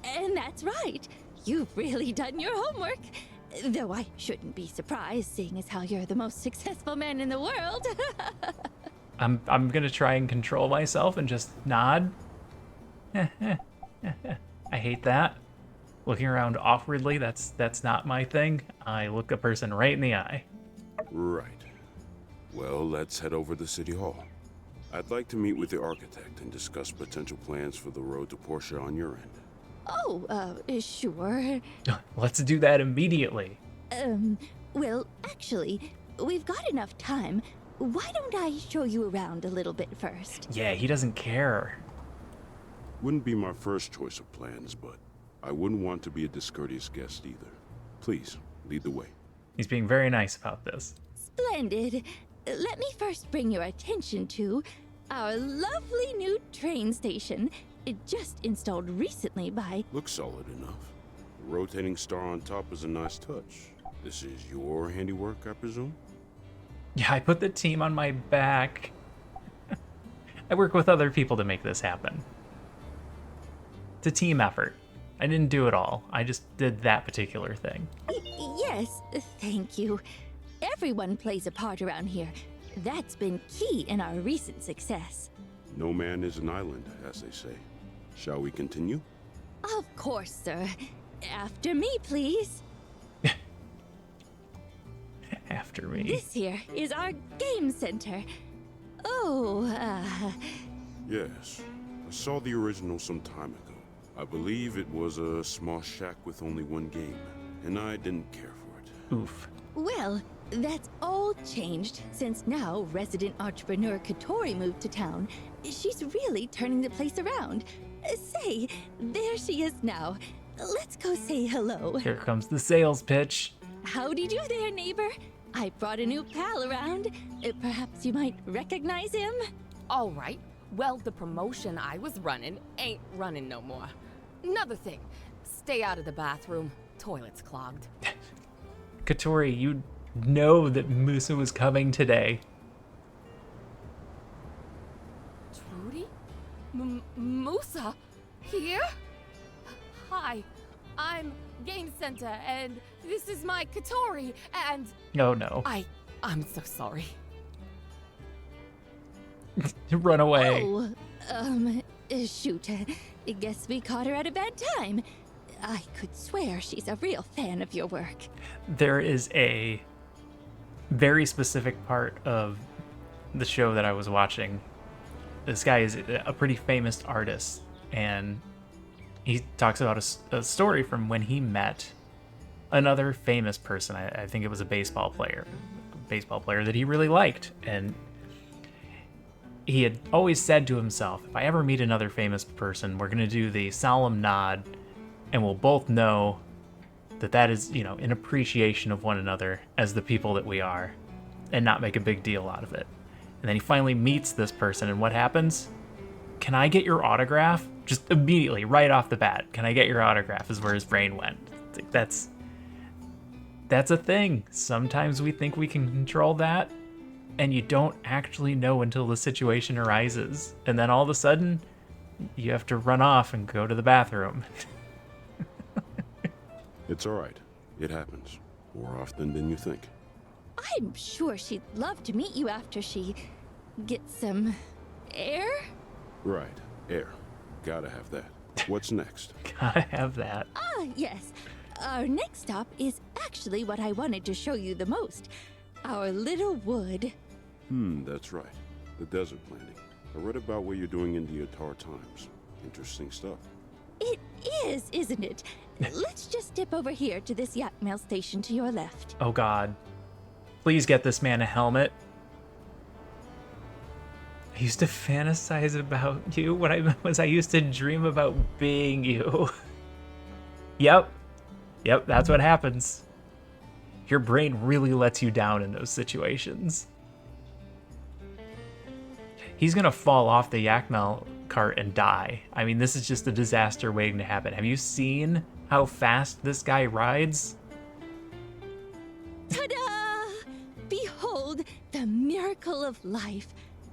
And that's right. You've really done your homework. Though I shouldn't be surprised, seeing as how you're the most successful man in the world. I'm gonna try and control myself and just nod. I hate that. Looking around awkwardly, that's not my thing. I look a person right in the eye. Right. Well, let's head over to City Hall. I'd like to meet with the architect and discuss potential plans for the road to Portia on your end. Oh, sure. Let's do that immediately. Well, actually, we've got enough time. Why don't I show you around a little bit first? Yeah, he doesn't care. Wouldn't be my first choice of plans, but I wouldn't want to be a discourteous guest either. Please, lead the way. He's being very nice about this. Splendid. Let me first bring your attention to our lovely new train station. It just installed recently by... Looks solid enough. The rotating star on top is a nice touch. This is your handiwork, I presume? Yeah, I put the team on my back. I work with other people to make this happen. It's a team effort. I didn't do it all. I just did that particular thing. Yes, thank you. Everyone plays a part around here. That's been key in our recent success. No man is an island, as they say. Shall we continue? Of course, sir. After me, please. After me. This here is our game center. Oh, Yes. I saw the original some time ago. I believe it was a small shack with only one game, and I didn't care for it. Oof. well, that's all changed since now resident entrepreneur Katori moved to town. She's really turning the place around. Say, there she is now. Let's go say hello. Here comes the sales pitch. Howdy do there, neighbor. I brought a new pal around. Perhaps you might recognize him? All right. Well, the promotion I was running ain't running no more. Another thing, stay out of the bathroom. Toilet's clogged. Katori, you know that Musa was coming today. Trudy? Musa? Here? Hi, I'm Game Center, and this is my Katori, and... Oh no. I'm so sorry. Run away. Oh, shoot. I guess we caught her at a bad time. I could swear she's a real fan of your work. There is a very specific part of the show that I was watching. This guy is a pretty famous artist, and he talks about a story from when he met another famous person. I think it was a baseball player that he really liked, and he had always said to himself, if I ever meet another famous person, we're going to do the solemn nod, and we'll both know that is, in appreciation of one another as the people that we are, and not make a big deal out of it. And then he finally meets this person, and what happens? Can I get your autograph? Just immediately, right off the bat, can I get your autograph is where his brain went. It's like, that's a thing. Sometimes we think we can control that, and you don't actually know until the situation arises. And then all of a sudden, you have to run off and go to the bathroom. It's all right. It happens. More often than you think. I'm sure she'd love to meet you after she gets some air. Right. Air. Gotta have that. What's next? Gotta have that. Ah, yes. Our next stop is actually what I wanted to show you the most. Our little wood. That's right. The desert landing. I read about what you're doing in the Atar Times. Interesting stuff. It is, isn't it? Let's just dip over here to this yak mail station to your left. Oh God. Please get this man a helmet. I used to fantasize about you when I used to dream about being you. Yep, that's what happens. Your brain really lets you down in those situations. He's gonna fall off the Yakmel cart and die. I mean, this is just a disaster waiting to happen. Have you seen how fast this guy rides? Ta-da! Behold the miracle of life.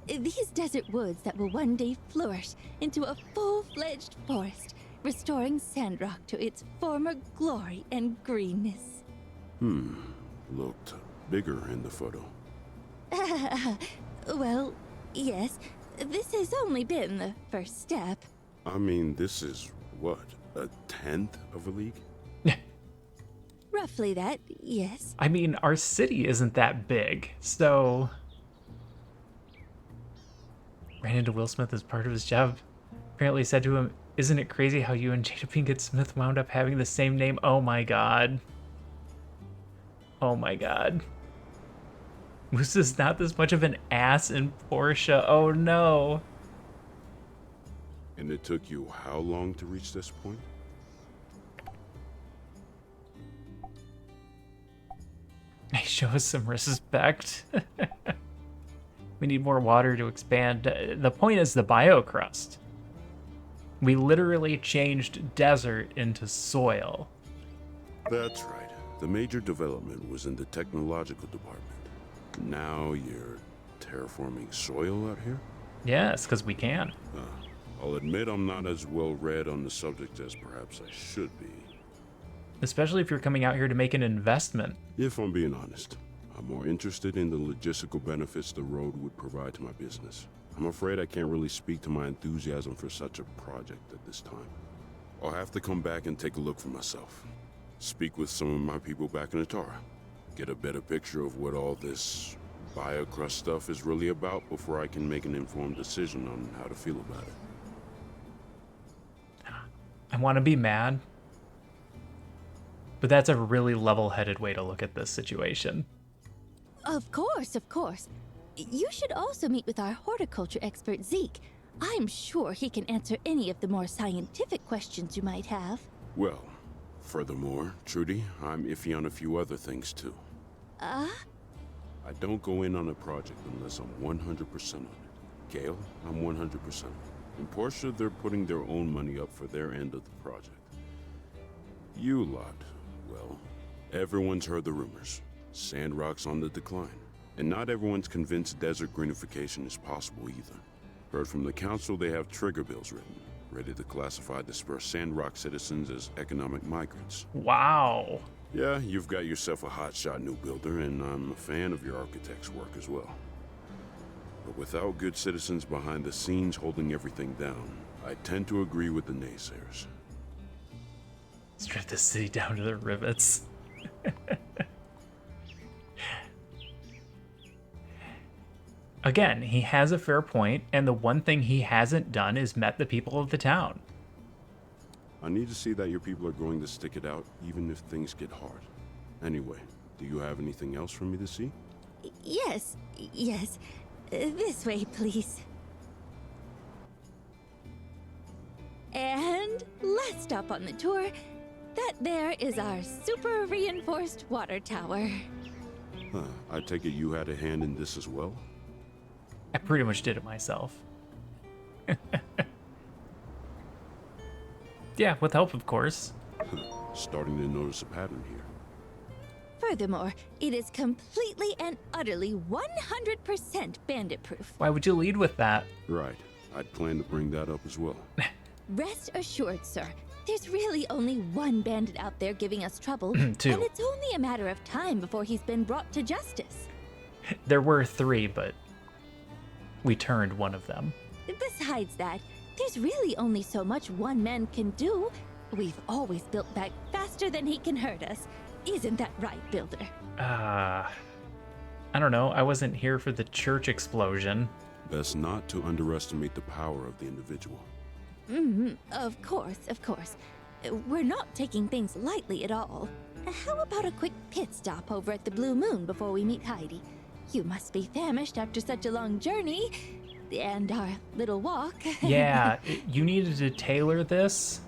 These desert woods that will one day flourish into a full-fledged forest, restoring Sandrock to its former glory and greenness. Looked bigger in the photo. Well, yes. This has only been the first step. I mean, this is, what, a 10th of a league? Roughly that, yes. I mean, our city isn't that big, so... Ran into Will Smith as part of his job. Apparently said to him, isn't it crazy how you and Jada Pinkett Smith wound up having the same name? Oh my God. Oh my God. Musa's not this much of an ass in Portia. Oh no. And it took you how long to reach this point? Hey, show us some respect. We need more water to expand. The point is the biocrust. We literally changed desert into soil. That's right. The major development was in the technological department. Now you're terraforming soil out here? Yes, because we can. I'll admit I'm not as well read on the subject as perhaps I should be. Especially if you're coming out here to make an investment. If I'm being honest, I'm more interested in the logistical benefits the road would provide to my business. I'm afraid I can't really speak to my enthusiasm for such a project at this time. I'll have to come back and take a look for myself. Speak with some of my people back in Atara. Get a better picture of what all this BioCrust stuff is really about before I can make an informed decision on how to feel about it. I want to be mad, but that's a really level-headed way to look at this situation. Of course, of course. You should also meet with our horticulture expert, Zeke. I'm sure he can answer any of the more scientific questions you might have. Well, furthermore, Trudy, I'm iffy on a few other things too. I don't go in on a project unless I'm 100% on it. Gale, I'm 100%. And Portia, they're putting their own money up for their end of the project. You lot, well, everyone's heard the rumors. Sandrock's on the decline. And not everyone's convinced desert greenification is possible either. Heard from the council they have trigger bills written, ready to classify dispersed Sandrock citizens as economic migrants. Wow. Yeah, you've got yourself a hotshot new builder, and I'm a fan of your architect's work as well. But without good citizens behind the scenes holding everything down, I tend to agree with the naysayers. Strip the city down to the rivets. Again, he has a fair point, and the one thing he hasn't done is met the people of the town. I need to see that your people are going to stick it out, even if things get hard. Anyway, do you have anything else for me to see? Yes, yes. This way, please. And last stop on the tour, that there is our super reinforced water tower. Huh, I take it you had a hand in this as well? I pretty much did it myself. Yeah, with help, of course. Starting to notice a pattern here. Furthermore, it is completely and utterly 100% bandit-proof. Why would you lead with that? Right. I'd plan to bring that up as well. Rest assured, sir. There's really only one bandit out there giving us trouble. Two. And it's only a matter of time before he's been brought to justice. There were 3, but we turned one of them. Besides that, there's really only so much one man can do. We've always built back faster than he can hurt us. Isn't that right, Builder? I don't know. I wasn't here for the church explosion. Best not to underestimate the power of the individual. Of course, of course. We're not taking things lightly at all. How about a quick pit stop over at the Blue Moon before we meet Heidi? You must be famished after such a long journey. And our little walk. Yeah, you needed to tailor this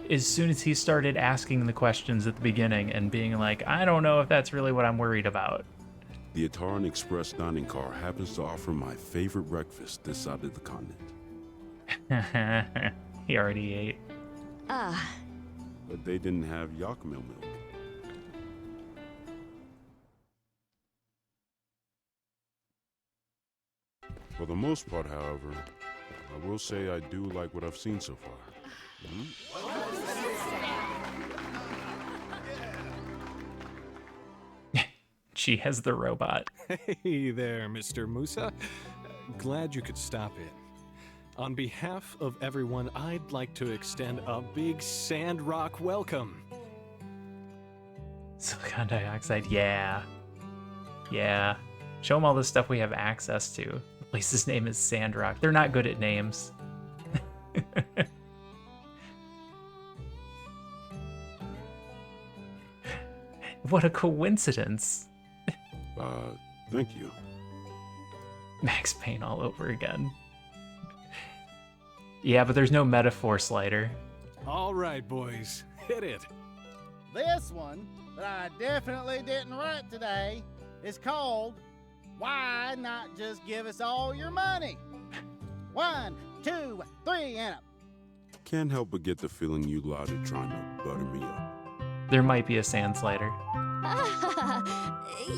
as soon as he started asking the questions at the beginning and being like, I don't know if that's really what I'm worried about. The Ataran Express dining car happens to offer my favorite breakfast this side of the continent. He already ate. But they didn't have Yakmel milk. For the most part, however, I will say I do like what I've seen so far. She has the robot. Hey there, Mr. Musa. Glad you could stop in. On behalf of everyone, I'd like to extend a big Sandrock welcome. Silicon dioxide, yeah. Yeah. Show them all the stuff we have access to. The place's name is Sandrock. They're not good at names. What a coincidence. Thank you. Max Payne all over again. Yeah, but there's no metaphor slider. All right, boys, hit it. This one that I definitely didn't write today is called Why Not Just Give Us All Your Money? 1, 2, 3, and up. Can't help but get the feeling you lot are trying to butter me up. There might be a sand slider.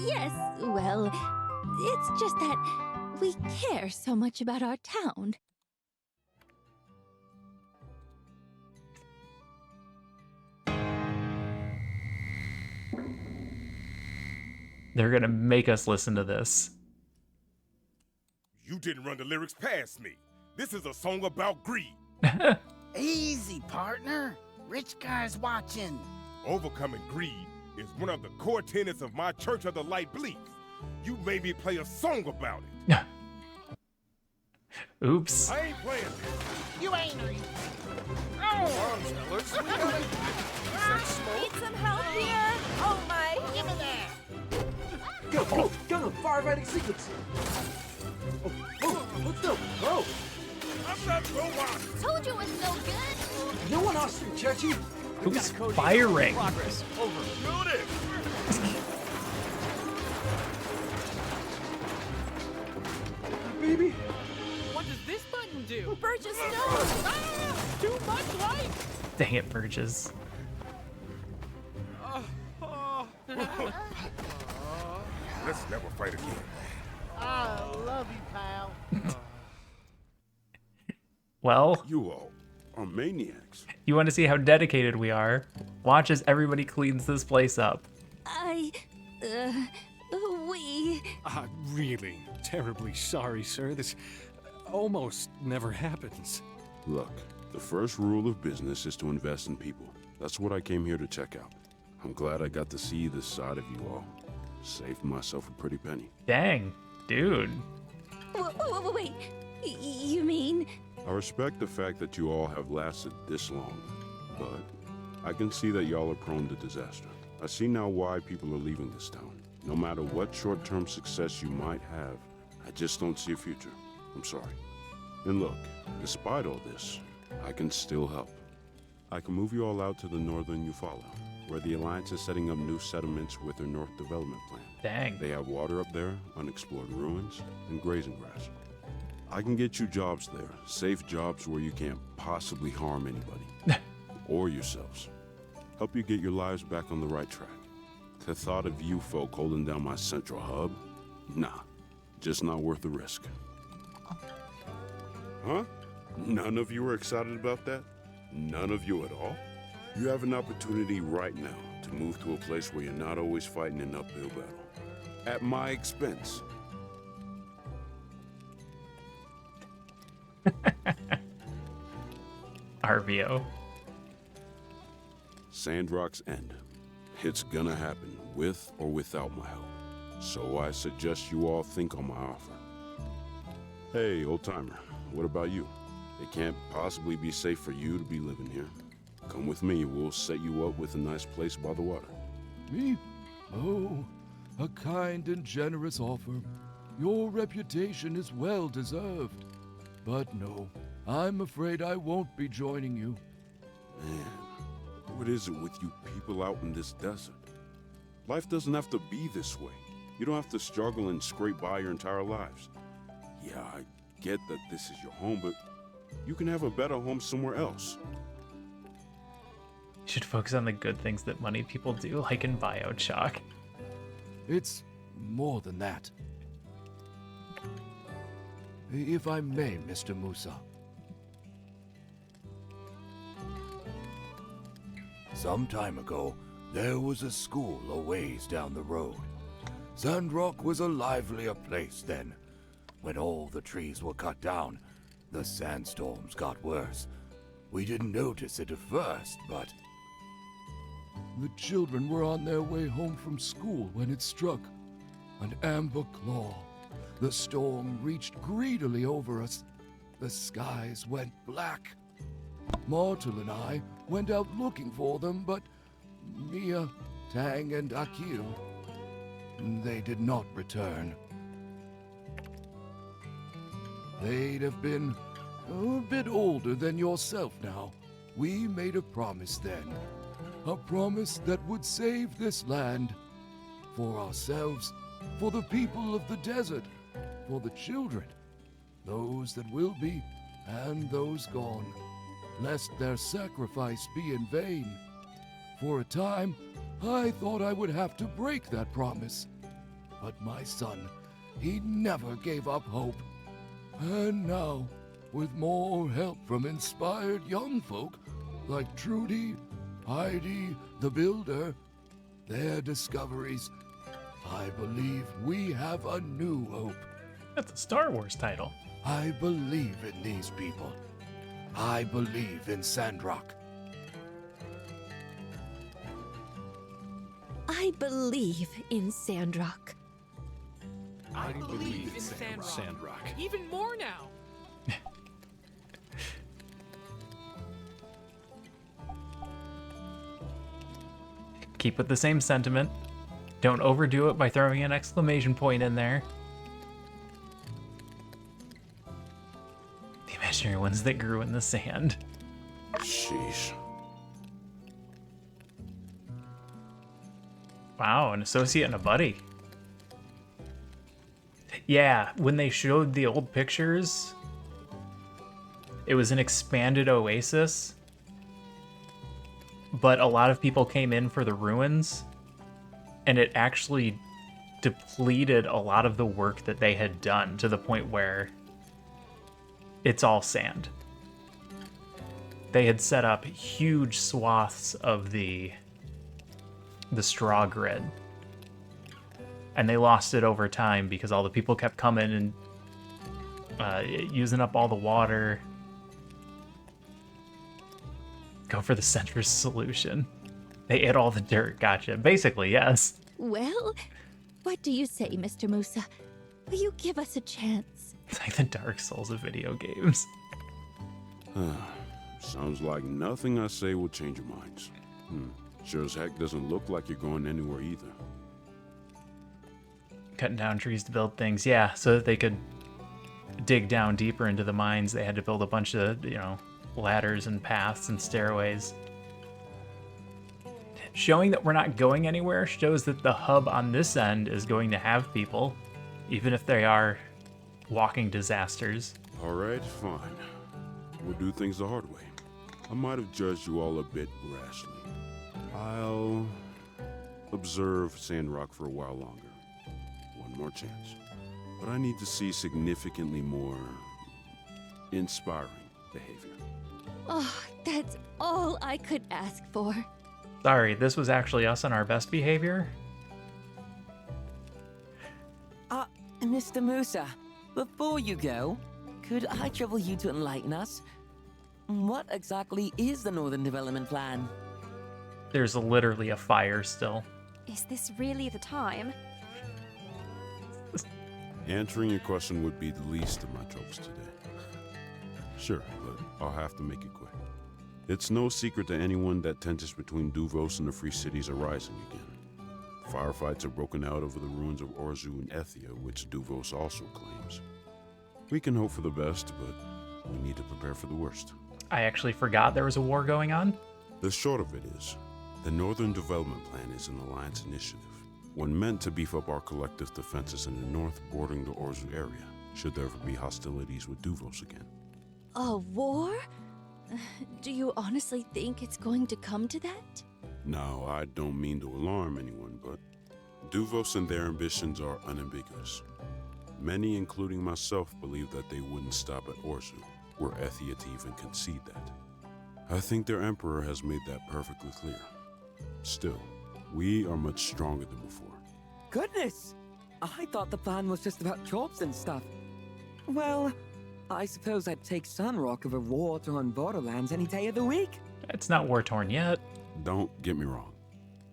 Yes, well, it's just that we care so much about our town. They're gonna make us listen to this. You didn't run the lyrics past me. This is a song about greed. Easy, partner. Rich guys watching. Overcoming greed is one of the core tenets of my Church of the Light beliefs. You made me play a song about it. Oops. I ain't playing this. You ain't. Come on, fellas. We gotta Need some help here? Oh my! Give me that. Go, firefighting sequence. Let's go, go. I'm not going. Told you it was no good. No one asked you, Churchy. Who's firing? Progress. Over. Shoot it. Baby. What does this button do? Burgess, no! Ah, too much light! Dang it, Burgess. Let's never fight again. I love you, pal. Well, You all are maniacs. you want to see how dedicated we are? Watch as everybody cleans this place up. We... I'm really terribly sorry, sir. This almost never happens. Look, the first rule of business is to invest in people. That's what I came here to check out. I'm glad I got to see this side of you all. Saved myself a pretty penny. Dang, dude. Wait, you mean... I respect the fact that you all have lasted this long, but I can see that y'all are prone to disaster. I see now why people are leaving this town. No matter what short-term success you might have, I just don't see a future. I'm sorry. And look, despite all this, I can still help. I can move you all out to the northern Eufaula, where the Alliance is setting up new settlements with their North Development Plan. Dang. They have water up there, unexplored ruins, and grazing grass. I can get you jobs there, safe jobs where you can't possibly harm anybody. Or yourselves. Help you get your lives back on the right track. The thought of you folk holding down my central hub? Nah, just not worth the risk. Huh? None of you are excited about that? None of you at all? You have an opportunity right now to move to a place where you're not always fighting an uphill battle. At my expense. RVO. Sandrock's end. It's gonna happen, with or without my help. So I suggest you all think on my offer. Hey, old-timer, what about you? It can't possibly be safe for you to be living here. Come with me, we'll set you up with a nice place by the water. Me? Oh, a kind and generous offer. Your reputation is well deserved. But no, I'm afraid I won't be joining you. Man, what is it with you people out in this desert? Life doesn't have to be this way. You don't have to struggle and scrape by your entire lives. Yeah, I get that this is your home, but you can have a better home somewhere else. You should focus on the good things that money people do, like in Bioshock. It's more than that. If I may, Mr. Musa. Some time ago, there was a school a ways down the road. Sandrock was a livelier place then. When all the trees were cut down, the sandstorms got worse. We didn't notice it at first, but... The children were on their way home from school when it struck. An amber claw. The storm reached greedily over us. The skies went black. Martel and I went out looking for them, but Mia, Tang, and Akil, they did not return. They'd have been a bit older than yourself now. We made a promise then. A promise that would save this land. For ourselves, for the people of the desert, for the children, those that will be, and those gone, lest their sacrifice be in vain. For a time, I thought I would have to break that promise. But my son, he never gave up hope. And now, with more help from inspired young folk like Trudy, Heidi, the Builder, their discoveries, I believe we have a new hope. That's a Star Wars title. I believe in these people. I believe in Sandrock. I believe in Sandrock. I believe in Sandrock. Even more now. Keep with the same sentiment. Don't overdo it by throwing an exclamation point in there. The imaginary ones that grew in the sand. Sheesh. Wow, an associate and a buddy. Yeah, when they showed the old pictures, it was an expanded oasis, but a lot of people came in for the ruins, and it actually depleted a lot of the work that they had done to the point where it's all sand. They had set up huge swaths of the straw grid, and they lost it over time because all the people kept coming and using up all the water. Go for the centrist solution. They ate all the dirt. Gotcha. Basically, yes. Well, what do you say, Mr. Musa? Will you give us a chance? It's like the Dark Souls of video games. Sounds like nothing I say will change your minds. Sure as heck doesn't look like you're going anywhere either. Cutting down trees to build things, yeah, so that they could dig down deeper into the mines. They had to build a bunch of, ladders and paths and stairways. Showing that we're not going anywhere shows that the hub on this end is going to have people, even if they are walking disasters. All right, fine. We'll do things the hard way. I might have judged you all a bit rashly. I'll observe Sandrock for a while longer. One more chance. But I need to see significantly more inspiring behavior. Oh, that's all I could ask for. Sorry, this was actually us on our best behavior. Mr. Musa, before you go, could I trouble you to enlighten us? What exactly is the Northern Development Plan? There's literally a fire still. Is this really the time? Answering your question would be the least of my troubles today. Sure, but I'll have to make it quick. It's no secret to anyone that tensions between Duvos and the Free Cities are rising again. Firefights are broken out over the ruins of Orzu and Ethia, which Duvos also claims. We can hope for the best, but we need to prepare for the worst. I actually forgot there was a war going on. The short of it is, the Northern Development Plan is an alliance initiative, one meant to beef up our collective defenses in the north bordering the Orzu area, should there ever be hostilities with Duvos again. A war? Do you honestly think it's going to come to that? Now, I don't mean to alarm anyone, but Duvos and their ambitions are unambiguous. Many, including myself, believe that they wouldn't stop at Orzu, were Ethia to even concede that. I think their emperor has made that perfectly clear. Still, we are much stronger than before. Goodness! I thought the plan was just about jobs and stuff. Well, I suppose I'd take Sandrock over war-torn borderlands any day of the week. It's not war-torn yet. Don't get me wrong.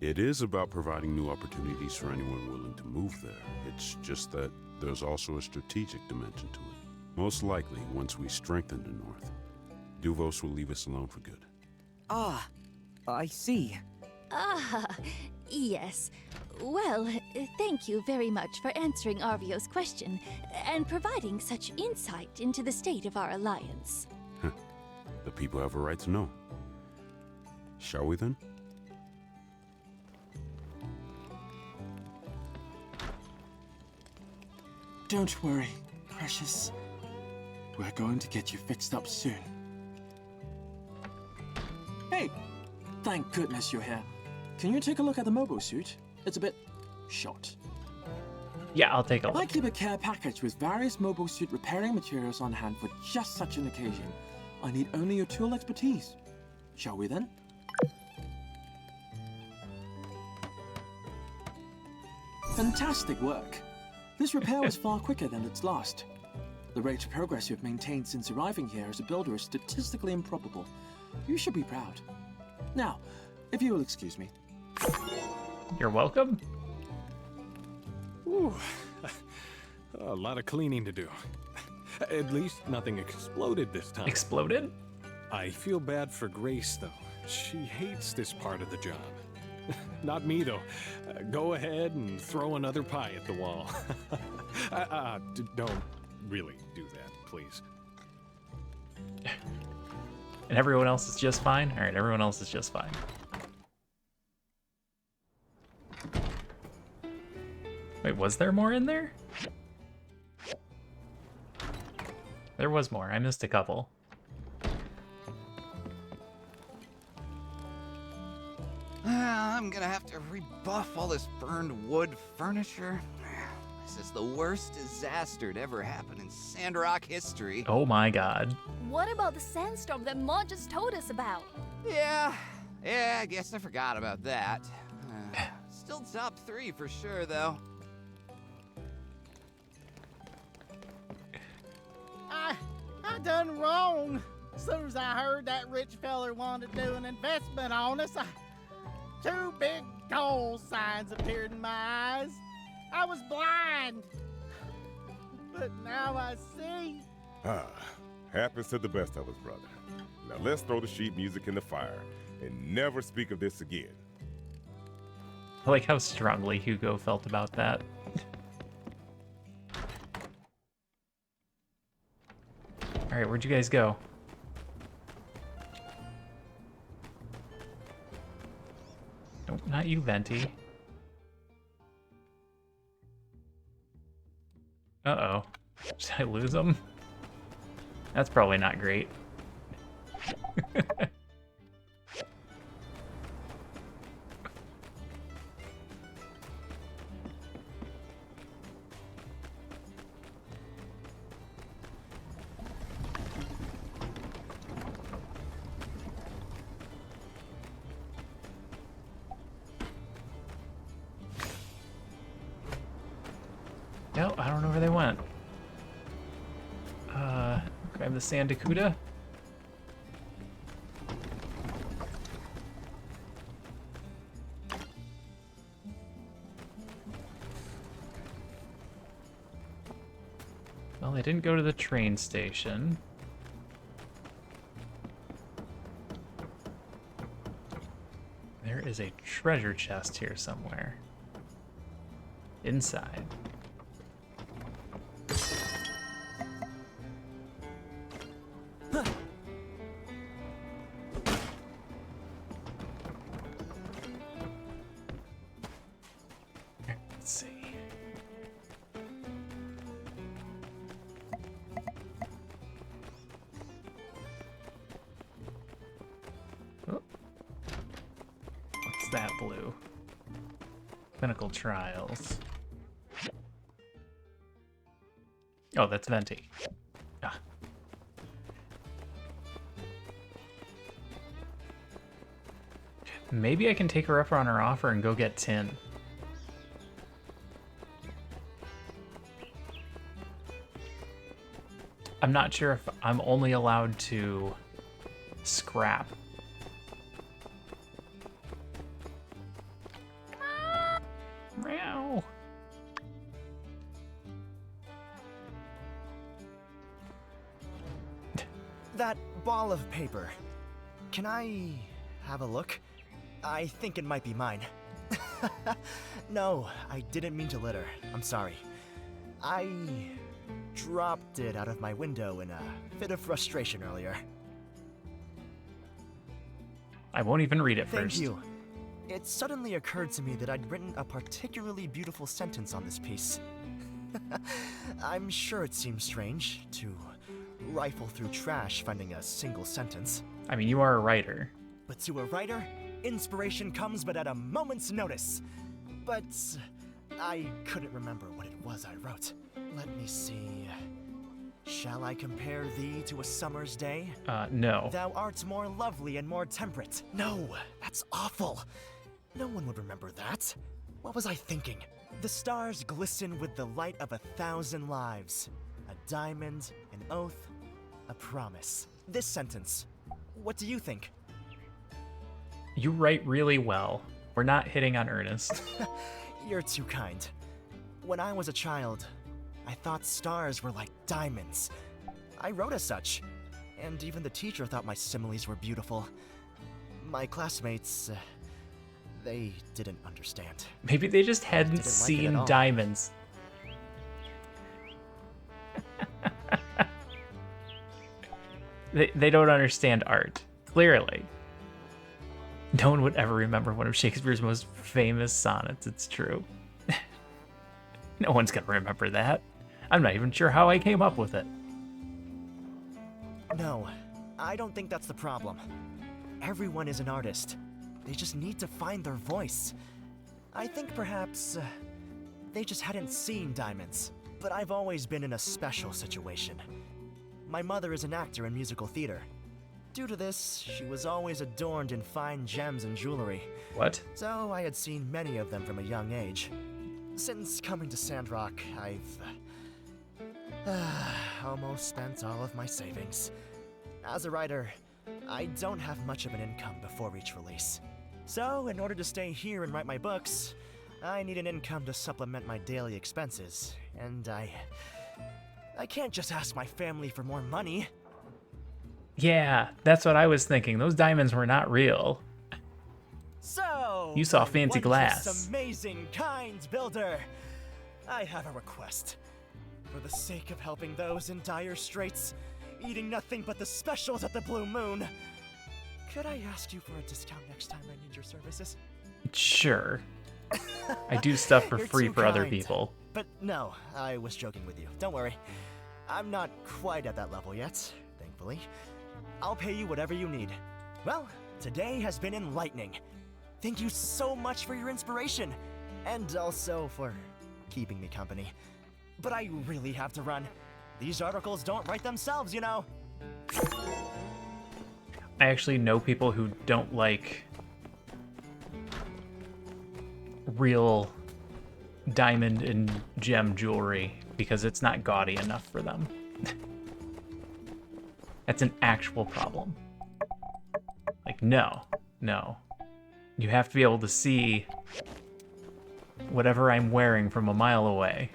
It is about providing new opportunities for anyone willing to move there. It's just that there's also a strategic dimension to it. Most likely, once we strengthen the north, Duvos will leave us alone for good. Ah, I see. Ah, yes. Well, thank you very much for answering Arvio's question and providing such insight into the state of our alliance. The people have a right to know. Shall we then? Don't worry, precious. We're going to get you fixed up soon. Hey! Thank goodness you're here. Can you take a look at the mobile suit? It's a bit short. Yeah, I'll take a look. I keep a care package with various mobile suit repairing materials on hand for just such an occasion. I need only your tool expertise. Shall we then? Fantastic work. This repair was far quicker than its last. The rate of progress you've maintained since arriving here as a builder is statistically improbable. You should be proud. Now, if you will excuse me. You're welcome. Ooh, a lot of cleaning to do. At least nothing exploded this time. Exploded? I feel bad for Grace, though. She hates this part of the job. Not me, though. Go ahead and throw another pie at the wall. Don't really do that, please. And everyone else is just fine? All right, everyone else is just fine. Wait, was there more in there? There was more. I missed a couple. I'm gonna have to rebuff all this burned wood furniture. This is the worst disaster to ever happen in Sandrock history. Oh my god. What about the sandstorm that Maud just told us about? Yeah, I guess I forgot about that. Still top 3 for sure, though. I done wrong. As soon as I heard that rich feller wanted to do an investment on us, 2 big goal signs appeared in my eyes. I was blind, but now I see. Happens to the best of us, brother. Now let's throw the sheet music in the fire and never speak of this again. I like how strongly Hugo felt about that. All right, where'd you guys go? Nope, not you, Venti. Uh-oh. Did I lose him? That's probably not great. No, I don't know where they went. Grab the Sandacuda. Well, they didn't go to the train station. There is a treasure chest here somewhere. Inside. Let's see. Oh. What's that blue? Clinical trials. Oh, that's Venti. Ah. Maybe I can take her up on her offer and go get tin. I'm not sure if I'm only allowed to scrap. Meow. That ball of paper. Can I have a look? I think it might be mine. No, I didn't mean to litter. I'm sorry. I dropped it out of my window in a fit of frustration earlier. I won't even read it first. Thank you. It suddenly occurred to me that I'd written a particularly beautiful sentence on this piece. I'm sure it seems strange to rifle through trash finding a single sentence. I mean, you are a writer. But to a writer, inspiration comes but at a moment's notice. But I couldn't remember what it was I wrote. Let me see. Shall I compare thee to a summer's day? No. Thou art more lovely and more temperate. No, that's awful. No one would remember that. What was I thinking? The stars glisten with the light of 1,000 lives. A diamond, an oath, a promise. This sentence, what do you think? You write really well. We're not hitting on Ernest. You're too kind. When I was a child, I thought stars were like diamonds. I wrote as such, and even the teacher thought my similes were beautiful. My classmates, they didn't understand. Maybe they just hadn't Didn't like it seen at all. diamonds. They don't understand art, clearly. No one would ever remember one of Shakespeare's most famous sonnets, it's true. No one's gonna remember that. I'm not even sure how I came up with it. No, I don't think that's the problem. Everyone is an artist. They just need to find their voice. I think perhaps they just hadn't seen diamonds. But I've always been in a special situation. My mother is an actor in musical theater. Due to this, she was always adorned in fine gems and jewelry. What? So I had seen many of them from a young age. Since coming to Sandrock, I've almost spent all of my savings. As a writer, I don't have much of an income before each release. So, in order to stay here and write my books, I need an income to supplement my daily expenses, and I can't just ask my family for more money. Yeah, that's what I was thinking. Those diamonds were not real. So, You saw my fancy wondrous, glass. amazing, kind builder, I have a request. For the sake of helping those in dire straits, eating nothing but the specials at the Blue Moon, could I ask you for a discount next time I need your services? Sure. I do stuff for You're free too for other kind. people. But no, I was joking with you. Don't worry. I'm not quite at that level yet, thankfully. I'll pay you whatever you need. Well, today has been enlightening. Thank you so much for your inspiration, and also for keeping me company. But I really have to run. These articles don't write themselves, you know. I actually know people who don't like real diamond and gem jewelry because it's not gaudy enough for them. That's an actual problem. Like, no. You have to be able to see whatever I'm wearing from a mile away.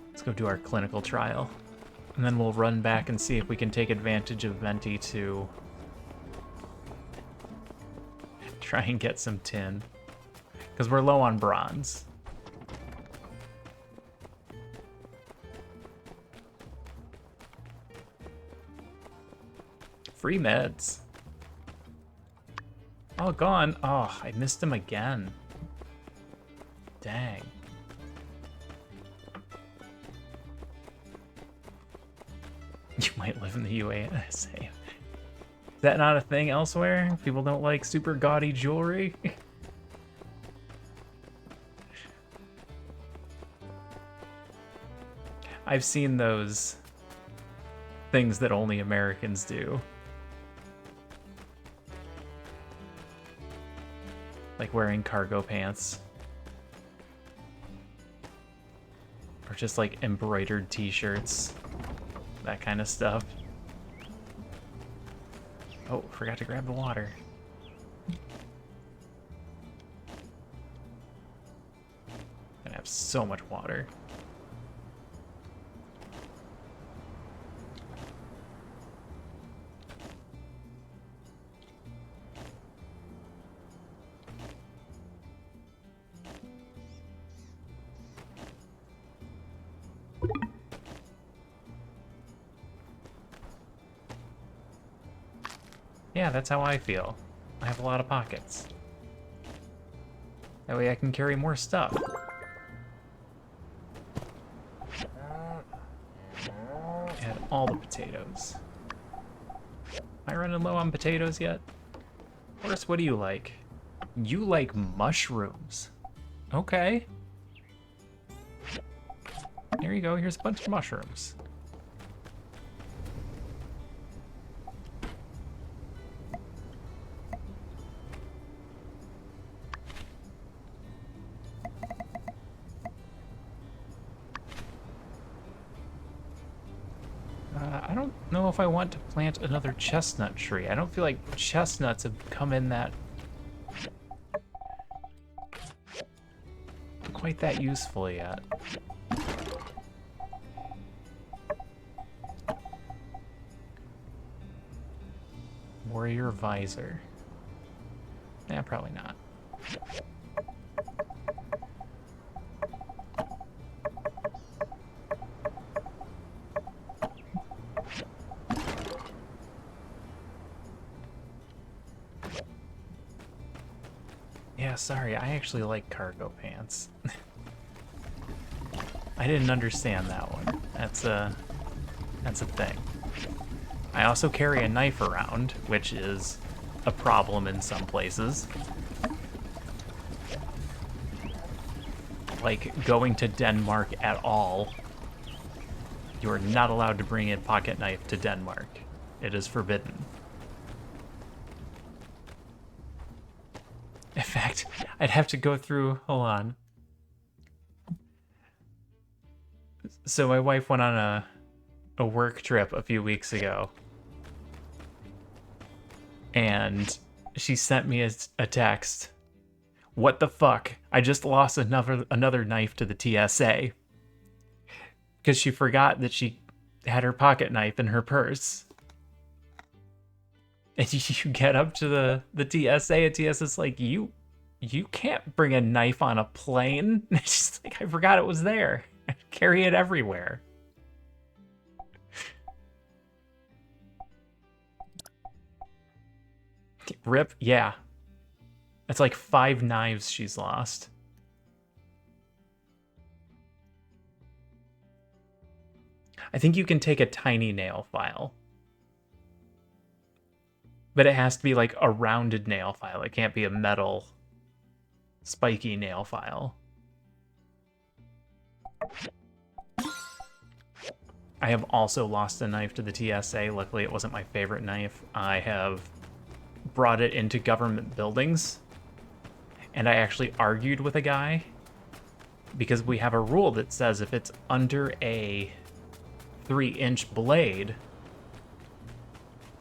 Let's go do our clinical trial. And then we'll run back and see if we can take advantage of Venti to try and get some tin. Because we're low on bronze. Free meds. Oh, gone. Oh, I missed him again. Dang. You might live in the USA. Is that not a thing elsewhere? People don't like super gaudy jewelry? I've seen those things that only Americans do. Like wearing cargo pants. Or just like embroidered t-shirts. That kind of stuff. Oh, forgot to grab the water. Gonna have so much water. Yeah, that's how I feel. I have a lot of pockets. That way I can carry more stuff. Add all the potatoes. Am I running low on potatoes yet? Horace, what do you like? You like mushrooms. Okay. Here you go, here's a bunch of mushrooms. know if I want to plant another chestnut tree. I don't feel like chestnuts have come in that quite that useful yet. Warrior visor. Yeah, probably not. Yeah, sorry, I actually like cargo pants. I didn't understand that one. That's a thing. I also carry a knife around, which is a problem in some places. Like going to Denmark at all. You are not allowed to bring a pocket knife to Denmark. It is forbidden. In fact, I'd have to go through, hold on. So my wife went on a work trip a few weeks ago. And she sent me a text. What the fuck? I just lost another knife to the TSA. Because she forgot that she had her pocket knife in her purse. And you get up to the TSA, and TSA's like, you can't bring a knife on a plane. And she's like, I forgot it was there. I carry it everywhere. Rip, yeah. That's like 5 knives she's lost. I think you can take a tiny nail file. But it has to be like a rounded nail file. It can't be a metal, spiky nail file. I have also lost a knife to the TSA. Luckily, it wasn't my favorite knife. I have brought it into government buildings, and I actually argued with a guy because we have a rule that says if it's under a 3-inch blade,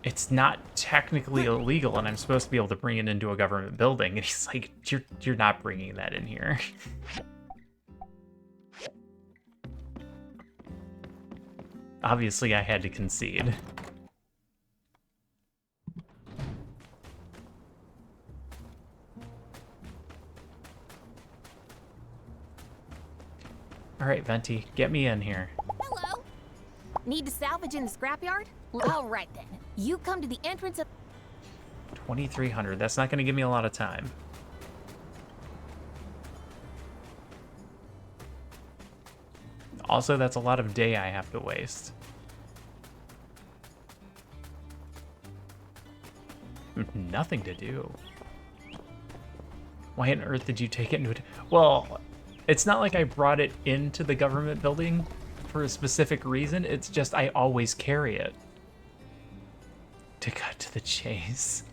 it's not technically illegal, and I'm supposed to be able to bring it into a government building. And he's like, you're not bringing that in here. Obviously, I had to concede. All right, Venti, get me in here. Hello. Need to salvage in the scrapyard? All right then. You come to the entrance of 2,300. That's not going to give me a lot of time. Also, that's a lot of day I have to waste. Nothing to do. Why on earth did you take it into it? Well, it's not like I brought it into the government building for a specific reason. It's just I always carry it. To cut to the chase.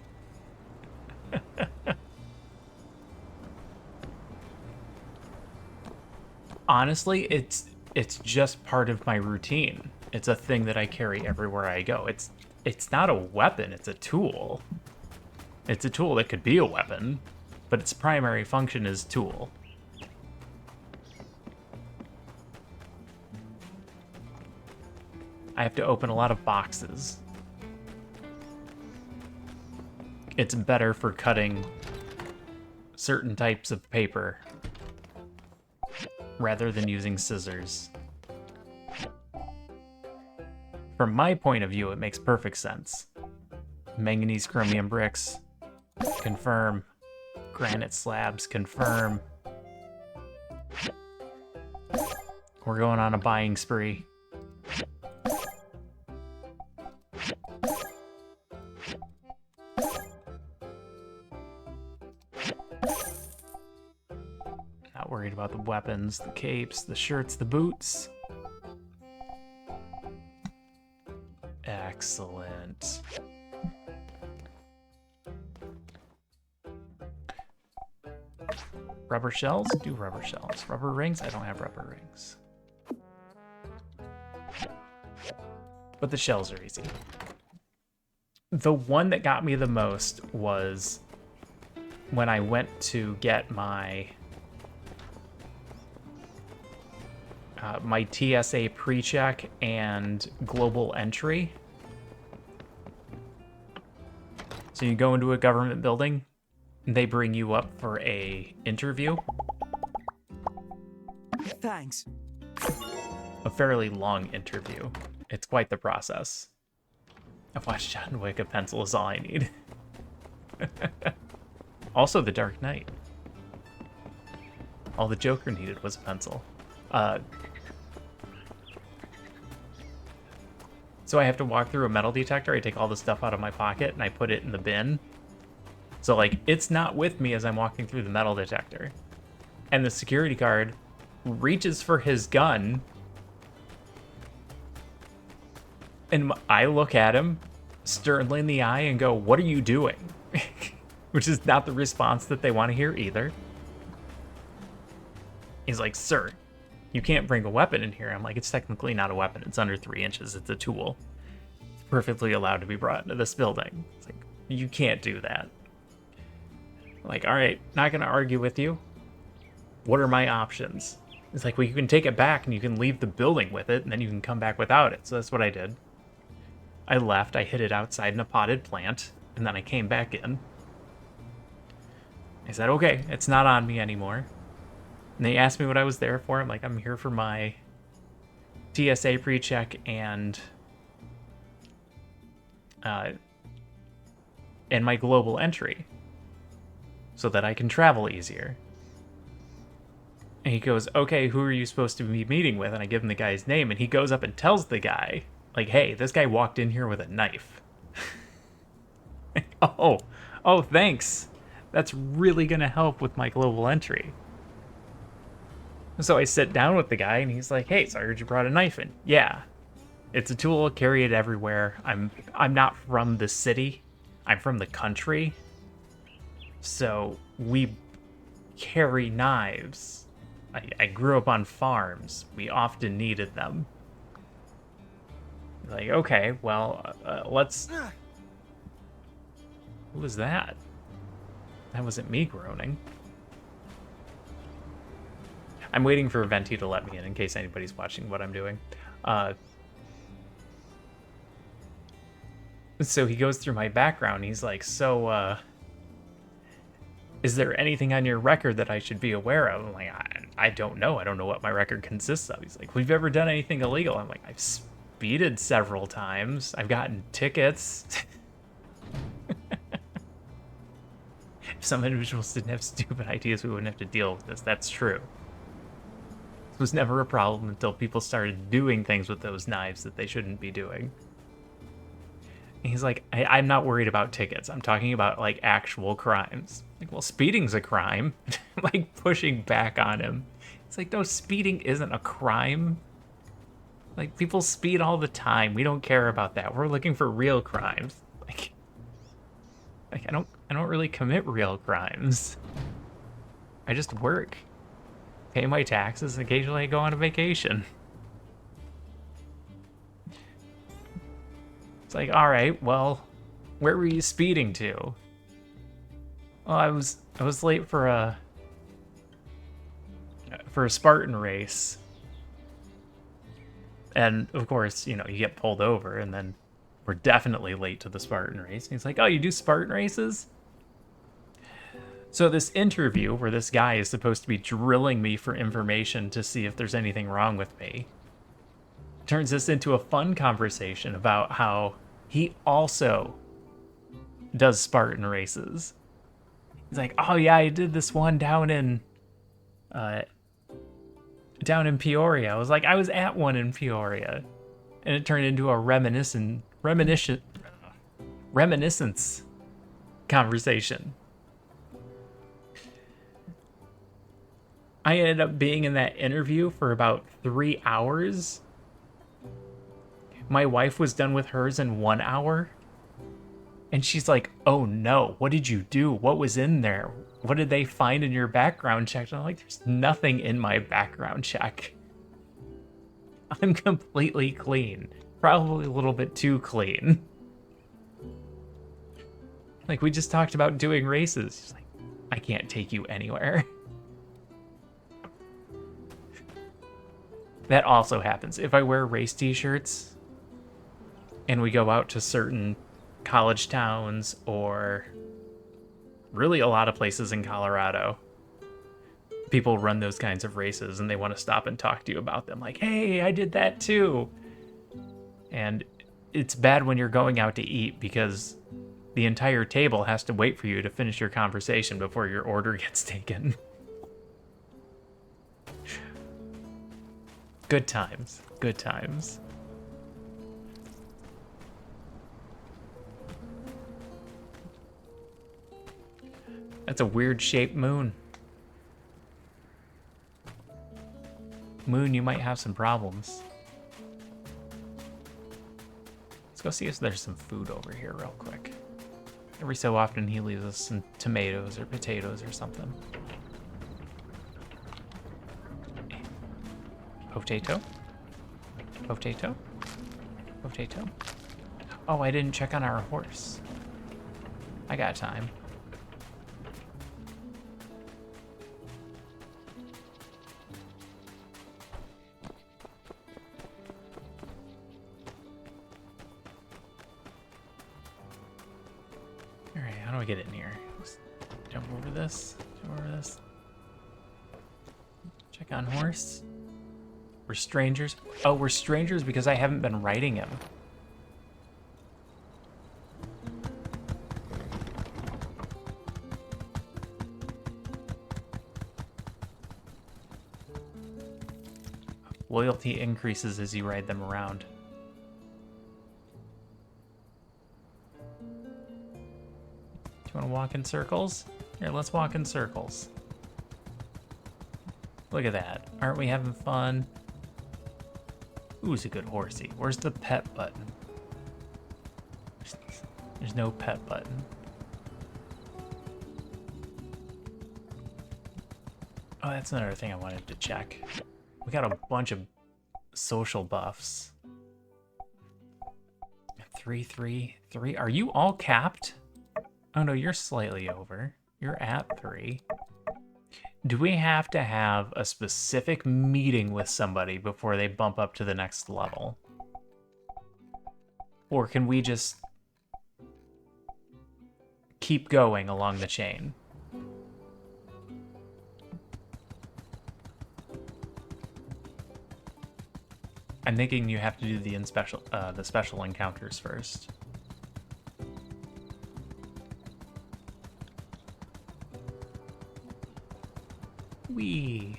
Honestly, it's just part of my routine. It's a thing that I carry everywhere I go. It's not a weapon, it's a tool. It's a tool that could be a weapon, but its primary function is tool. I have to open a lot of boxes. It's better for cutting certain types of paper rather than using scissors. From my point of view, it makes perfect sense. Manganese chromium bricks, confirm. Granite slabs, confirm. We're going on a buying spree. Not worried about the weapons, the capes, the shirts, the boots. Excellent. Rubber shells? Do rubber shells. Rubber rings? I don't have rubber rings. but the shells are easy. The one that got me the most was when I went to get my my TSA pre-check and global entry. So you go into a government building, and they bring you up for a interview. Thanks. A fairly long interview. It's quite the process. I've watched John Wick. A pencil is all I need. Also, The Dark Knight. All the Joker needed was a pencil. So I have to walk through a metal detector. I take all the stuff out of my pocket and I put it in the bin. So, like, it's not with me as I'm walking through the metal detector. And the security guard reaches for his gun. And I look at him sternly in the eye and go, "What are you doing?" Which is not the response that they want to hear either. He's like, "Sir, you can't bring a weapon in here." I'm like, "It's technically not a weapon. It's under 3 inches. It's a tool. It's perfectly allowed to be brought into this building." It's like, "You can't do that." I'm like, "All right, not going to argue with you. What are my options?" It's like, "Well, you can take it back and you can leave the building with it and then you can come back without it." So that's what I did. I left, I hid it outside in a potted plant, and then I came back in. I said, "Okay, it's not on me anymore." And they asked me what I was there for. I'm like, "I'm here for my TSA pre-check and my global entry so that I can travel easier." And he goes, "Okay, who are you supposed to be meeting with?" And I give him the guy's name, and he goes up and tells the guy, like, "Hey, this guy walked in here with a knife." Oh, thanks. That's really going to help with my global entry. So I sit down with the guy, and he's like, "Hey, so I heard you brought a knife in." "Yeah, it's a tool. I'll carry it everywhere. I'm not from the city. I'm from the country. So we carry knives. I grew up on farms. We often needed them." Like, "Okay, well, let's..." Who was that? That wasn't me groaning. I'm waiting for Venti to let me in case anybody's watching what I'm doing. So he goes through my background. He's like, "So, is there anything on your record that I should be aware of?" I'm like, I don't know. I don't know what my record consists of." He's like, "We've ever done anything illegal?" I'm like, "I've speeded several times. I've gotten tickets." If some individuals didn't have stupid ideas, we wouldn't have to deal with this. That's true. This was never a problem until people started doing things with those knives that they shouldn't be doing. And he's like, I'm not worried about tickets. I'm talking about, like, actual crimes." Like, "Well, speeding's a crime." Like, pushing back on him. It's like, "No, speeding isn't a crime. Like, people speed all the time. We don't care about that. We're looking for real crimes." Like I don't really commit real crimes. I just work, pay my taxes, and occasionally I go on a vacation. It's like, "All right, well, where were you speeding to?" "Well, I was late for a Spartan race." And of course, you know, you get pulled over, and then we're definitely late to the Spartan race. And he's like, "Oh, you do Spartan races?" So this interview where this guy is supposed to be drilling me for information to see if there's anything wrong with me turns this into a fun conversation about how he also does Spartan races. He's like, "Oh yeah, I did this one down in Peoria." I was like, "I was at one in Peoria." And it turned into a reminiscence conversation. I ended up being in that interview for about 3 hours. My wife was done with hers in 1 hour. And she's like, "Oh no, what did you do? What was in there? What did they find in your background check?" And I'm like, "There's nothing in my background check. I'm completely clean. Probably a little bit too clean. Like, we just talked about doing races. She's like, I can't take you anywhere. That also happens. If I wear race t-shirts and we go out to certain college towns or really a lot of places in Colorado, people run those kinds of races and they want to stop and talk to you about them. Like, hey, I did that too. And it's bad when you're going out to eat because the entire table has to wait for you to finish your conversation before your order gets taken. Good times. Good times. That's a weird shaped moon. Moon, you might have some problems. Let's go see if there's some food over here real quick. Every so often he leaves us some tomatoes or potatoes or something. Potato? Potato? Potato? Oh, I didn't check on our horse. I got time. Alright, how do I get in here? Just jump over this. Jump over this. Check on horse. We're strangers. Oh, we're strangers because I haven't been riding him. Loyalty increases as you ride them around. Do you want to walk in circles? Here, let's walk in circles. Look at that. Aren't we having fun? Who's a good horsey? Where's the pet button? There's no pet button. Oh, that's another thing I wanted to check. We got a bunch of social buffs. 3, 3, 3. Are you all capped? Oh no, you're slightly over. You're at 3. Do we have to have a specific meeting with somebody before they bump up to the next level? Or can we just keep going along the chain? I'm thinking you have to do the special encounters first. Wee.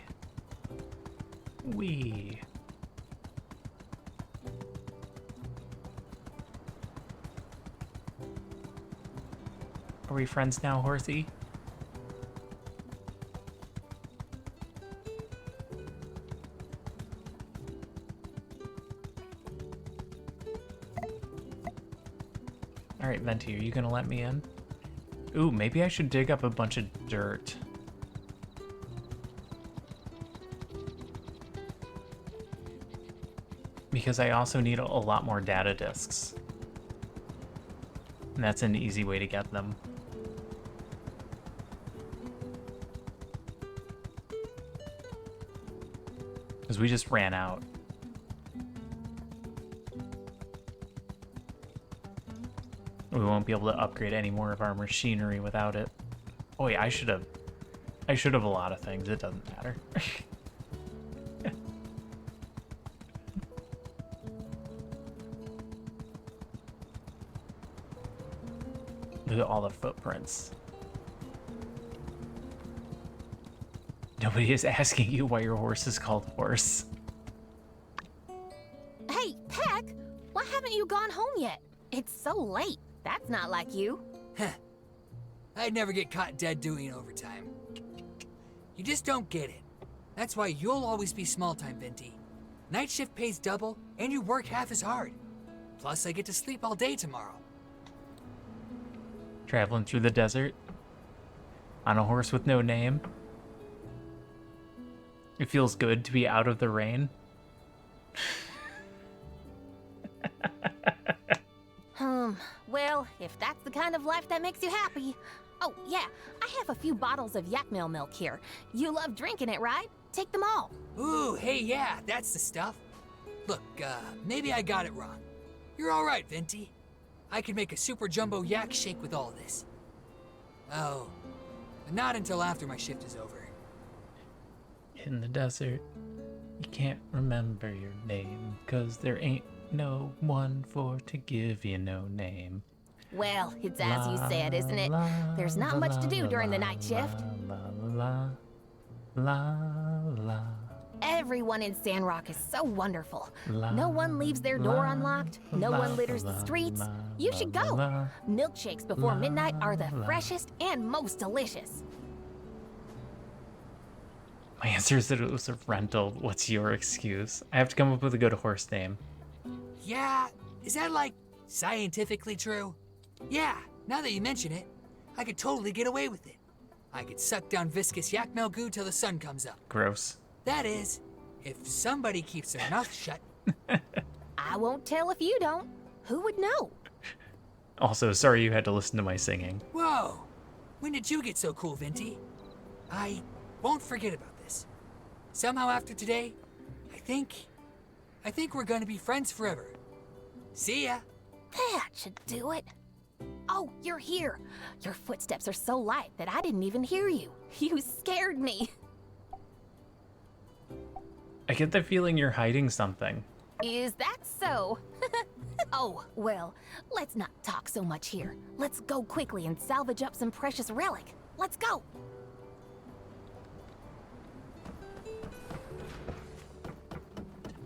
Are we friends now, horsey? Alright, Venti, are you gonna let me in? Ooh, maybe I should dig up a bunch of dirt. Because I also need a lot more data disks. And that's an easy way to get them. Because we just ran out. We won't be able to upgrade any more of our machinery without it. Oh yeah, I should have a lot of things. It doesn't matter. Look at all the footprints. Nobody is asking you why your horse is called Horse. Hey, Peck! Why haven't you gone home yet? It's so late. That's not like you. Huh. I'd never get caught dead doing overtime. You just don't get it. That's why you'll always be small time, Venti. Night shift pays double, and you work half as hard. Plus, I get to sleep all day tomorrow. Traveling through the desert on a horse with no name. It feels good to be out of the rain. Well, if that's the kind of life that makes you happy. Oh, yeah, I have a few bottles of yak milk here. You love drinking it, right? Take them all. Ooh, hey, yeah, that's the stuff. Look, maybe I got it wrong. You're all right, Venti. I could make a super jumbo yak shake with all this. Oh, but not until after my shift is over. In the desert, you can't remember your name, 'cause there ain't no one for to give you no name. Well, it's as you said, isn't it? There's not much to do during the night shift. La, la. Everyone in Sandrock is so wonderful. No one leaves their door unlocked. No one litters the streets. You should go. Milkshakes before midnight are the freshest and most delicious. My answer is that it was a rental. What's your excuse? I have to come up with a good horse name. Yeah, is that like scientifically true? Yeah, now that you mention it, I could totally get away with it. I could suck down viscous yak milk goo till the sun comes up. Gross. That is, if somebody keeps their mouth shut. I won't tell if you don't. Who would know? Also, sorry you had to listen to my singing. Whoa, when did you get so cool, Venti? I won't forget about this. Somehow after today, I think we're gonna be friends forever. See ya. That should do it. Oh, you're here. Your footsteps are so light that I didn't even hear you. You scared me. I get the feeling you're hiding something. Is that so? Oh, well, let's not talk so much here. Let's go quickly and salvage up some precious relic. Let's go.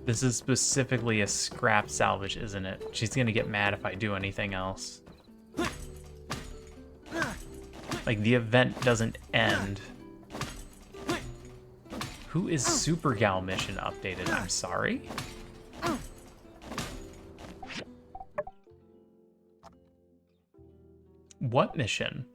This is specifically a scrap salvage, isn't it? She's gonna get mad if I do anything else. Like, the event doesn't end. Who is Super Gal mission updated? I'm sorry? What mission?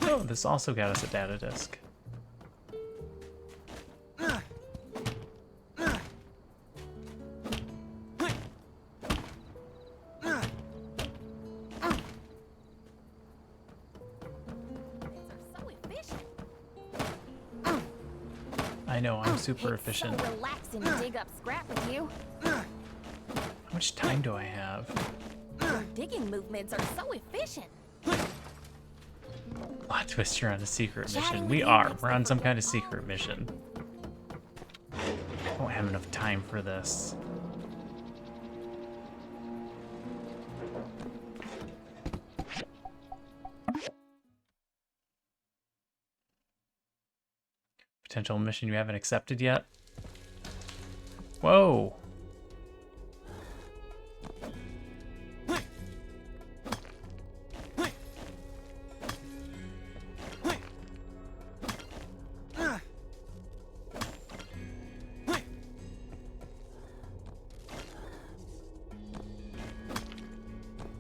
Oh, this also got us a data disk. I know, I'm super efficient. So relaxing to dig up scrap with you. How much time do I have? Your digging movements are so efficient. Plot twist, you're on a secret mission. We are. We're on some kind of secret mission. I don't have enough time for this. Potential mission you haven't accepted yet? Whoa!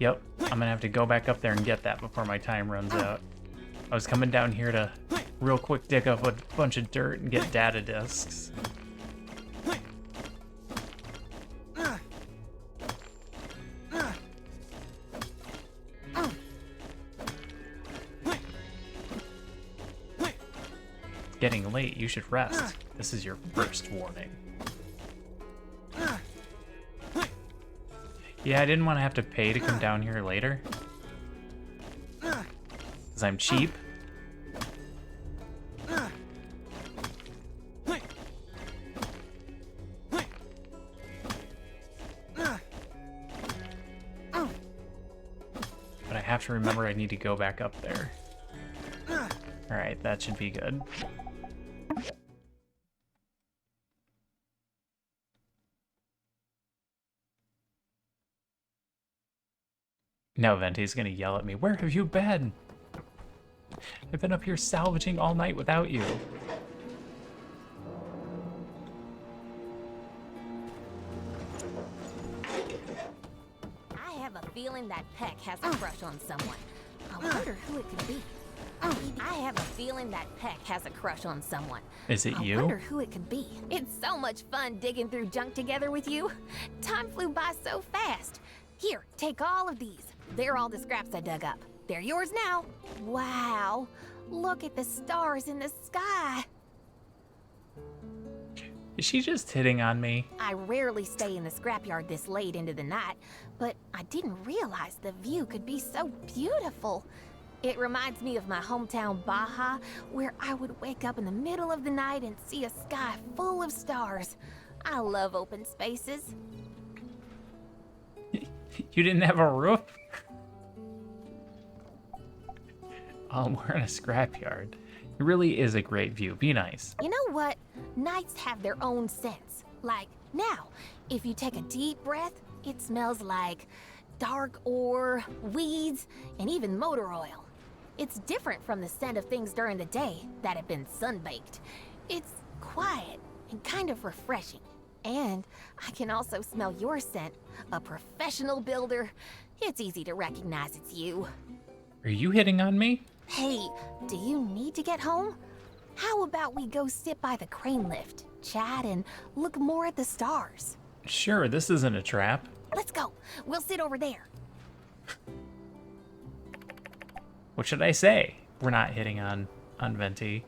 Yep, I'm gonna have to go back up there and get that before my time runs out. I was coming down here to real quick dig up a bunch of dirt and get data disks. Getting late, you should rest. This is your first warning. Yeah, I didn't want to have to pay to come down here later. Because I'm cheap. But I have to remember I need to go back up there. Alright, that should be good. Now Venti's gonna yell at me, "Where have you been? I've been up here salvaging all night without you." I have a feeling that Peck has a crush on someone. I wonder who it could be. I have a feeling that Peck has a crush on someone. Is it you? I wonder who it could be. It's so much fun digging through junk together with you. Time flew by so fast. Here, take all of these. They're all the scraps I dug up. They're yours now. Wow, look at the stars in the sky. Is she just hitting on me? I rarely stay in the scrapyard this late into the night, but I didn't realize the view could be so beautiful. It reminds me of my hometown Baja, where I would wake up in the middle of the night and see a sky full of stars. I love open spaces. You didn't have a roof? We're in a scrapyard. It really is a great view. Be nice. You know what? Nights have their own scents. Like now, if you take a deep breath, it smells like dark ore, weeds, and even motor oil. It's different from the scent of things during the day that have been sunbaked. It's quiet and kind of refreshing. And I can also smell your scent, a professional builder. It's easy to recognize it's you. Are you hitting on me? Hey, do you need to get home? How about we go sit by the crane lift, chat, and look more at the stars? Sure, this isn't a trap. Let's go. We'll sit over there. What should I say? We're not hitting on Venti.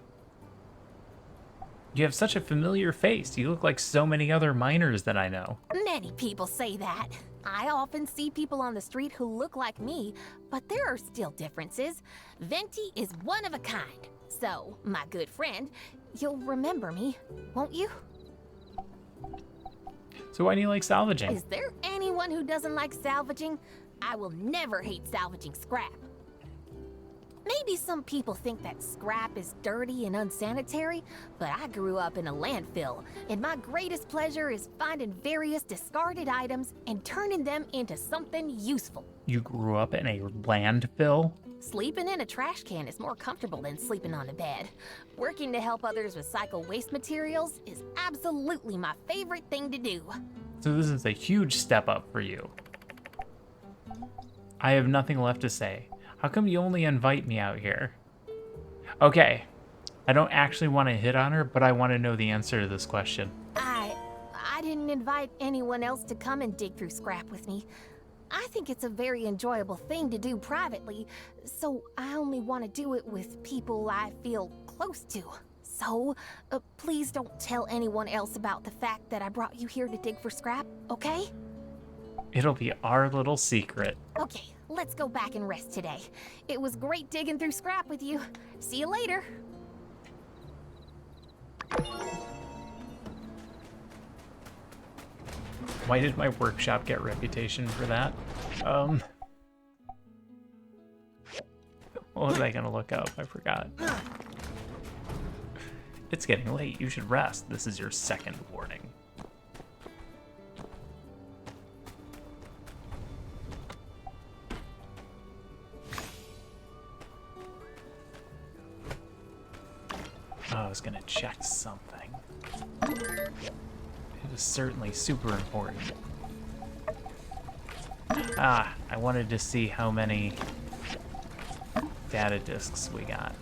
You have such a familiar face. You look like so many other miners that I know. Many people say that. I often see people on the street who look like me, but there are still differences. Venti is one of a kind. So, my good friend, you'll remember me, won't you? So why do you like salvaging? Is there anyone who doesn't like salvaging? I will never hate salvaging scrap. Maybe some people think that scrap is dirty and unsanitary, but I grew up in a landfill, and my greatest pleasure is finding various discarded items and turning them into something useful. You grew up in a landfill? Sleeping in a trash can is more comfortable than sleeping on a bed. Working to help others recycle waste materials is absolutely my favorite thing to do. So this is a huge step up for you. I have nothing left to say. How come you only invite me out here? Okay, I don't actually want to hit on her, but I want to know the answer to this question. I didn't invite anyone else to come and dig through scrap with me. I think it's a very enjoyable thing to do privately, so I only want to do it with people I feel close to. So, please don't tell anyone else about the fact that I brought you here to dig for scrap, okay? It'll be our little secret. Okay, let's go back and rest today. It was great digging through scrap with you. See you later. Why did my workshop get reputation for that? What was I gonna look up? I forgot. It's getting late. You should rest. This is your second warning. Oh, I was gonna check something. It was certainly super important. Ah, I wanted to see how many data disks we got.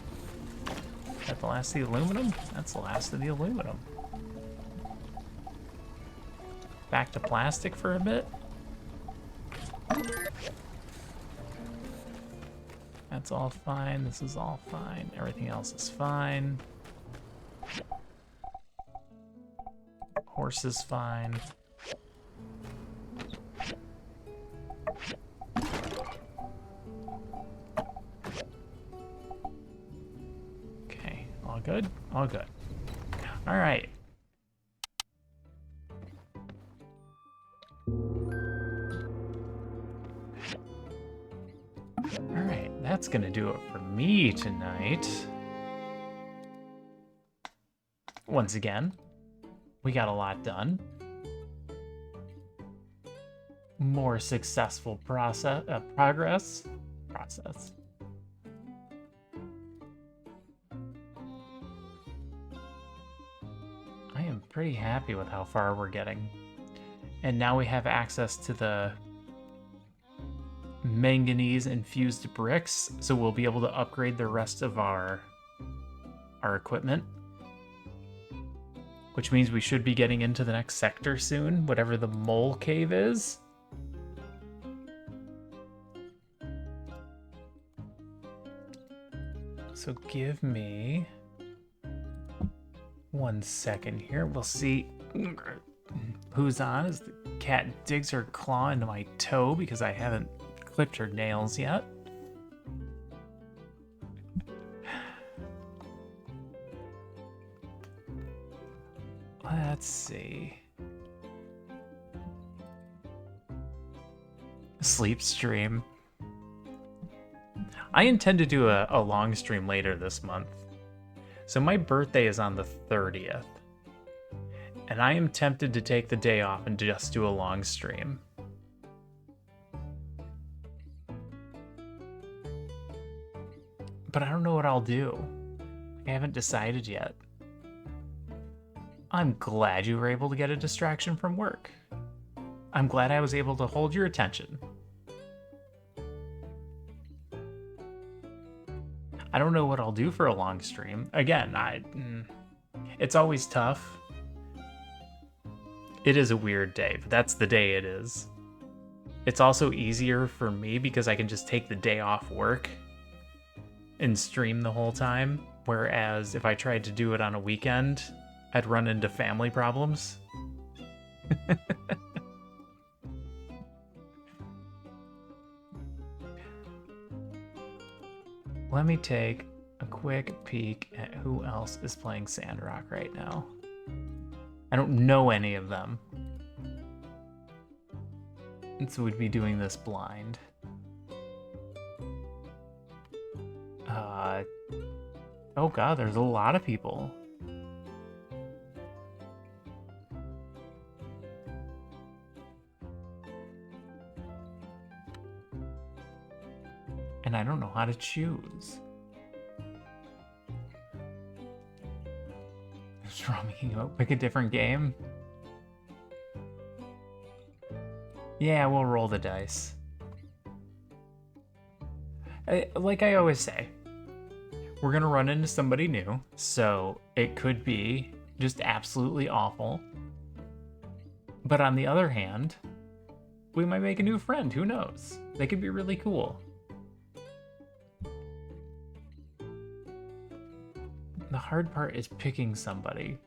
Is that the last of the aluminum? That's the last of the aluminum. Back to plastic for a bit. That's all fine. This is all fine. Everything else is fine. Horse is fine. Okay, all good? All good. All right. All right, that's gonna do it for me tonight. Once again, we got a lot done. More successful progress. I am pretty happy with how far we're getting. And now we have access to the manganese infused bricks, so we'll be able to upgrade the rest of our equipment. Which means we should be getting into the next sector soon, whatever the mole cave is. So give me 1 second here. We'll see who's on as the cat digs her claw into my toe because I haven't clipped her nails yet. Let's see. Sleep stream. I intend to do a long stream later this month. So my birthday is on the 30th. And I am tempted to take the day off and just do a long stream. But I don't know what I'll do. I haven't decided yet. I'm glad you were able to get a distraction from work. I'm glad I was able to hold your attention. I don't know what I'll do for a long stream. Again, it's always tough. It is a weird day, but that's the day it is. It's also easier for me because I can just take the day off work and stream the whole time. Whereas if I tried to do it on a weekend, I'd run into family problems. Let me take a quick peek at who else is playing Sandrock right now. I don't know any of them. And so we'd be doing this blind. Oh god, there's a lot of people. And I don't know how to choose. What's wrong with you? Pick a different game? Yeah, we'll roll the dice. Like I always say, we're gonna run into somebody new, so it could be just absolutely awful. But on the other hand, we might make a new friend, who knows? They could be really cool. The hard part is picking somebody.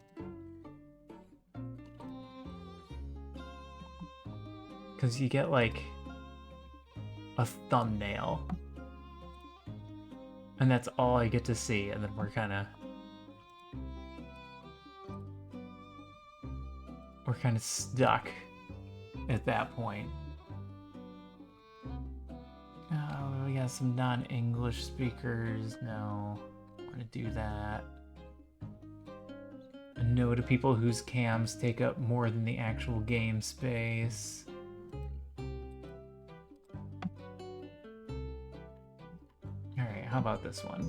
Because you get like a thumbnail. And that's all I get to see, and then we're kind of stuck at that point. We got some non-English speakers. No, I want to do that. A no to people whose cams take up more than the actual game space. Alright, how about this one?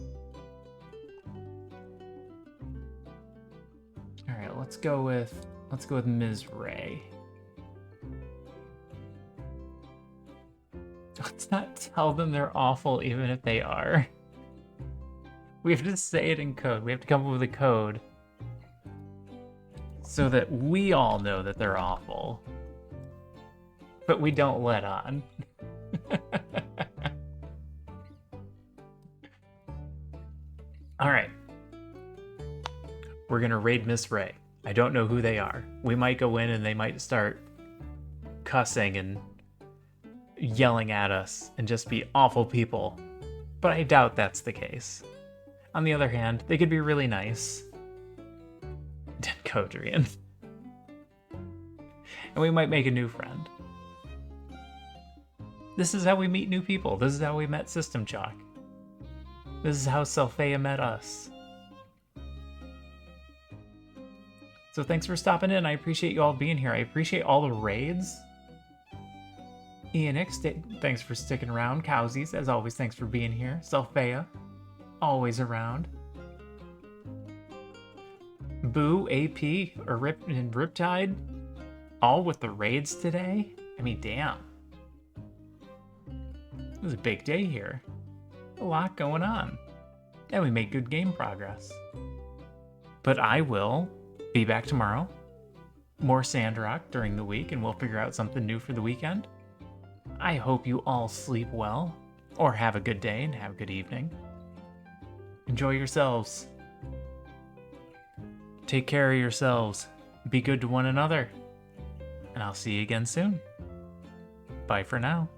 Alright, let's go with Ms. Ray. Let's not tell them they're awful even if they are. We have to say it in code. We have to come up with a code so that we all know that they're awful. But we don't let on. Alright. We're gonna raid Miss Ray. I don't know who they are. We might go in and they might start cussing and yelling at us and just be awful people. But I doubt that's the case. On the other hand, they could be really nice. Codrian. And we might make a new friend. This is how we meet new people. This is how we met System Chalk. This is how Selphea met us. So thanks for stopping in. I appreciate you all being here. I appreciate all the raids. Enix, thanks for sticking around. Cowsies, as always, thanks for being here. Selphea, always around. Boo, AP, and Riptide, all with the raids today? I mean, damn. It was a big day here. A lot going on. And we made good game progress. But I will be back tomorrow. More Sandrock during the week, and we'll figure out something new for the weekend. I hope you all sleep well, or have a good day and have a good evening. Enjoy yourselves. Take care of yourselves. Be good to one another. And I'll see you again soon. Bye for now.